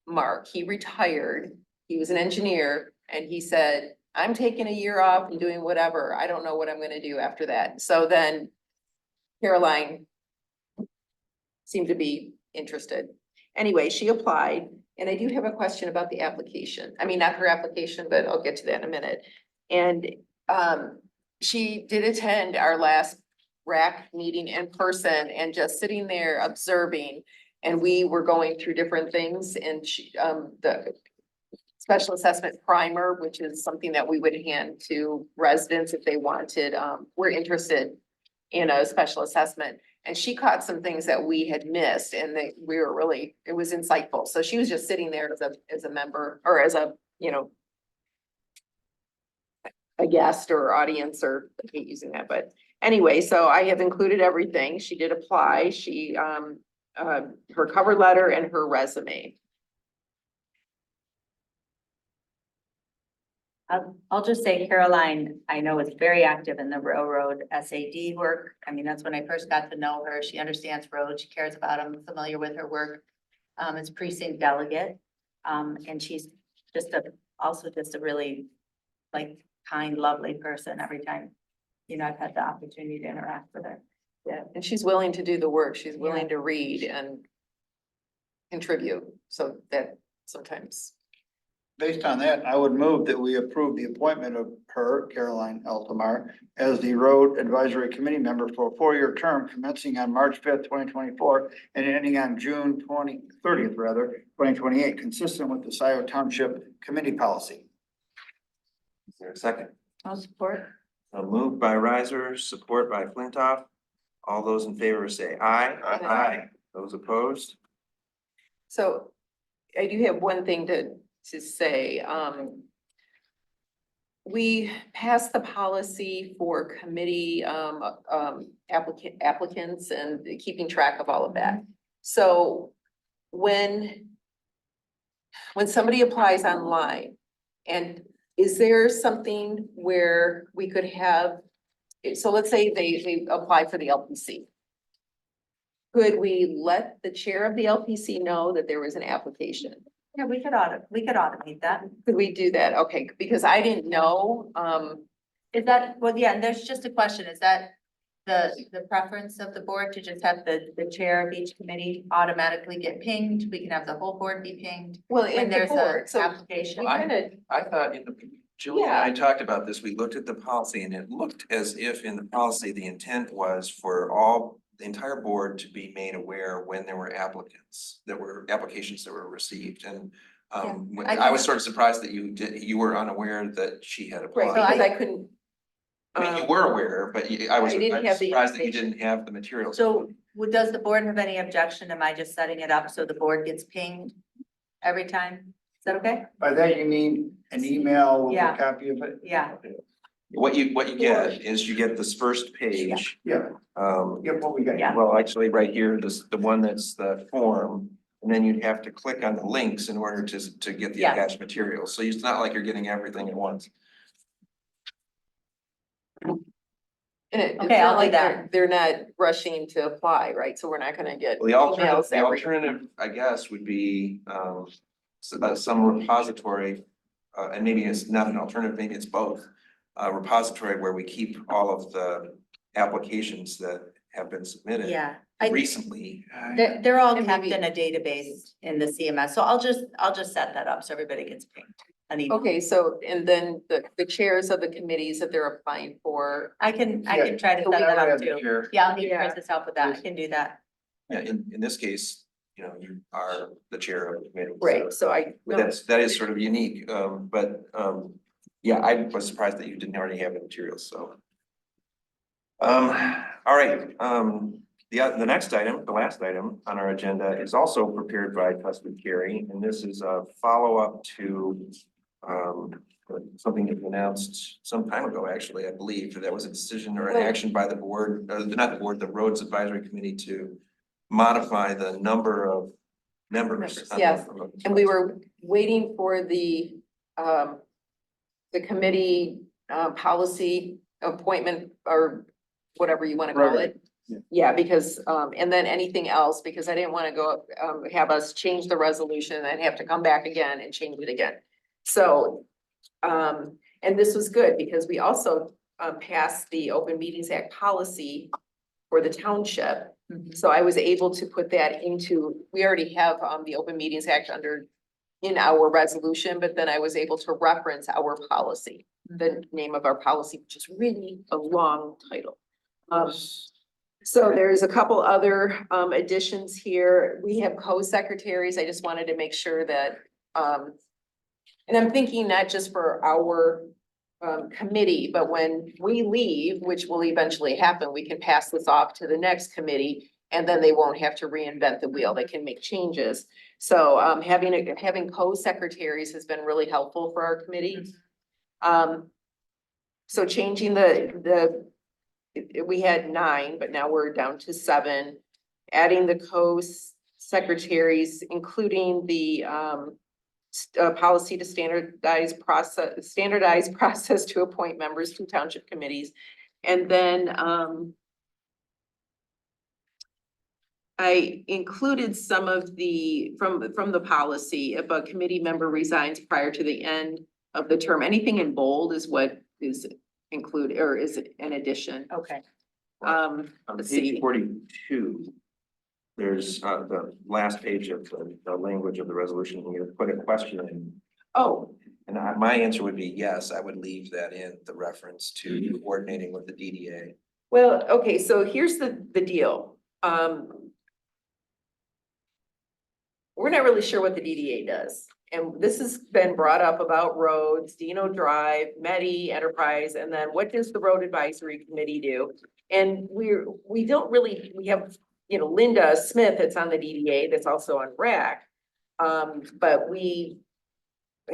Mark. He retired. He was an engineer, and he said, I'm taking a year off and doing whatever. I don't know what I'm gonna do after that. So then Caroline seemed to be interested. Anyway, she applied, and I do have a question about the application. I mean, not her application, but I'll get to that in a minute. And she did attend our last RAC meeting in person and just sitting there observing. And we were going through different things, and she, the special assessment primer, which is something that we would hand to residents if they wanted, were interested in a special assessment. And she caught some things that we had missed, and we were really, it was insightful. So she was just sitting there as a member, or as a, a guest or audience, or I hate using that, but anyway, so I have included everything. She did apply. She, her cover letter and her resume. I'll just say Caroline, I know is very active in the railroad SAD work. I mean, that's when I first got to know her. She understands roads, she cares about them, familiar with her work. As precinct delegate. And she's also just a really kind, lovely person every time, I've had the opportunity to interact with her. Yeah, and she's willing to do the work. She's willing to read and contribute, so that sometimes. Based on that, I would move that we approve the appointment of her, Caroline Altamar, as the Road Advisory Committee member for a 4-year term commencing on March 5th, 2024, and ending on June 30th, 2028, consistent with the Scio Township Committee policy. Is there a second? I'll support. Moved by Riser, support by Flintoff. All those in favor say aye. Aye. Those opposed? So I do have one thing to say. We passed the policy for committee applicants and keeping track of all of that. So when somebody applies online, and is there something where we could have, so let's say they apply for the LPC. Could we let the chair of the LPC know that there was an application? Yeah, we could automate that. Could we do that? Okay, because I didn't know, Is that, well, yeah, and there's just a question, is that the preference of the board to just have the chair of each committee automatically get pinged? We can have the whole board be pinged Well, when in the there's a board, so application. we kinda, I thought in the, Julie and I talked about this, we looked at the policy and it looked as if in the policy, the intent was for the entire board to be made aware when there were applications that were received and I was sort of surprised that you were unaware that she had right, applied. because I couldn't. I mean, you were aware, but I was I didn't have the surprised that you information. didn't have the materials. So does the board have any objection? Am I just setting it up so the board gets pinged every time? Is that okay? By that you mean an email with a Yeah. copy of it? Yeah. What you get is you get this first page. Yeah, what we got. Yeah. Well, actually, right here, the one that's the form, and then you'd have to click on the links in order to get the Yeah. attached material. So it's not like you're getting everything at once. It's Okay, I'll not do like that. they're not rushing to apply, right? So we're not gonna get Well, emails the every. alternative, I guess, would be some repository, and maybe it's not an alternative, maybe it's both. A repository where we keep all of the applications that have been submitted Yeah. recently. They're all And kept maybe- in a database in the CMS. So I'll just set that up so everybody gets pinged. Okay, so, and then the chairs of the committees that they're applying for. I can try to set we that already up have the too. chair. Yeah, I'll need Yeah. Chris's help with that. I can do that. Yeah, in this case, you know, you are the chair of the committee. so- Right, so I. But that is sort of unique, yeah, I was surprised that you didn't already have the materials, so. All right, the next item, the last item on our agenda is also prepared by Trustee Carey, and this is a follow-up to something that was announced some time ago, actually, I believe, that was a decision or an action by the board, not the board, the Roads Advisory Committee to modify the number of members. Yes, and we were waiting for the committee, policy appointment or whatever you wanna call it. Yeah, because, and then anything else, because I didn't wanna go, have us change the resolution and then have to come back again and change it again. So, and this was good because we also, passed the Open Meetings Act policy for the township. So I was able to put that into, we already have, the Open Meetings Act in our resolution, but then I was able to reference our policy, the name of our policy, which is really a long title. So there's a couple other additions here. We have co-secretaries. I just wanted to make sure that, and I'm thinking not just for our committee, but when we leave, which will eventually happen, we can pass this off to the next committee and then they won't have to reinvent the wheel. They can make changes. So having co-secretaries has been really helpful for our committee. So changing we had 9, but now we're down to 7. Adding the co-secretaries, including the policy to standardized process to appoint members to township committees. And then I included some of the, from the policy, if a committee member resigns prior to the end of the term, anything in bold is what is included, or is an addition. Okay. On Let's page see. 42, there's the last page of the language of the resolution, you put a question in. Oh, And my answer would be yes, I would leave that in, the reference to coordinating with the DDA. well, okay, so here's the deal. We're not really sure what the DDA does. And this has been brought up about roads, Dino Drive, Medi, Enterprise, and then what does the Road Advisory Committee do? And we don't really, we have, Linda Smith that's on the DDA, that's also on RAC. But we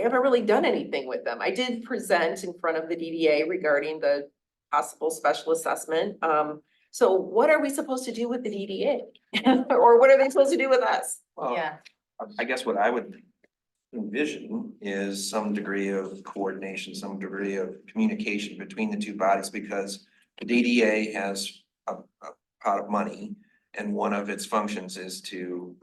haven't really done anything with them. I did present in front of the DDA regarding the possible special assessment. So what are we supposed to do with the DDA? Or what are they supposed to do with us? Well, Yeah. I guess what I would envision is some degree of coordination, some degree of communication between the two bodies, because the DDA has a pot of money, and one of its functions is to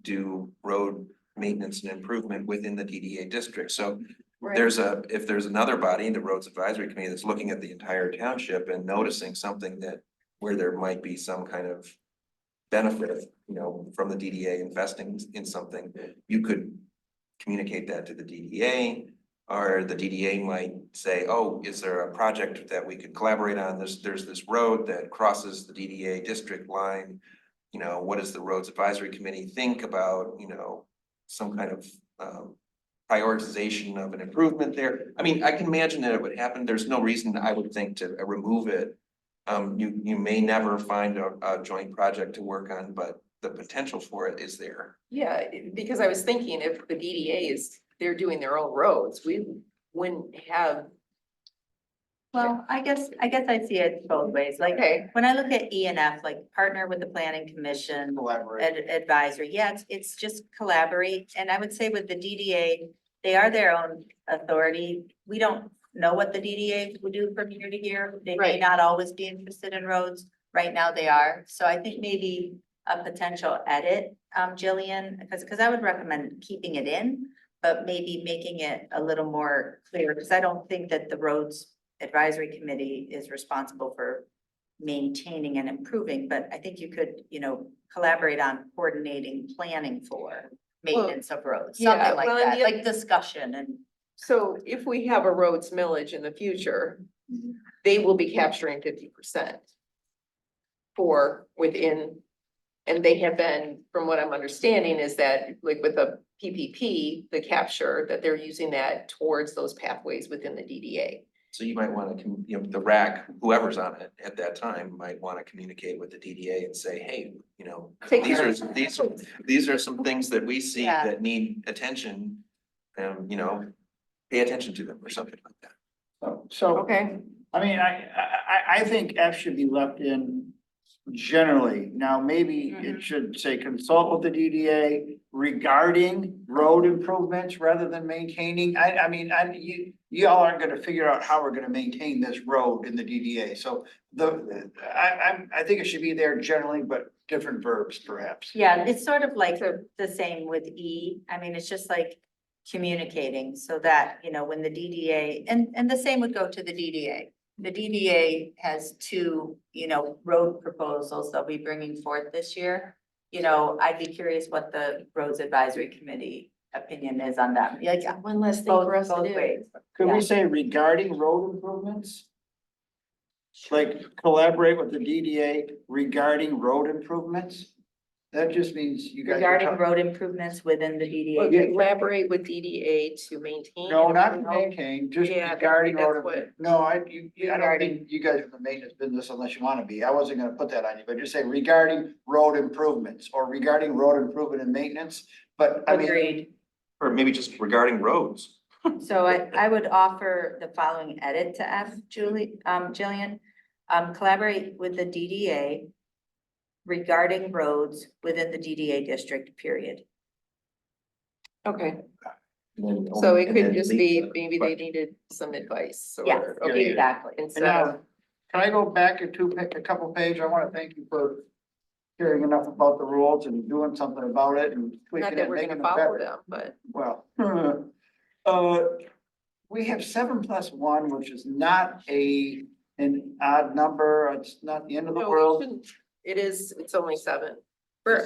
do road maintenance and improvement within the DDA district. So if there's another body, the Roads Advisory Committee, that's looking at the entire township and noticing something that where there might be some kind of benefit, you know, from the DDA investing in something, you could communicate that to the DDA. Or the DDA might say, oh, is there a project that we could collaborate on? There's this road that crosses the DDA district line. You know, what does the roads advisory committee think about, you know, some kind of prioritization of an improvement there? I mean, I can imagine that it would happen. There's no reason I would think to remove it. You may never find a joint project to work on, but the potential for it is there. Yeah, because I was thinking if the DDA they're doing their own roads, we wouldn't have. Well, I guess I see it both ways. Like, Okay. when I look at E and F, like partner with the planning commission, Collaborate. advisory, yeah, it's just collaborate. And I would say with the DDA, they are their own authority. We don't know what the DDA would do from year to year. They may Right. not always be interested in roads. Right now they are. So I think maybe a potential edit, Jillian, because I would recommend keeping it in, but maybe making it a little more clear, because I don't think that the roads advisory committee is responsible for maintaining and improving, but I think you could, you know, collaborate on coordinating, planning for maintenance of roads, yeah, something like well, and that, the- like discussion and. So if we have a roads millage in the future, they will be capturing 50% for within, and they have been, from what I'm understanding, is that like with the PPP, the capture, that they're using that towards those pathways within the DDA. So you might want to, you know, the RAC, whoever's on it at that time might want to communicate with the DDA and say, hey, you know, Take these care are, of- these are some things that we see Yeah. that need attention. You know, pay attention to them or something like that. So, Okay. I mean, I think F should be left in generally. Now, maybe it should say consult with the DDA regarding road improvements rather than maintaining. I mean, you all aren't gonna figure out how we're gonna maintain this road in the DDA. So I think it should be there generally, but different verbs perhaps. Yeah, it's sort of like the same with E. I mean, it's just like communicating so that, you know, when the DDA, and the same would go to the DDA. The DDA has two, you know, road proposals they'll be bringing forth this year. You know, I'd be curious what the roads advisory committee opinion is on that. Like, One less thing both for us to both do. ways. Could Yeah. we say regarding road improvements? Like collaborate with the DDA regarding road improvements? That just means you guys. are Regarding talk- road improvements within the Well, DDA. collaborate with DDA to maintain. No, not and maintain, just Yeah, regarding that's road. what- No, I don't think you guys are in the maintenance business unless you wanna be. I wasn't gonna put that on you, but just say regarding road improvements or regarding road improvement and maintenance. But I mean, Agreed. Or maybe just regarding roads. So I would offer the following edit to F, Jillian. Collaborate with the DDA regarding roads within the DDA district, period. Okay, And then so it and could then just leave be, maybe they needed some advice or. Yeah, Okay, exactly. and instead now, of, can I go back a couple page? I wanna thank you for hearing enough about the rules and doing something about it and not tweaking that it, we're making gonna it follow better. them, but. Well, we have 7+1, which is not an odd number. It's not the end of the No, world. it is, it's only 7.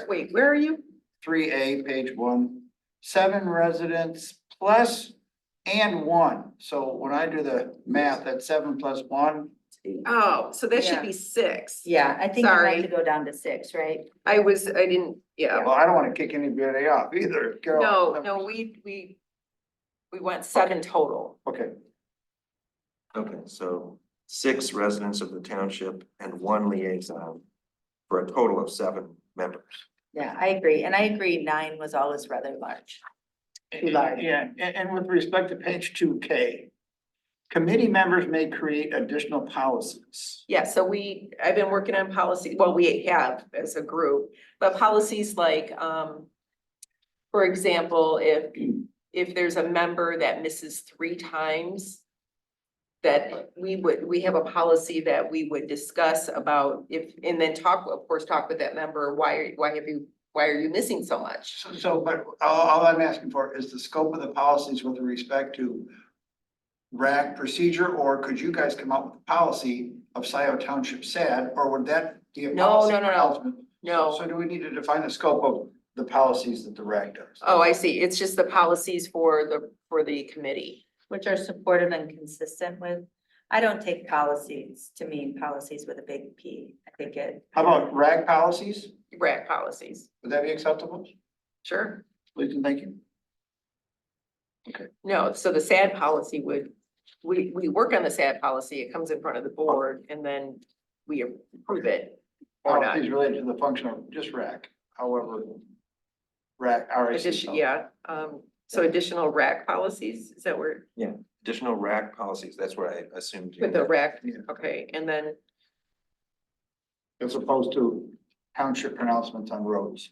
Wait, where are you? 3A, page 1, 7 residents plus and 1. So when I do the math, that's 7+1. Oh, so that Yeah. should be 6. Yeah, I think you Sorry. have to go down to 6, right? I didn't, yeah. Well, I don't wanna kick anybody off either. Carol. No, we went 7 total. Okay, Okay, so 6 residents of the township and 1 liaison for a total of 7 members. Yeah, I agree. And I agree 9 was always rather large. Too large. yeah, and with respect to page 2K, committee members may create additional policies. Yeah, so I've been working on policy, well, we have as a group, but policies like, for example, if there's a member that misses 3 times, that we have a policy that we would discuss about and then talk with that member, why are you missing so much? So, but all I'm asking for is the scope of the policies with respect to RAC procedure, or could you guys come up with a policy of Scio Township SAD, or would that be a No, policy no, no, no. pronouncement? No. So do we need to define the scope of the policies that the RAC does? Oh, I see. It's just the policies for the committee. Which are supportive and consistent with, I don't take policies to mean policies with a big P. I think it. How about RAC policies? RAC policies. Would that be acceptable? Sure. Please and thank you. No, so the SAD policy would, we work on the SAD policy. It comes in front of the board and then we approve it or not. Policies related to the function of just RAC, however. RAC, RAC. Yeah, so additional RAC policies, is that where, Yeah, additional RAC policies, that's what I assumed. with the RAC, okay, and then, As opposed to township pronouncements on roads.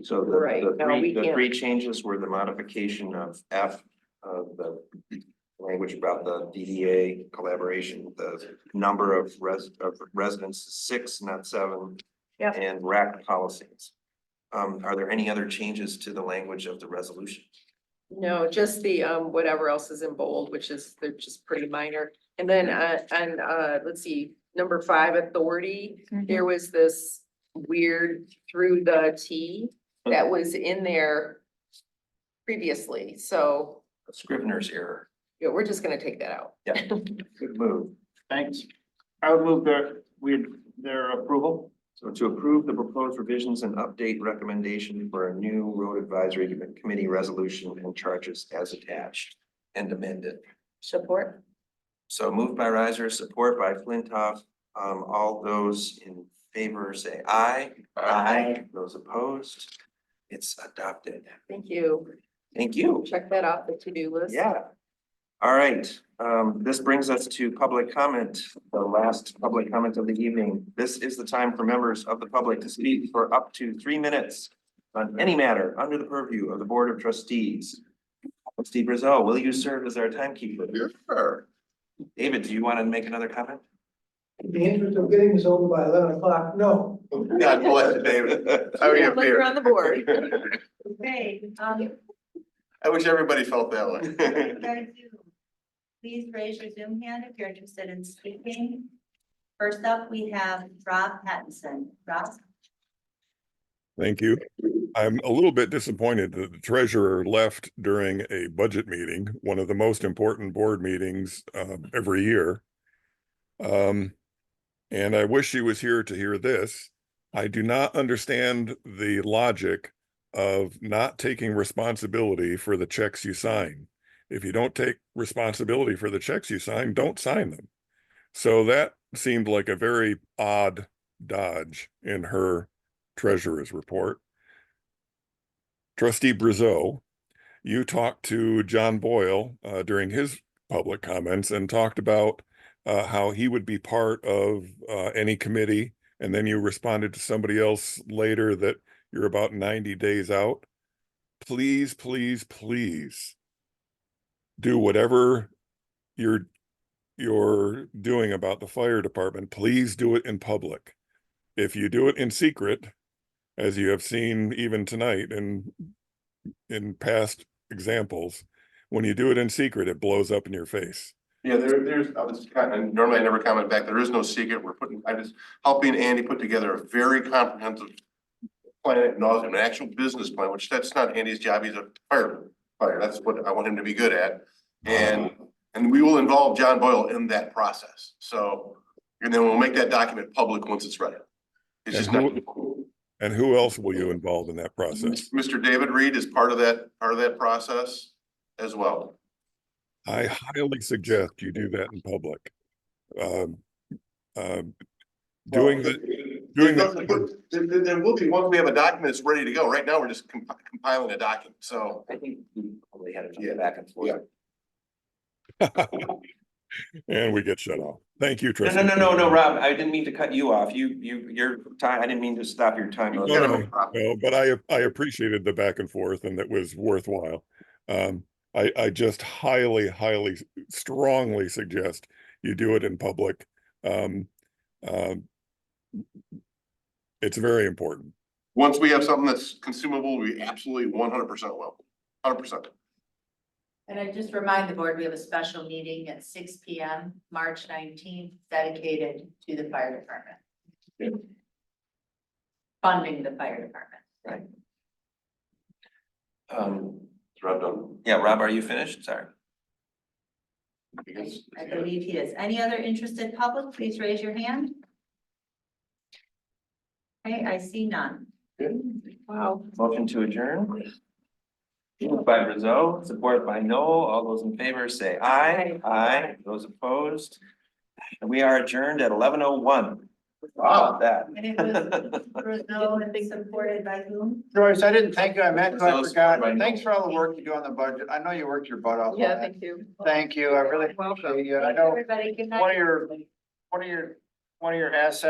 So Right, no, we the can't. three changes were the modification of F, the language about the DDA collaboration, the number of residents is 6, not 7. Yep. And RAC policies. Are there any other changes to the language of the resolution? no, just the, whatever else is in bold, which is, they're just pretty minor. And then, let's see, number 5, authority, there was this weird through the T that was in there previously, so, A Scrivener's error. yeah, we're just gonna take that out. Yeah, good move. Thanks. I would move their approval. So to approve the proposed revisions and update recommendation for a new road advisory committee resolution and charges as attached and amended. Support. So moved by Riser, support by Flintoff. All those in favor say aye. Aye. Those opposed, it's adopted. Thank you. Thank you. Check that off the to-do list. Yeah. All right, this brings us to public comment, the last public comment of the evening. This is the time for members of the public to speak for up to 3 minutes on any matter under the purview of the Board of Trustees. Trustee Brazeau, will you serve as our timekeeper? Sure. David, do you want to make another comment? In the interest of getting this over by 11 o'clock, no. God bless you, David. How are you Like you're on the board. Okay, I wish everybody felt that what you guys do? Please raise your Zoom hand if you're interested in speaking. First up, we have Rob Pattinson. Rob? Thank you. I'm a little bit disappointed that the treasurer left during a budget meeting, one of the most important board meetings every year. And I wish she was here to hear this. I do not understand the logic of not taking responsibility for the checks you sign. If you don't take responsibility for the checks you sign, don't sign them. So that seemed like a very odd dodge in her treasurer's report. Trustee Brazeau, you talked to John Boyle during his public comments and talked about how he would be part of any committee. And then you responded to somebody else later that you're about 90 days out. Please, please, please do whatever you're doing about the fire department. Please do it in public. If you do it in secret, as you have seen even tonight in past examples, when you do it in secret, it blows up in your face. Yeah, normally I never comment back. There is no secret. I'm just helping Andy put together a very comprehensive plan and an actual business plan, which that's not Andy's job. He's a fireman. That's what I want him to be good at. And we will involve John Boyle in that process. So, and then we'll make that document public once it's ready. It's just not. And who else will you involve in that process? Mr. David Reed is part of that process as well. I highly suggest you do that in public. There will be, once we have a document that's ready to go. Right now, we're just compiling a document, so. I think we probably had to back and forth. And we get shut off. Thank you, Trustee. No, Rob, I didn't mean to cut you off. Your time, I didn't mean to stop your time. No, but I appreciated the back and forth and that was worthwhile. I just highly, strongly suggest you do it in public. It's very important. Once we have something that's consumable, we absolutely 100% will. 100%. And I just remind the board, we have a special meeting at 6 p.m., March 19th, dedicated to the fire department. Funding the fire department. Rob done. Yeah, Rob, are you finished? Sorry. I believe he is. Any other interested public, please raise your hand. Okay, I see none. Wow. Motion to adjourn. Moved by Rizzo, supported by Noel. All those in favor say aye. Aye. Those opposed. And we are adjourned at 11:01. Wow, that. And it was Rizzo and supported by whom? Joyce, I didn't thank you. I meant to, I Those forgot. by- Thanks for all the work you do on the budget. I know you worked your butt off. on that. you. Thank you. I really appreciate you. I know Everybody, good night. one of your assets